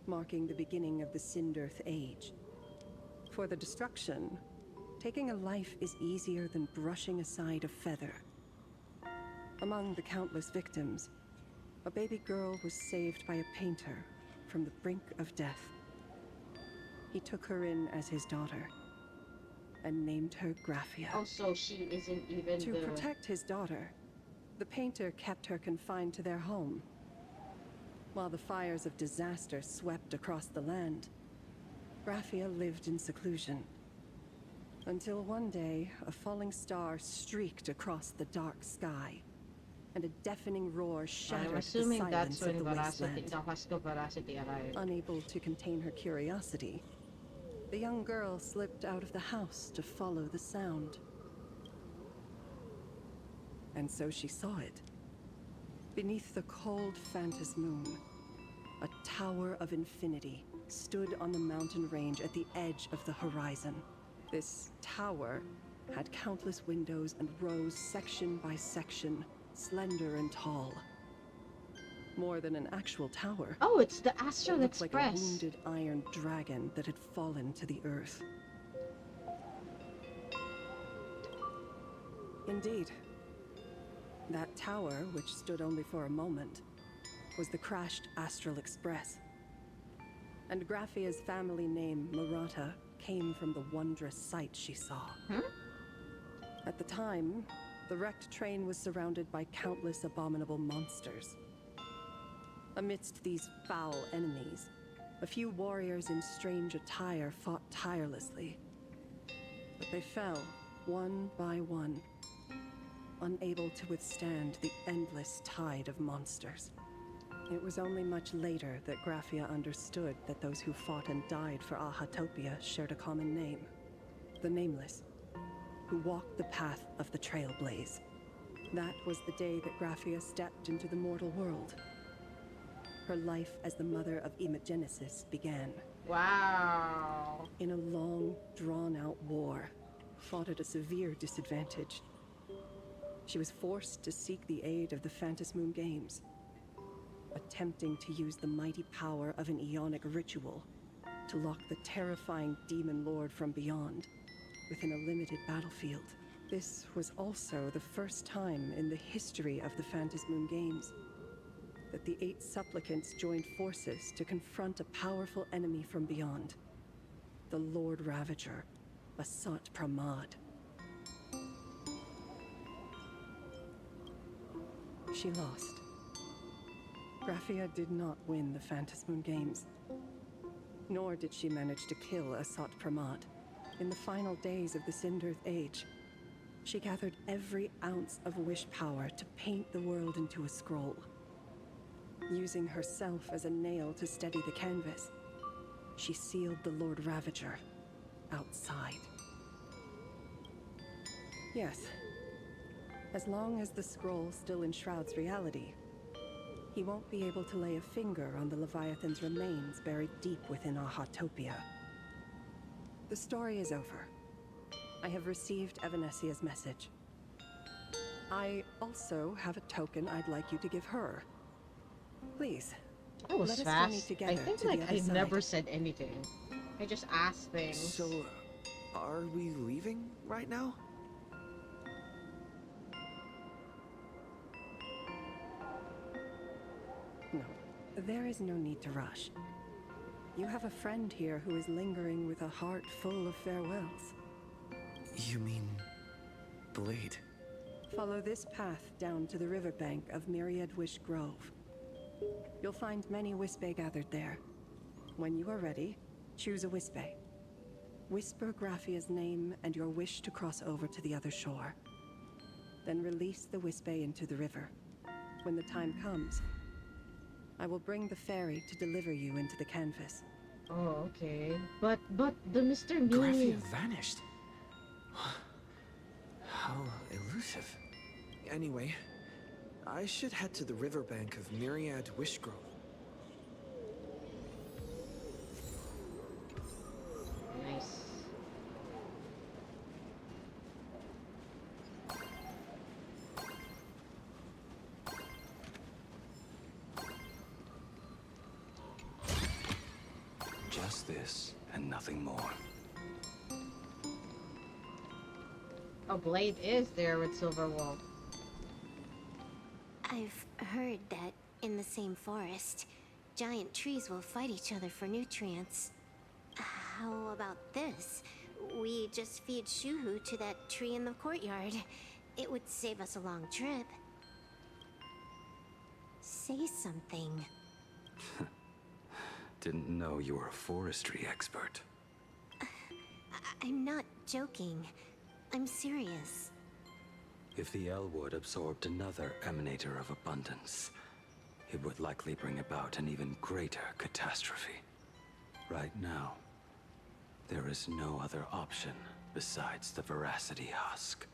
marking the beginning of the Cinderth Age. For the destruction, taking a life is easier than brushing aside a feather. Among the countless victims, a baby girl was saved by a painter from the brink of death. He took her in as his daughter and named her Graphia. Oh, so she isn't even To protect his daughter, the painter kept her confined to their home. While the fires of disaster swept across the land, Graphia lived in seclusion. Until one day, a falling star streaked across the dark sky, and a deafening roar shattered I'm the assuming silence that's of when the wasteland. the husk of Voracity arrived. Unable to contain her curiosity, the young girl slipped out of the house to follow the sound. And so she saw it. Beneath the cold Phantas moon, a tower of infinity stood on the mountain range at the edge of the horizon. This tower had countless windows and rose section by section, slender and tall. More than an actual tower. Oh, it's the Astral It looked Express. like a wounded iron dragon that had fallen to the earth. Indeed. That tower, which stood only for a moment, was the crashed Astral Express. And Graphia's family name, Murata, came from the wondrous sight she saw. At the time, the wrecked train was surrounded by countless abominable monsters. Amidst these foul enemies, a few warriors in strange attire fought tirelessly. But they fell, one by one, unable to withstand the endless tide of monsters. It was only much later that Graphia understood that those who fought and died for Ahatopia shared a common name. The Nameless, who walked the path of the Trailblaze. That was the day that Graphia stepped into the mortal world. Her life as the mother of Imogenesis began. Wow. In a long, drawn-out war, fought at a severe disadvantage. She was forced to seek the aid of the Phantas Moon Games, attempting to use the mighty power of an Ionic ritual to lock the terrifying demon lord from beyond within a limited battlefield. This was also the first time in the history of the Phantas Moon Games that the 8 supplicants joined forces to confront a powerful enemy from beyond, the Lord Ravager, Asat Pramad. She lost. Graphia did not win the Phantas Moon Games, nor did she manage to kill Asat Pramad. In the final days of the Sindirth Age, she gathered every ounce of wish power to paint the world into a scroll. Using herself as a nail to steady the canvas, she sealed the Lord Ravager outside. Yes, as long as the scroll still enshrouds reality, he won't be able to lay a finger on the Leviathan's remains buried deep within Ahatopia. The story is over. I have received Evanesia's message. I also have a token I'd like you to give her. Please, That was let us journey fast. together I think to the other I side. never said anything. I just asked things. So, are we leaving right now? No, there is no need to rush. You have a friend here who is lingering with a heart full of farewells. You mean... Blade? Follow this path down to the riverbank of Myriad Wish Grove. You'll find many Wispe gathered there. When you are ready, choose a Wispe. Whisper Graphia's name and your wish to cross over to the other shore. Then release the Wispe into the river. When the time comes, I will bring the ferry to deliver you into the canvas. Oh, okay. But the Mr. Meanie... Graphia vanished. How elusive. Anyway, I should head to the riverbank of Myriad Wishgrove. Nice. Just this, and nothing more. Oh, Blade is there with Silverwolf. I've heard that in the same forest, giant trees will fight each other for nutrients. How about this? We just feed Shuhu to that tree in the courtyard. It would save us a long trip. Say something. Didn't know you were a forestry expert. I'm not joking. I'm serious. If the Elwood absorbed another emanator of abundance, it would likely bring about an even greater catastrophe. Right now, there is no other option besides the Voracity husk.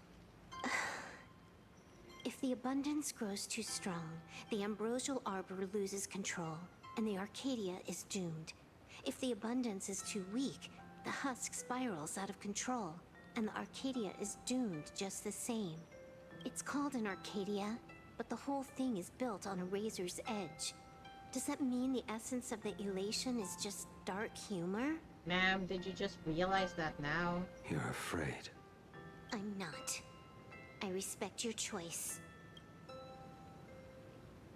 If the abundance grows too strong, the ambrosial arbor loses control, and the Arcadia is doomed. If the abundance is too weak, the husk spirals out of control, and the Arcadia is doomed just the same. It's called an Arcadia, but the whole thing is built on a razor's edge. Does that mean the essence of the elation is just dark humor? Ma'am, did you just realize that now? You're afraid. I'm not. I respect your choice.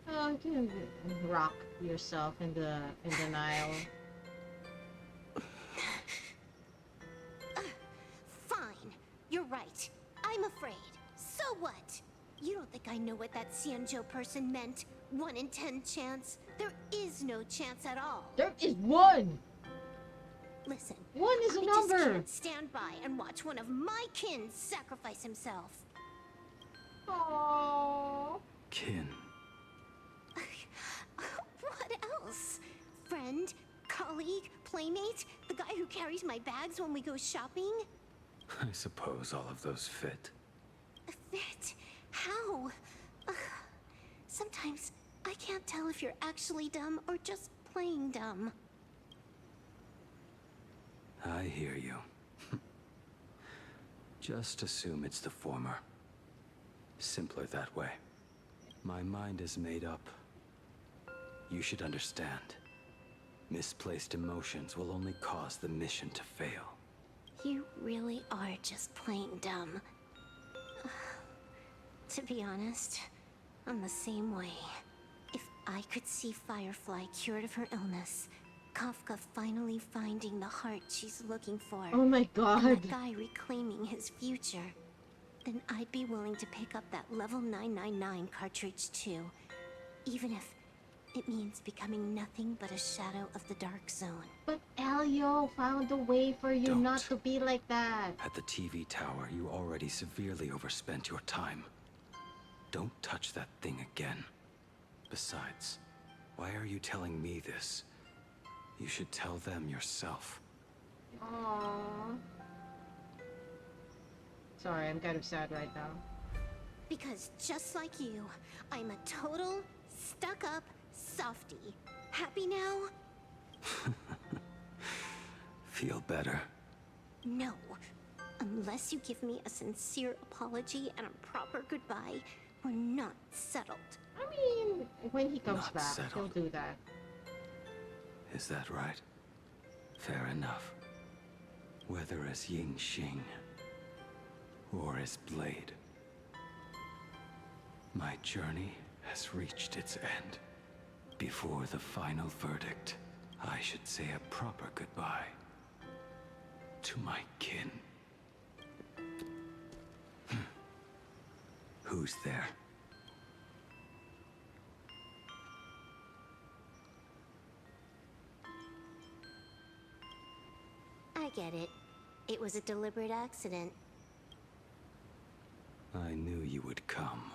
Oh, you can rock yourself in the Nile. Fine. You're right. I'm afraid. So what? You don't think I know what that Xianzhou person meant? 1 in 10 chance? There is no chance at all. There is 1! Listen. 1 is a I number! just can't stand by and watch one of my kin sacrifice himself. Aww. Kin. What else? Friend? Colleague? Playmate? The guy who carries my bags when we go shopping? I suppose all of those fit. Fit? How? Sometimes I can't tell if you're actually dumb or just plain dumb. I hear you. Just assume it's the former. Simpler that way. My mind is made up. You should understand. Misplaced emotions will only cause the mission to fail. You really are just plain dumb. To be honest, I'm the same way. If I could see Firefly cured of her illness, Kafka finally finding the heart she's looking for, Oh my god. and that guy reclaiming his future, then I'd be willing to pick up that level 999 cartridge too, even if it means becoming nothing but a shadow of the Dark Zone. But Elio found a way for you not to be like that. At the TV tower, you already severely overspent your time. Don't touch that thing again. Besides, why are you telling me this? You should tell them yourself. Aww. Sorry, I'm kind of sad right now. Because just like you, I'm a total, stuck-up softie. Happy now? Feel better? No. Unless you give me a sincere apology and a proper goodbye, we're not settled. I mean, when he comes Not back, settled. he'll do that. Is that right? Fair enough. Whether as Ying Xing or as Blade, my journey has reached its end. Before the final verdict, I should say a proper goodbye to my kin. Who's there? I get it. It was a deliberate accident. I knew you would come.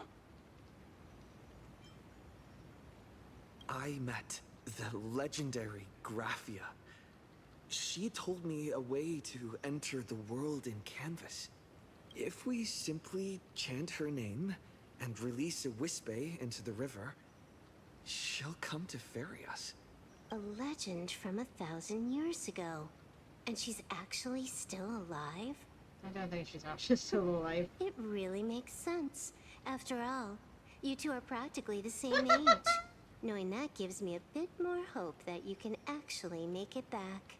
I met the legendary Graphia. She told me a way to enter the world in canvas. If we simply chant her name and release a Wispe into the river, she'll come to ferry us. A legend from 1,000 years ago. And she's actually still alive? I don't think she's actually still alive. It really makes sense. After all, you two are practically the same age. Knowing that gives me a bit more hope that you can actually make it back.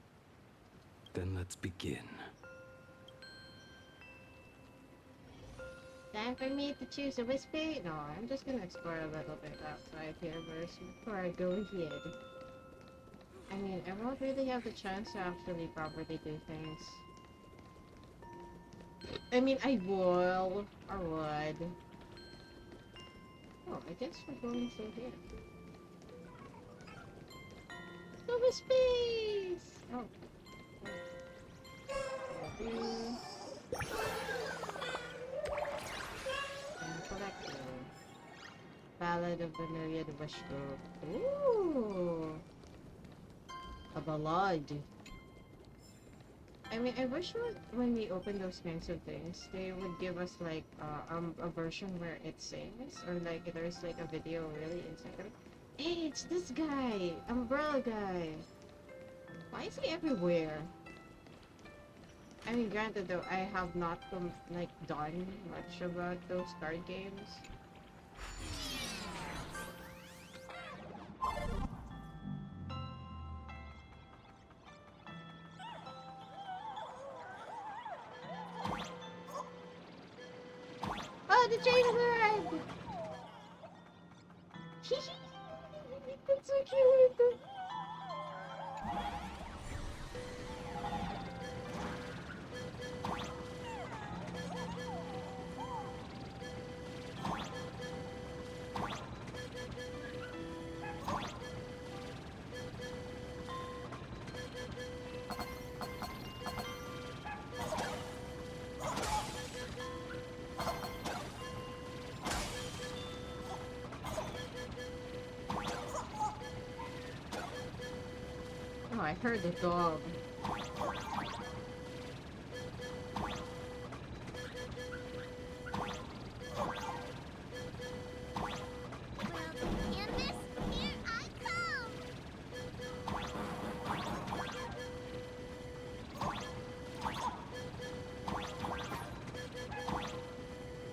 Then let's begin. Time for me to choose a Wispy? No, I'm just gonna explore a little bit outside here first before I go ahead. I mean, I won't really have the chance to actually properly do things. I mean, I will, or would. Oh, I guess we're going through here. The Wispies! Oh. And collector. Ballad of the Myriad Wish Group. Ooh! A ballad. I mean, I wish when we open those kinds of things, they would give us like a version where it sings, or like there's like a video really inside. Like, hey, it's this guy, umbrella guy. Why is he everywhere? I mean, granted though, I have not like done much about those card games. Oh, the train has arrived! That's so cute! Oh, I heard the dog.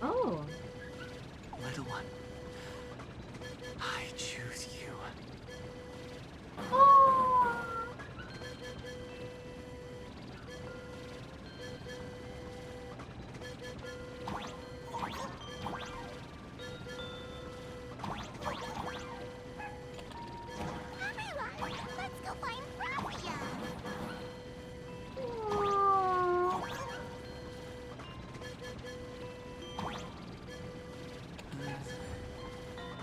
Oh. Little one, I choose you. Everyone, let's go find Graphia.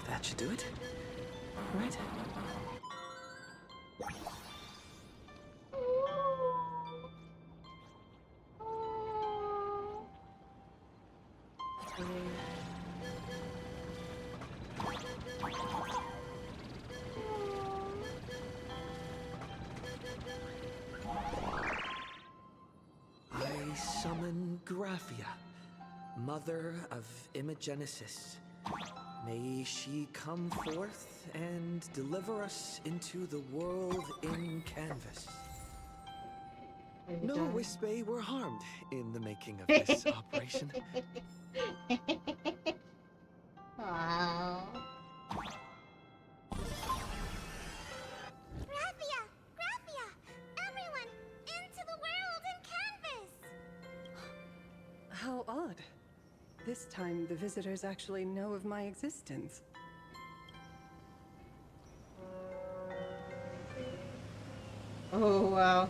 That should do it, right? I summon Graphia, mother of Imogenesis. May she come forth and deliver us into the world in canvas. No Wispe were harmed in the making of this operation. Wow. Graphia! Graphia! Everyone, into the world in canvas! How odd. This time, the visitors actually know of my existence. Oh, wow.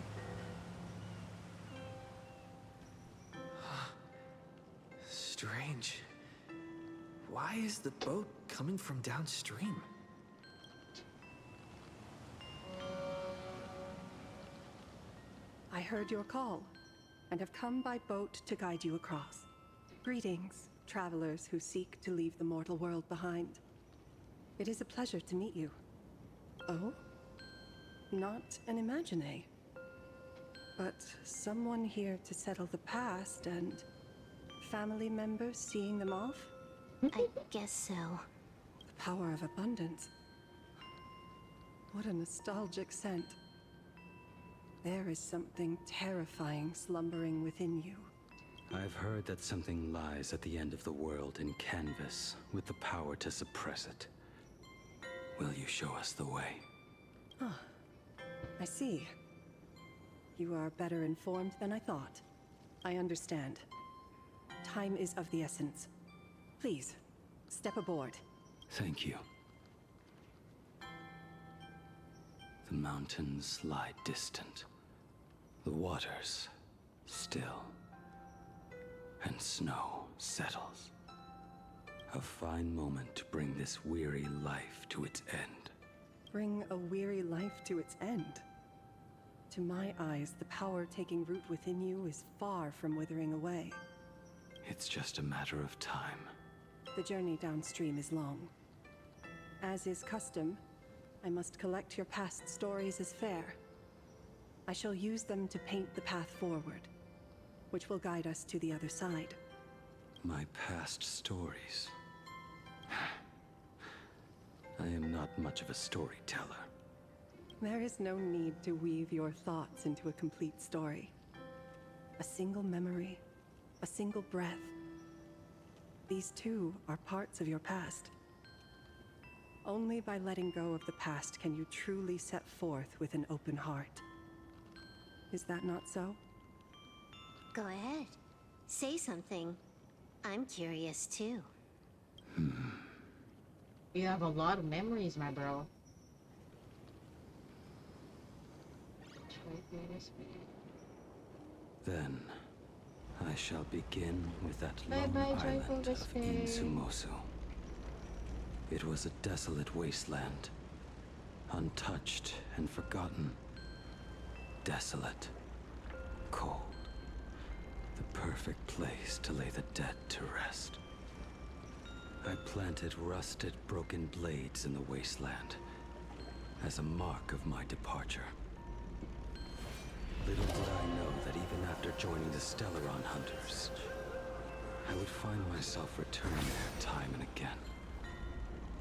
Strange. Why is the boat coming from downstream? I heard your call, and have come by boat to guide you across. Greetings, travelers who seek to leave the mortal world behind. It is a pleasure to meet you. Oh? Not an Imagine, but someone here to settle the past and family members seeing them off? I guess so. The power of abundance. What a nostalgic scent. There is something terrifying slumbering within you. I've heard that something lies at the end of the world in canvas with the power to suppress it. Will you show us the way? Ah, I see. You are better informed than I thought. I understand. Time is of the essence. Please, step aboard. Thank you. The mountains lie distant. The waters still. And snow settles. A fine moment to bring this weary life to its end. Bring a weary life to its end. To my eyes, the power taking root within you is far from withering away. It's just a matter of time. The journey downstream is long. As is custom, I must collect your past stories as fare. I shall use them to paint the path forward, which will guide us to the other side. My past stories. I am not much of a storyteller. There is no need to weave your thoughts into a complete story. A single memory, a single breath. These too are parts of your past. Only by letting go of the past can you truly set forth with an open heart. Is that not so? Go ahead. Say something. I'm curious too. You have a lot of memories, my bro. Then, I shall begin with that Bye-bye, lone joyful island of despair. Insumosu. It was a desolate wasteland, untouched and forgotten. Desolate, cold, the perfect place to lay the dead to rest. I planted rusted, broken blades in the wasteland as a mark of my departure. Little did I know that even after joining the Stellaron Hunters, I would find myself returning there time and again,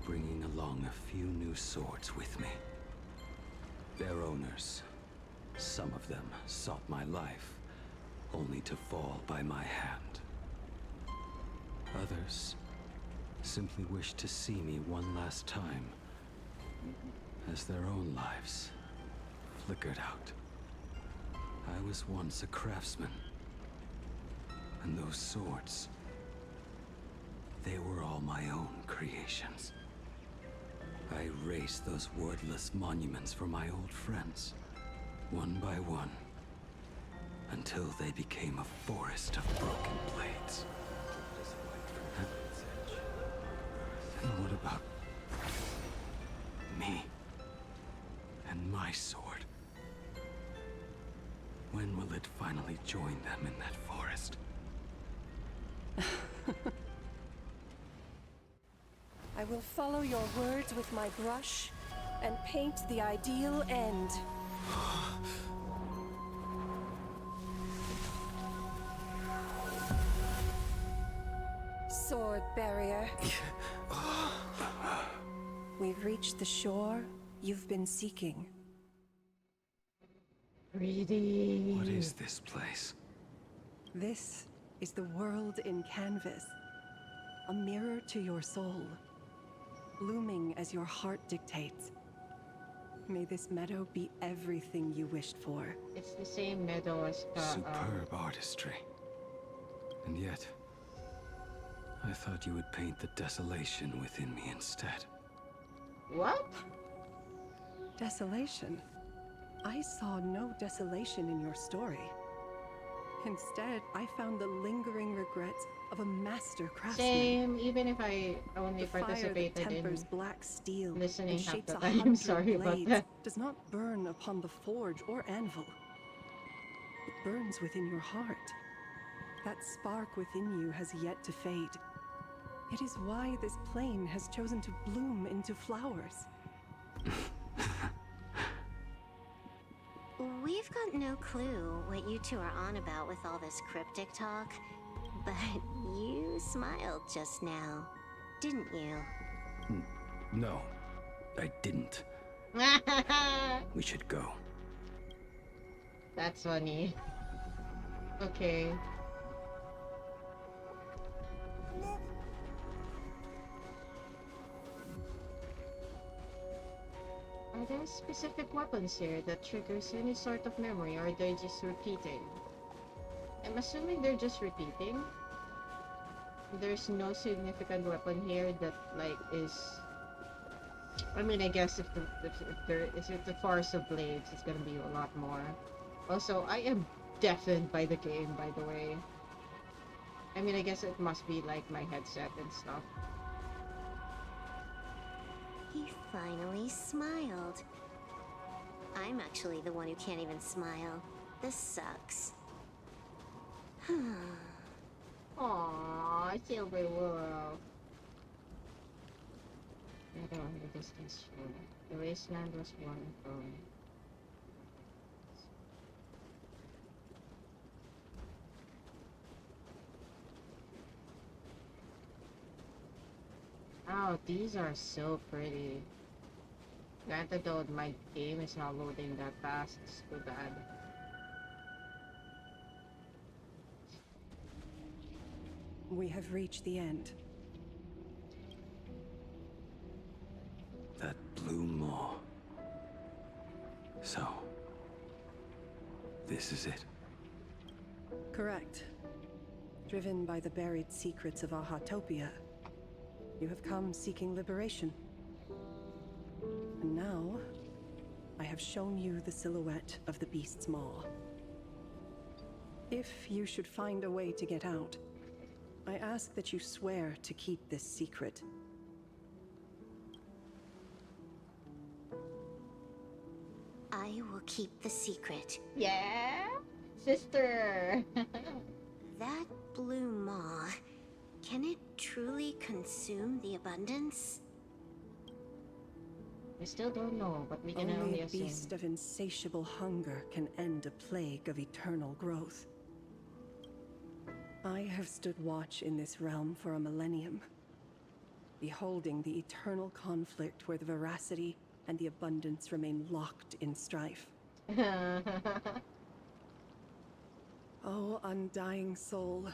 bringing along a few new swords with me. Their owners, some of them sought my life, only to fall by my hand. Others simply wished to see me one last time, as their own lives flickered out. I was once a craftsman, and those swords, they were all my own creations. I raised those wordless monuments for my old friends, one by one, until they became a forest of broken blades. And what about me and my sword? When will it finally join them in that forest? I will follow your words with my brush and paint the ideal end. Sword barrier. We've reached the shore you've been seeking. Reading. What is this place? This is the world in canvas. A mirror to your soul, blooming as your heart dictates. May this meadow be everything you wished for. It's the same meadow as Superb artistry. And yet, I thought you would paint the desolation within me instead. What? Desolation? I saw no desolation in your story. Instead, I found the lingering regrets of a master craftsman. Same, even if I only the fire participated that tempers in black steel listening and half shapes the 100 time. Sorry about blades that. does not burn upon the forge or anvil. It burns within your heart. That spark within you has yet to fade. It is why this plane has chosen to bloom into flowers. We've got no clue what you two are on about with all this cryptic talk, but you smiled just now, didn't you? No, I didn't. We should go. That's funny. Okay. Are there specific weapons here that triggers any sort of memory, or are they just repeating? I'm assuming they're just repeating. There's no significant weapon here that, like, is... I mean, I guess if the Forest of Blades, it's gonna be a lot more. Also, I am deafened by the game, by the way. I mean, I guess it must be, like, my headset and stuff. He finally smiled. I'm actually the one who can't even smile. This sucks. Aww, Silver Wolf. Meadow in the distance shore. The wasteland was one from... Oh, these are so pretty. Granted though, my game is not loading that fast. It's too bad. We have reached the end. That blue maw. So, this is it? Correct. Driven by the buried secrets of Ahatopia, you have come seeking liberation. And now, I have shown you the silhouette of the beast's maw. If you should find a way to get out, I ask that you swear to keep this secret. I will keep the secret. Yeah, sister. That blue maw, can it truly consume the abundance? We still don't know, but we can Only only a assume. beast of insatiable hunger can end a plague of eternal growth. I have stood watch in this realm for a millennium, beholding the eternal conflict where the veracity and the abundance remain locked in strife. Oh, undying soul,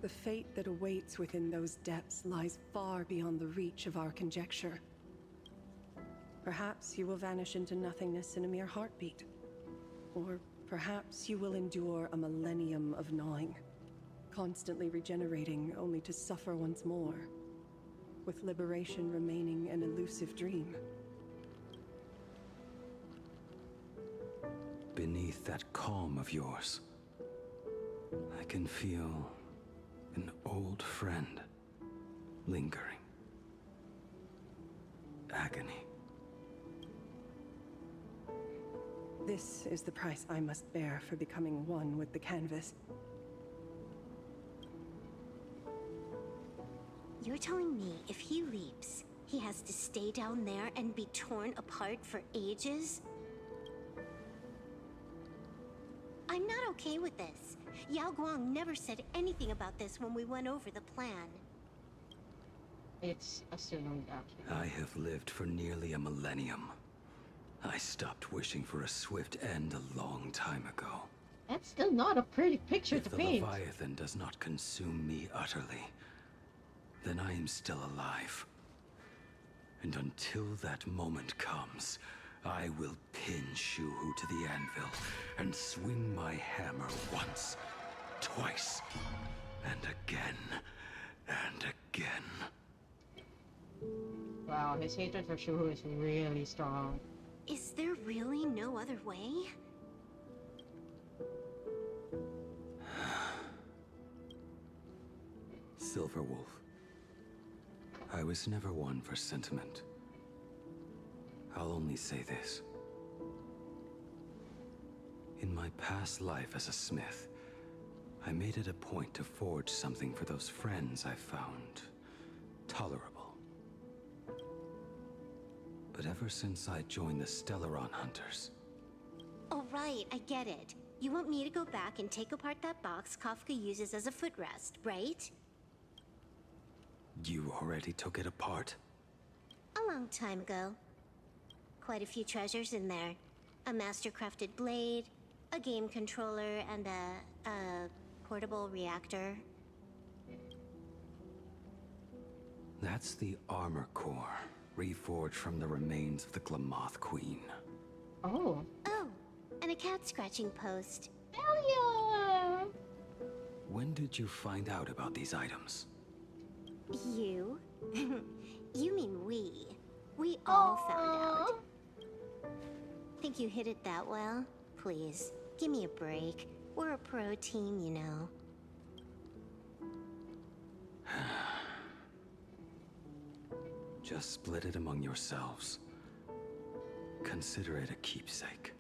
the fate that awaits within those depths lies far beyond the reach of our conjecture. Perhaps you will vanish into nothingness in a mere heartbeat. Or perhaps you will endure a millennium of gnawing, constantly regenerating only to suffer once more, with liberation remaining an elusive dream. Beneath that calm of yours, I can feel an old friend lingering. Agony. This is the price I must bear for becoming one with the canvas. You're telling me if he leaps, he has to stay down there and be torn apart for ages? I'm not okay with this. Yao Guang never said anything about this when we went over the plan. It's assumed, actually. I have lived for nearly a millennium. I stopped wishing for a swift end a long time ago. That's still not a pretty picture If to the paint. Leviathan does not consume me utterly, then I am still alive. And until that moment comes, I will pin Shuhu to the anvil and swing my hammer once, twice, and again, and again. Wow, his hatred for Shuhu is really strong. Is there really no other way? Silver Wolf. I was never one for sentiment. I'll only say this. In my past life as a smith, I made it a point to forge something for those friends I found tolerable. But ever since I joined the Stellaron Hunters... Oh right, I get it. You want me to go back and take apart that box Kafka uses as a footrest, right? You already took it apart? A long time ago. Quite a few treasures in there. A master-crafted blade, a game controller, and a portable reactor. That's the armor core, reforged from the remains of the Glamoth Queen. Oh. Oh, and a cat scratching post. Hell yeah! When did you find out about these items? You? You mean we. We all found out. Think you hit it that well? Please, give me a break. We're a pro team, you know. Just split it among yourselves. Consider it a keepsake.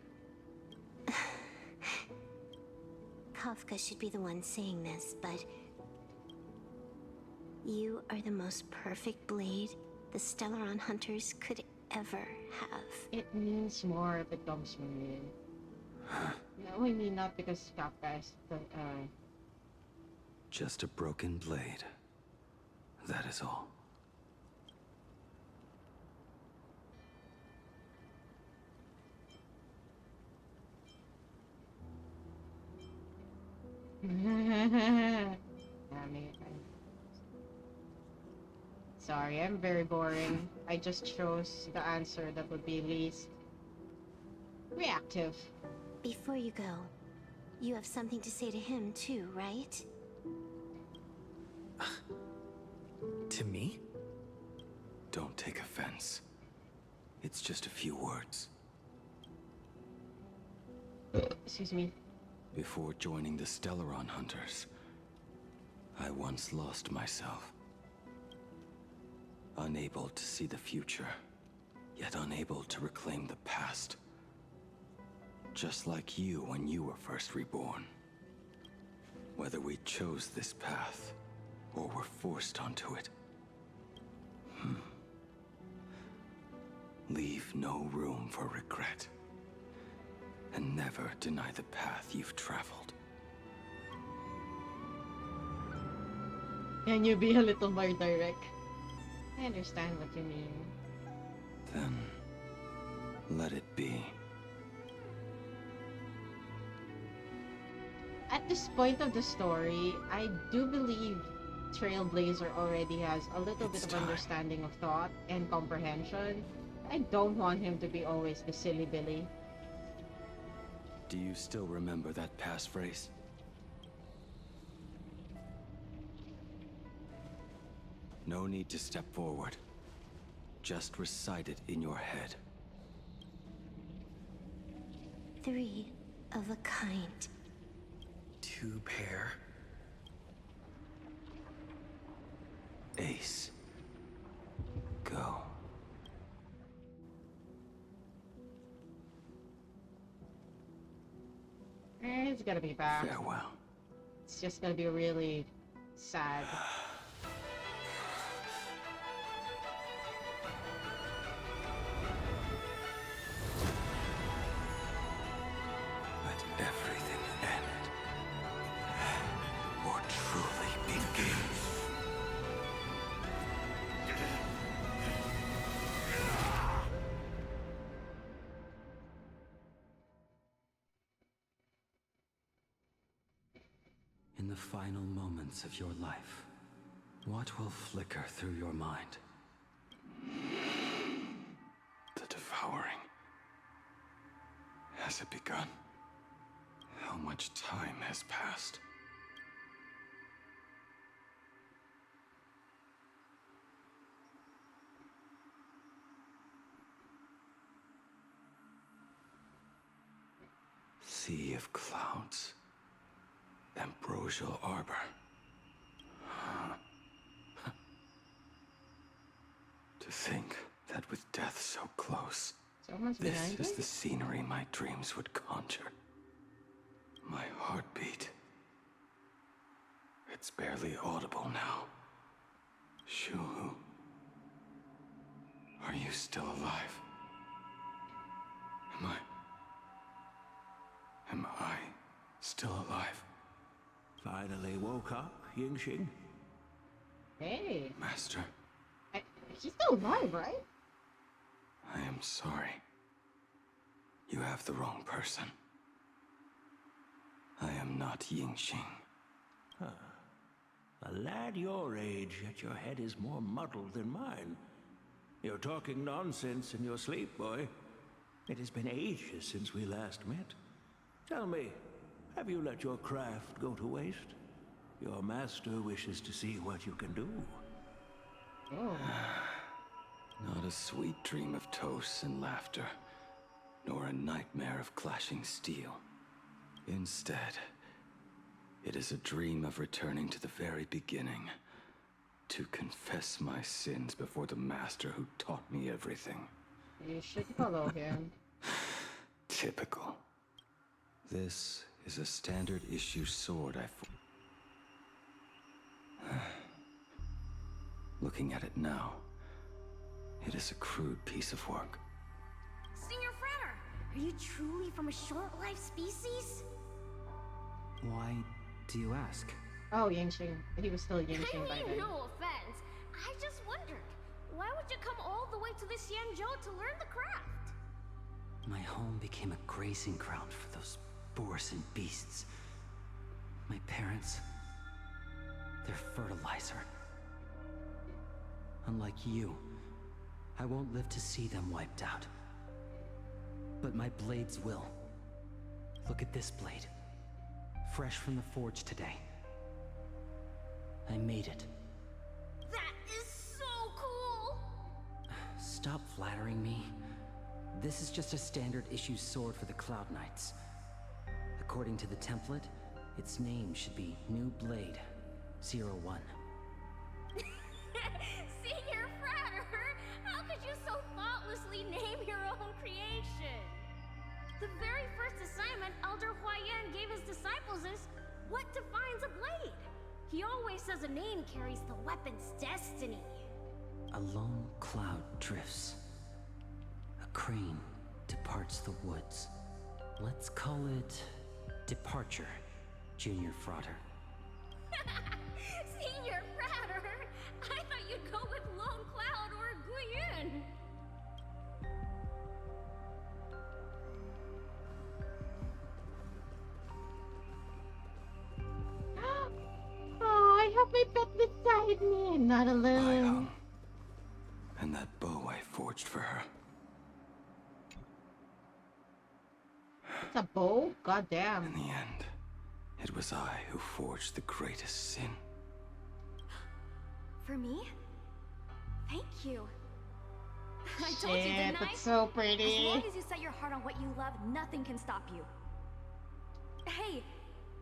Kafka should be the one saying this, but... You are the most perfect blade the Stellaron Hunters could ever have. It means more if it comes from you. No, I mean not because Kafka is the, Just a broken blade. That is all. Sorry, I'm very boring. I just chose the answer that would be least reactive. Before you go, you have something to say to him too, right? To me? Don't take offense. It's just a few words. Excuse me. Before joining the Stellaron Hunters, I once lost myself. Unable to see the future, yet unable to reclaim the past. Just like you when you were first reborn. Whether we chose this path, or were forced onto it. Leave no room for regret. And never deny the path you've traveled. Can you be a little more direct? I understand what you mean. Then, let it be. At this point of the story, I do believe Trailblazer already has a little bit of understanding of thought and comprehension. I don't want him to be always the silly Billy. Do you still remember that passphrase? No need to step forward. Just recite it in your head. 3 of a kind. 2 pair. Ace. Go. It's gonna be back. Farewell. It's just gonna be really sad. Let everything end. Or truly begin. In the final moments of your life, what will flicker through your mind? The devouring. Has it begun? How much time has passed? Sea of clouds. Ambrosial arbor. To think that with death so close, this is the scenery my dreams would conjure. My heartbeat. It's barely audible now. Shuhu. Are you still alive? Am I still alive? Finally woke up, Yingxing? Hey. Master. He's still alive, right? I am sorry. You have the wrong person. I am not Yingxing. Huh. A lad your age, yet your head is more muddled than mine. You're talking nonsense in your sleep, boy. It has been ages since we last met. Tell me, have you let your craft go to waste? Your master wishes to see what you can do. Oh. Not a sweet dream of toasts and laughter, nor a nightmare of clashing steel. Instead, it is a dream of returning to the very beginning, to confess my sins before the master who taught me everything. You should follow him. Typical. This is a standard issue sword Looking at it now, it is a crude piece of work. Senior Frater, are you truly from a short-lived species? Why do you ask? Oh, Yingxing. He was still Yingxing by then. No offense. I just wondered, why would you come all the way to this Yanzhou to learn the craft? My home became a grazing ground for those boresome beasts. My parents, they're fertilizer. Unlike you, I won't live to see them wiped out. But my blades will. Look at this blade. Fresh from the forge today. I made it. That is so cool! Stop flattering me. This is just a standard issue sword for the Cloud Knights. According to the template, its name should be New Blade 01. Senior Frater, how could you so thoughtlessly name your own creation? The very first assignment Elder Huayan gave his disciples is what defines a blade? He always says a name carries the weapon's destiny. A lone cloud drifts. A crane departs the woods. Let's call it Departure, Junior Frater. Senior Frater, I thought you'd go with Lone Cloud or Guiyun. Oh, I have my pet beside me. I'm not alone. And that bow I forged for her. It's a bow? Goddamn. In the end, it was I who forged the greatest sin. For me? Thank you. I told you, Shit, didn't I? it's so pretty. As long as you set your heart on what you love, nothing can stop you. Hey,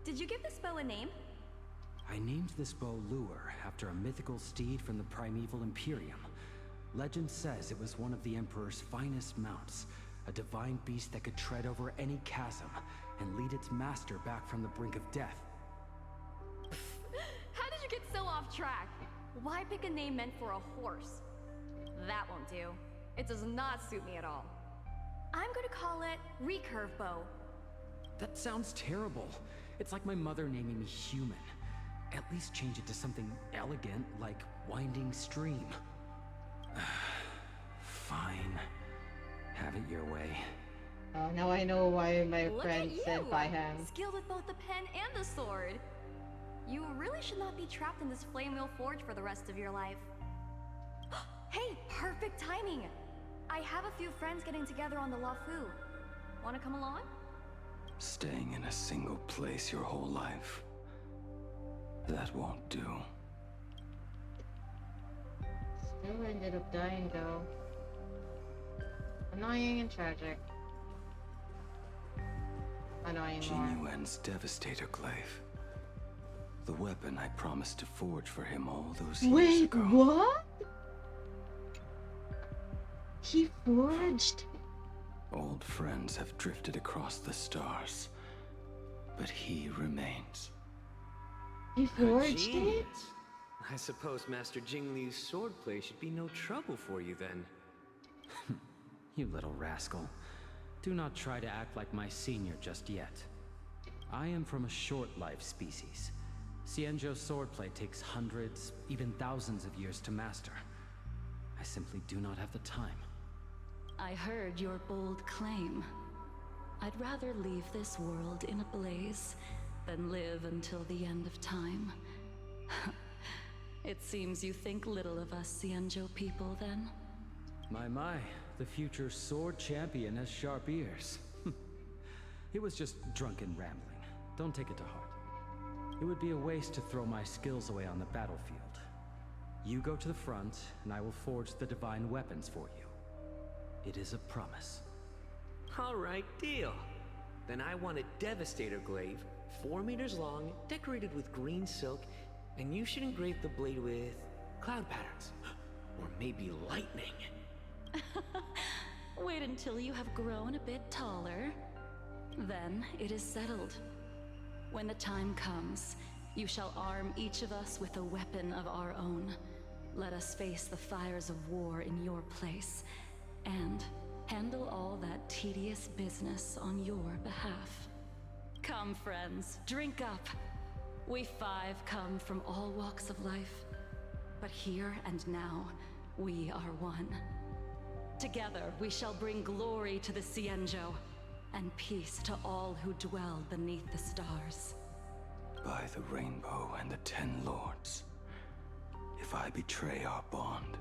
did you give this bow a name? I named this bow Lure after a mythical steed from the primeval Imperium. Legend says it was one of the Emperor's finest mounts, a divine beast that could tread over any chasm and lead its master back from the brink of death. How did you get so off track? Why pick a name meant for a horse? That won't do. It does not suit me at all. I'm going to call it Recurve Bow. That sounds terrible. It's like my mother naming me human. At least change it to something elegant, like Winding Stream. Fine. Have it your way. Oh, now I know why my Look friend at you! said by him. Skilled with both the pen and the sword. You really should not be trapped in this flame wheel forge for the rest of your life. Hey, perfect timing! I have a few friends getting together on the Lafu. Wanna come along? Staying in a single place your whole life. That won't do. Still ended up dying though. Annoying and tragic. Annoying more. Jinyuan's Devastator Glaive. The weapon I promised to forge for him all those years Wait, ago. what? He forged? Old friends have drifted across the stars, but he remains. He forged it? I suppose Master Jingliu's swordplay should be no trouble for you then. You little rascal. Do not try to act like my senior just yet. I am from a short-life species. Xianzhou's swordplay takes hundreds, even thousands of years to master. I simply do not have the time. I heard your bold claim. I'd rather leave this world in a blaze than live until the end of time. It seems you think little of us Xianzhou people, then? My, the future sword champion has sharp ears. It was just drunken rambling. Don't take it to heart. It would be a waste to throw my skills away on the battlefield. You go to the front, and I will forge the divine weapons for you. It is a promise. Alright, deal. Then I want a Devastator Glaive, 4 meters long, decorated with green silk, and you should engrave the blade with cloud patterns. Or maybe lightning. Wait until you have grown a bit taller. Then it is settled. When the time comes, you shall arm each of us with a weapon of our own. Let us face the fires of war in your place, and handle all that tedious business on your behalf. Come, friends, drink up. We 5 come from all walks of life, but here and now, we are one. Together, we shall bring glory to the Xianzhou, and peace to all who dwell beneath the stars. By the rainbow and the 10 lords, if I betray our bond,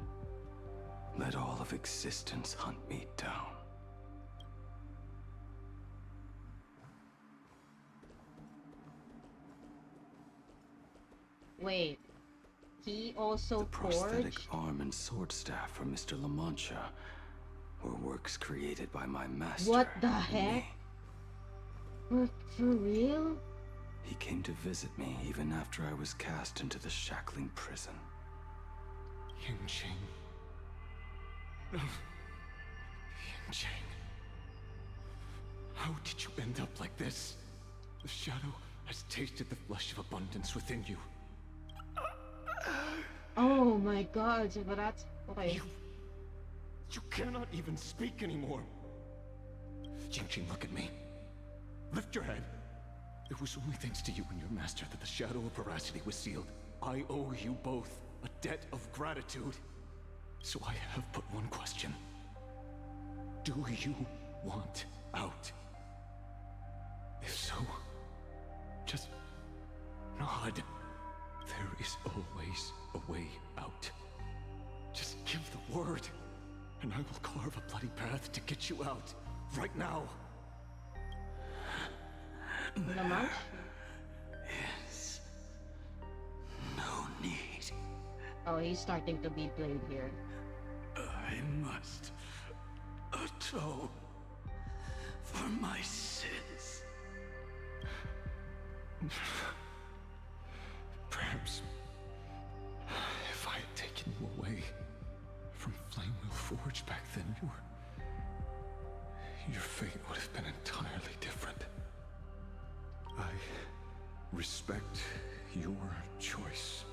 let all of existence hunt me down. Wait, he also Prosthetic forged? arm and sword staff for Mr. La Mancha were works created by my master. What the and heck? me. For real? He came to visit me even after I was cast into the shackling prison. Ying-Ching. No. Ying-Ching. How did you end up like this? The shadow has tasted the flesh of abundance within you. Oh my god, so that's okay. You cannot even speak anymore. Ying-Ching, look at me. Lift your head. It was only thanks to you and your master that the shadow of Voracity was sealed. I owe you both a debt of gratitude. So I have but one question. Do you want out? If so, just nod. There is always a way out. Just give the word, and I will carve a bloody path to get you out. Right now. Lamanch? Yes. No need. Oh, he's starting to be played here. I must atone for my sins. Perhaps if I had taken you away from Flamewheel Forge back then, your fate would have been entirely different. I respect your choice,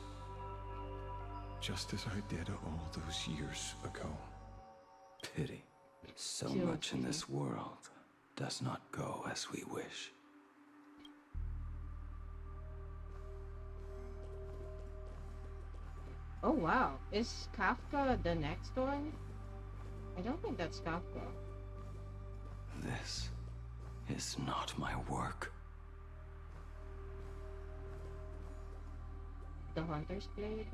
just as I did all those years ago. Pity. So much in this world does not go as we wish. Oh wow, is Kafka the next one? I don't think that's Kafka. This is not my work. The Hunter's Blade?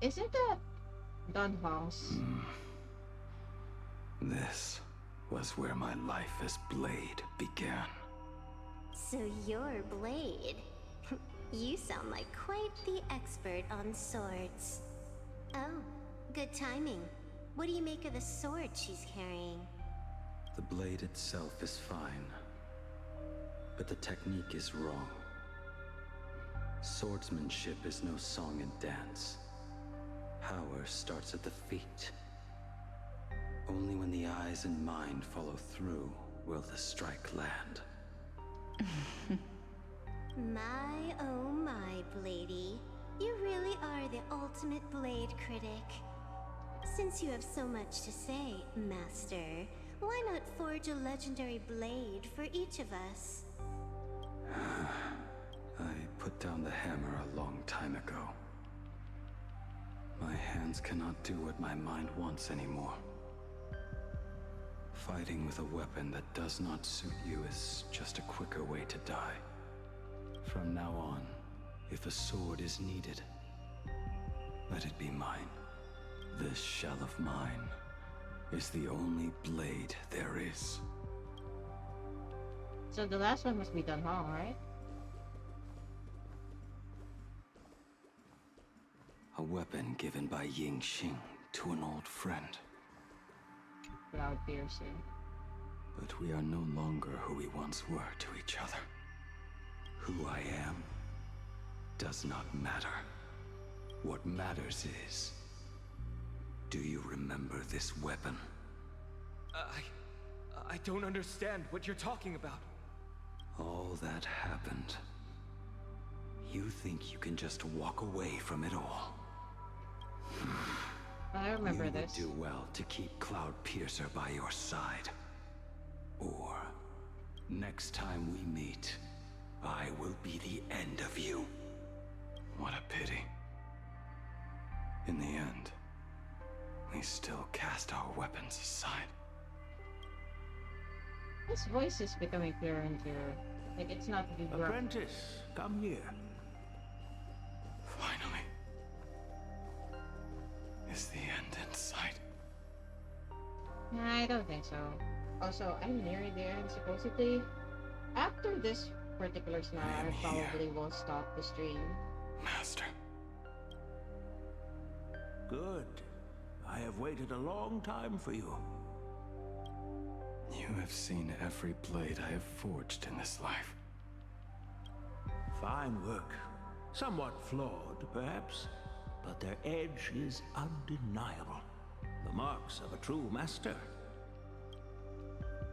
Isn't that Don House? This was where my life as Blade began. So you're Blade. You sound like quite the expert on swords. Oh, good timing. What do you make of the sword she's carrying? The blade itself is fine, but the technique is wrong. Swordsmanship is no song and dance. Power starts at the feet. Only when the eyes and mind follow through will the strike land. My oh my, Bladey. You really are the ultimate blade critic. Since you have so much to say, Master, why not forge a legendary blade for each of us? I put down the hammer a long time ago. My hands cannot do what my mind wants anymore. Fighting with a weapon that does not suit you is just a quicker way to die. From now on, if a sword is needed, let it be mine. This shell of mine is the only blade there is. So the last one must be Don Hong, right? A weapon given by Ying-Ching to an old friend. Cloud piercing. But we are no longer who we once were to each other. Who I am does not matter. What matters is, do you remember this weapon? I don't understand what you're talking about. All that happened. You think you can just walk away from it all? I remember you this. You would do well to keep Cloud Piercer by your side. Or, next time we meet, I will be the end of you. What a pity. In the end, we still cast our weapons aside. His voice is becoming clearer and clearer. Like, it's not vibra. Apprentice, come here. Finally. Is the end in sight? Nah, I don't think so. Also, I'm nearing the end, supposedly. After this particular snarl, I probably will stop the stream. Master. Good. I have waited a long time for you. You have seen every blade I have forged in this life. Fine work. Somewhat flawed, perhaps, but their edge is undeniable. The marks of a true master.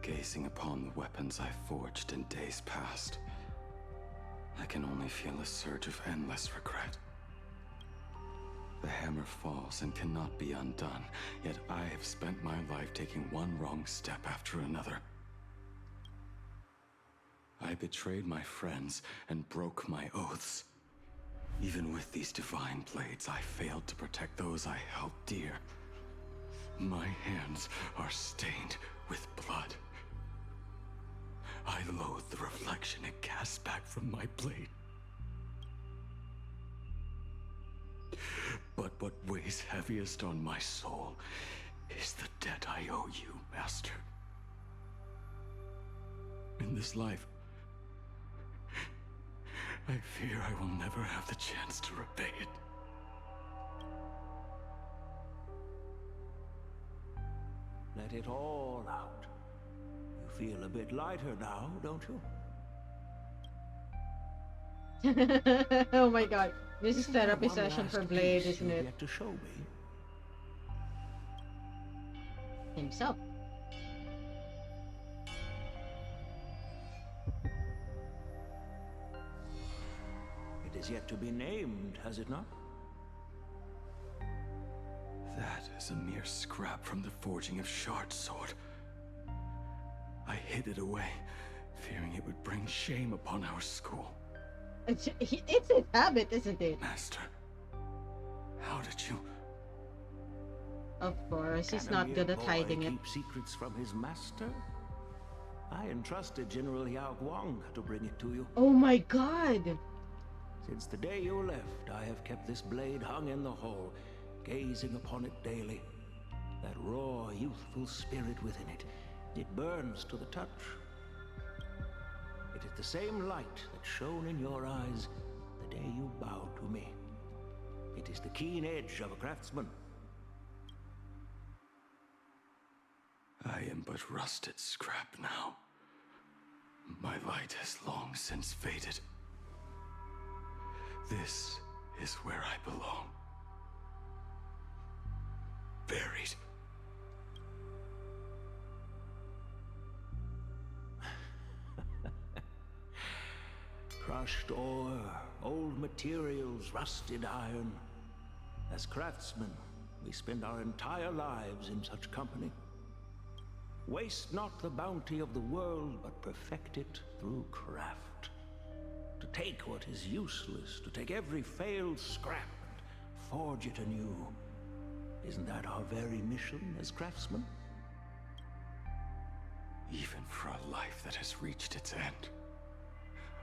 Gazing upon the weapons I forged in days past, I can only feel a surge of endless regret. The hammer falls and cannot be undone, yet I have spent my life taking one wrong step after another. I betrayed my friends and broke my oaths. Even with these divine blades, I failed to protect those I held dear. My hands are stained with blood. I loathe the reflection it casts back from my blade. But what weighs heaviest on my soul is the debt I owe you, Master. In this life, I fear I will never have the chance to repay it. Let it all out. You feel a bit lighter now, don't you? Oh my god. This is Isn't there therapy one session last for Blade, piece isn't you've it? yet to show me? Himself. It is yet to be named, has it not? That is a mere scrap from the forging of Shard's sword. I hid it away, fearing it would bring shame upon our school. It's his habit, isn't it? Master, how did you... Of course, he's Can a not mere good at boy hiding it. keep secrets from his master? I entrusted General Yao Guang to bring it to you. Oh my god! Since the day you left, I have kept this blade hung in the hall, gazing upon it daily. That raw, youthful spirit within it, it burns to the touch. It is the same light that shone in your eyes the day you bowed to me. It is the keen edge of a craftsman. I am but rusted scrap now. My light has long since faded. This is where I belong. Buried. Crushed ore, old materials, rusted iron. As craftsmen, we spend our entire lives in such company. Waste not the bounty of the world, but perfect it through craft. To take what is useless, to take every failed scrap and forge it anew. Isn't that our very mission as craftsmen? Even for a life that has reached its end.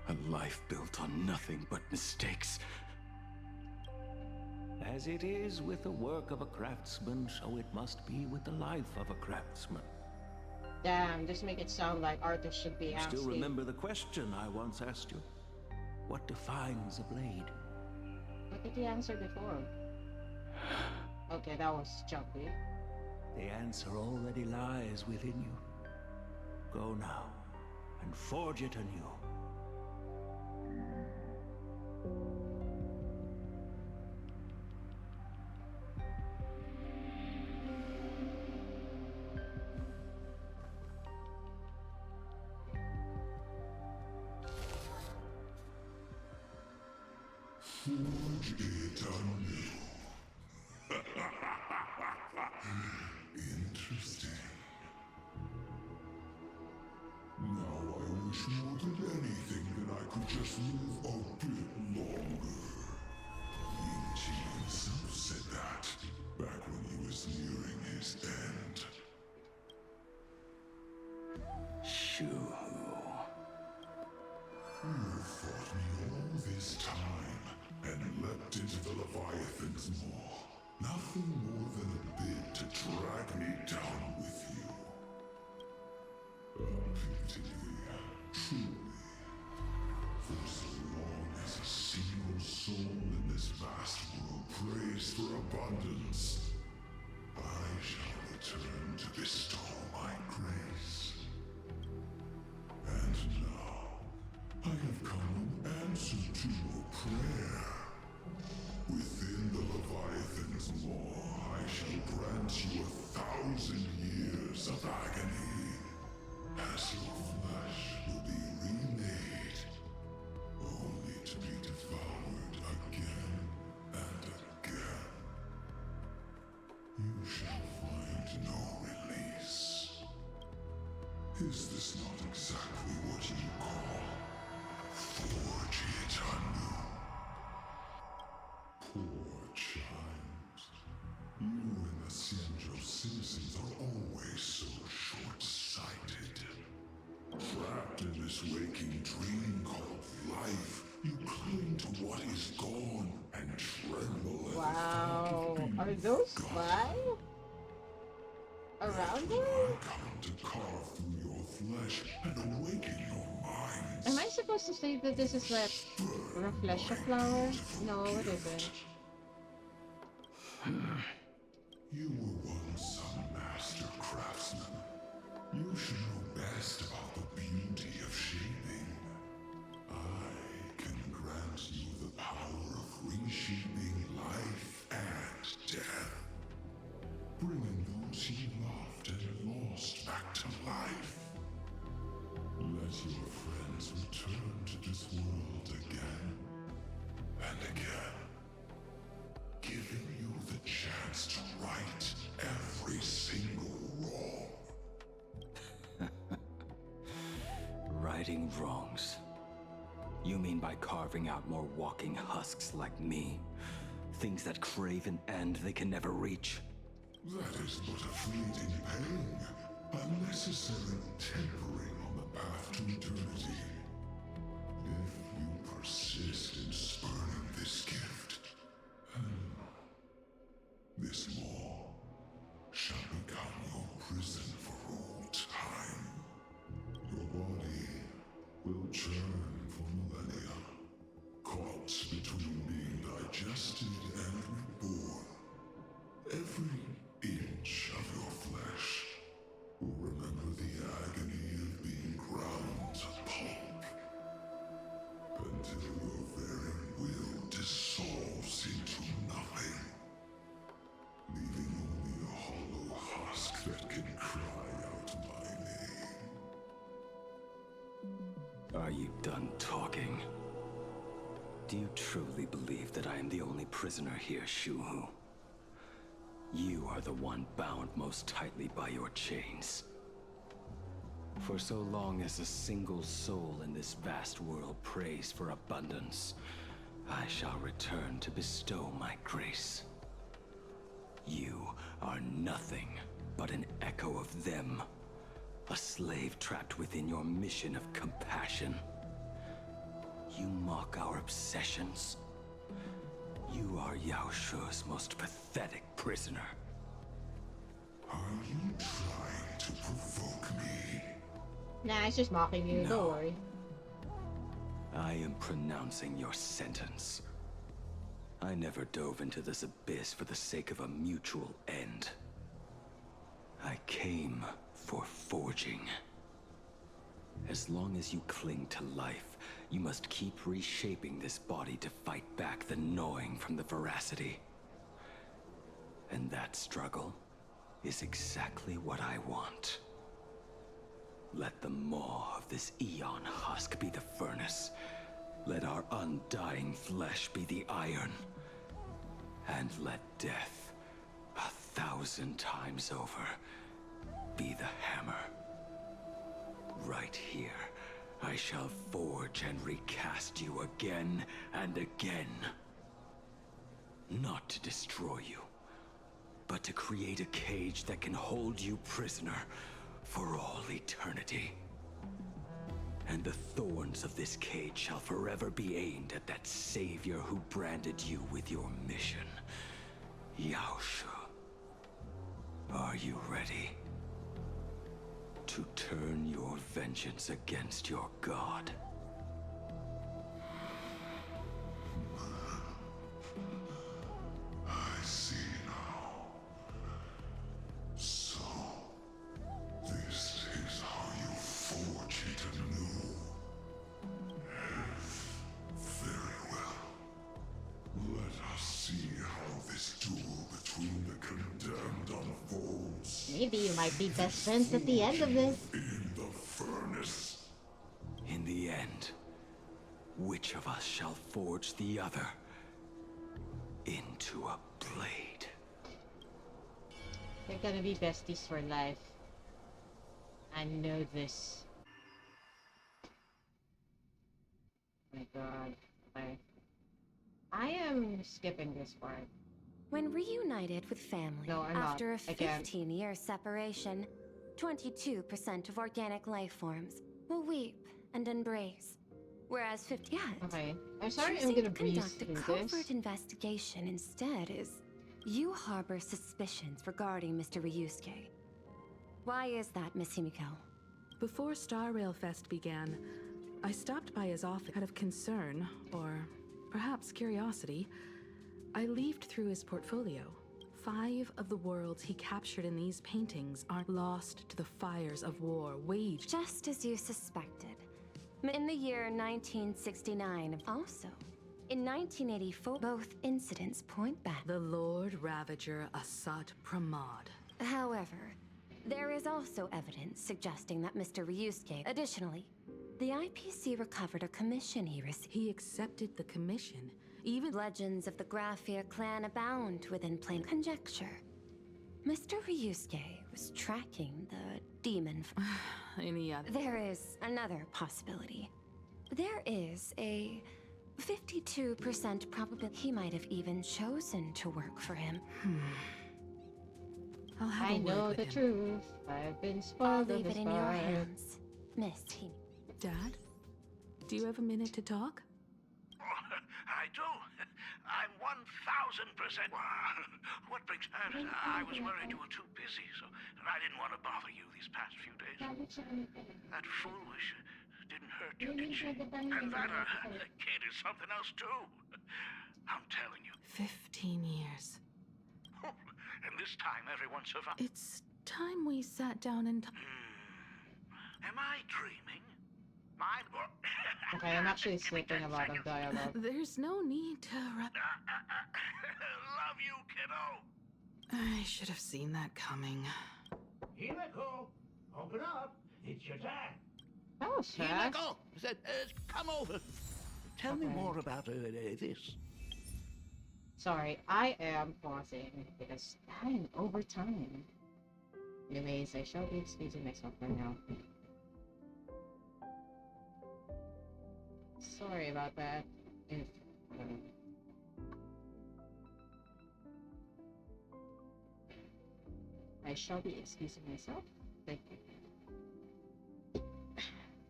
A life built on nothing but mistakes. As it is with the work of a craftsman, so it must be with the life of a craftsman. Damn, just make it sound like artists should be You asking. still remember the question I once asked you? What defines a blade? What did he answer before? Okay, that was jumpy. The answer already lies within you. Go now, and forge it anew. Forge it anew. Interesting. Now I wish more than anything that I could just live a bit longer. Ying-Chi himself said that back when he was nearing his end. Shoo. into the Leviathan's maw. Nothing more than a bit to drag me down with you. Truly. For so long as a single soul in this vast world prays for abundance, I shall return to bestow my grace. And now, I have come in answer to your prayer. Within the Leviathan's maw, I shall grant you 1,000 years of agony, as your flesh will be remade, only to be devoured again and again. You shall find no release. Is this not exactly what you call forge it anew? Poor child. You and the Cienjo citizens are always so short-sighted. Trapped in this waking dream called life, you cling to what is gone and tremble at the thought of being Are those five around When here? I come to carve through your flesh and awaken your minds. Am I supposed to say that this is like Reflection Flower? No, it isn't. You were once a master craftsman. You should know best about the beauty of shaping. I can grant you the power of reshaping life and death. Bringing those you loved and lost back to life. Let your friends return to this world again and again, giving you the chance to right every single wrong. Righting wrongs. You mean by carving out more walking husks like me? Things that crave an end they can never reach? That is but a fleeting pang, a necessary tempering on the path to eternity. If you persist in spurning this gift, this maw shall become your prison for all time. Your body will churn for millennia, caught between being digested and reborn. Every inch of your flesh will remember the agony of being ground to pulp, until your very will dissolves into nothing, leaving only a hollow husk that can cry out my name. Are you done talking? Do you truly believe that I am the only prisoner here, Shuhu? You are the one bound most tightly by your chains. For so long as a single soul in this vast world prays for abundance, I shall return to bestow my grace. You are nothing but an echo of them, a slave trapped within your mission of compassion. You mock our obsessions. You are Yao Shu's most pathetic prisoner. Are you trying to provoke me? Nah, it's just mocking you, No. don't worry. I am pronouncing your sentence. I never dove into this abyss for the sake of a mutual end. I came for forging. As long as you cling to life, you must keep reshaping this body to fight back the gnawing from the Voracity. And that struggle is exactly what I want. Let the maw of this Eon husk be the furnace. Let our undying flesh be the iron. And let death, 1,000 times over, be the hammer. Right here, I shall forge and recast you again and again. Not to destroy you, but to create a cage that can hold you prisoner for all eternity. and the thorns of this cage shall forever be aimed at that savior who branded you with your mission. Yaoshe. Are you ready to turn your vengeance against your god? I see now. So, this is how you forge it anew. Very well. Let us see how this duel between the condemned unfolds. Maybe you might be best friends at the end of this. In the furnace. In the end, which of us shall forge the other into a blade? They're gonna be besties for life. I know this. Oh my god. I am skipping this part. When reunited with family No, I'm after not. a 15-year separation, 22% of organic life forms will weep and embrace, whereas 50. Yet, Okay. I'm sorry I'm choosing gonna to breeze conduct a through covert this. investigation instead is you harbor suspicions regarding Mr. Ryusuke. Why is that, Miss Himiko? Before Star Rail Fest began, I stopped by his office out of concern, or perhaps curiosity. I leafed through his portfolio. 5 of the worlds he captured in these paintings aren't lost to the fires of war waged. Just as you suspected. In the year 1969, also. In 1984, both incidents point back. The Lord Ravager Asat Pramod. However, there is also evidence suggesting that Mr. Ryusuke. Additionally, the IPC recovered a commission he received. He accepted the commission. Even legends of the Graphia clan abound within plain conjecture. Mr. Ryusuke was tracking the demon. Any other? There is another possibility. There is a 52% probability he might have even chosen to work for him. I'll have I a word know with the him. truth. I've been I'll spoiled leave on it this in your part. hands, Miss Himiko. Dad? Do you have a minute to talk? I do. I'm 1000%. What brings I was worried you were too busy, so I didn't want to bother you these past few days. That foolish didn't hurt you, did she? And that kid is something else too. I'm telling you. 15 years. And this time everyone survived. It's time we sat down and Am I dreaming? Okay, I'm actually slipping a lot of dialogue. There's no need to Love you, kiddo. I should have seen that coming. Himiko, open up. It's your dad. That was fast. Himiko, come over. Tell me more about this. Sorry, I am pausing because I'm over time. Anyways, I shall be excusing myself for now. Sorry about that. If, I shall be excusing myself. Thank you.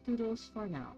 Toodles for now.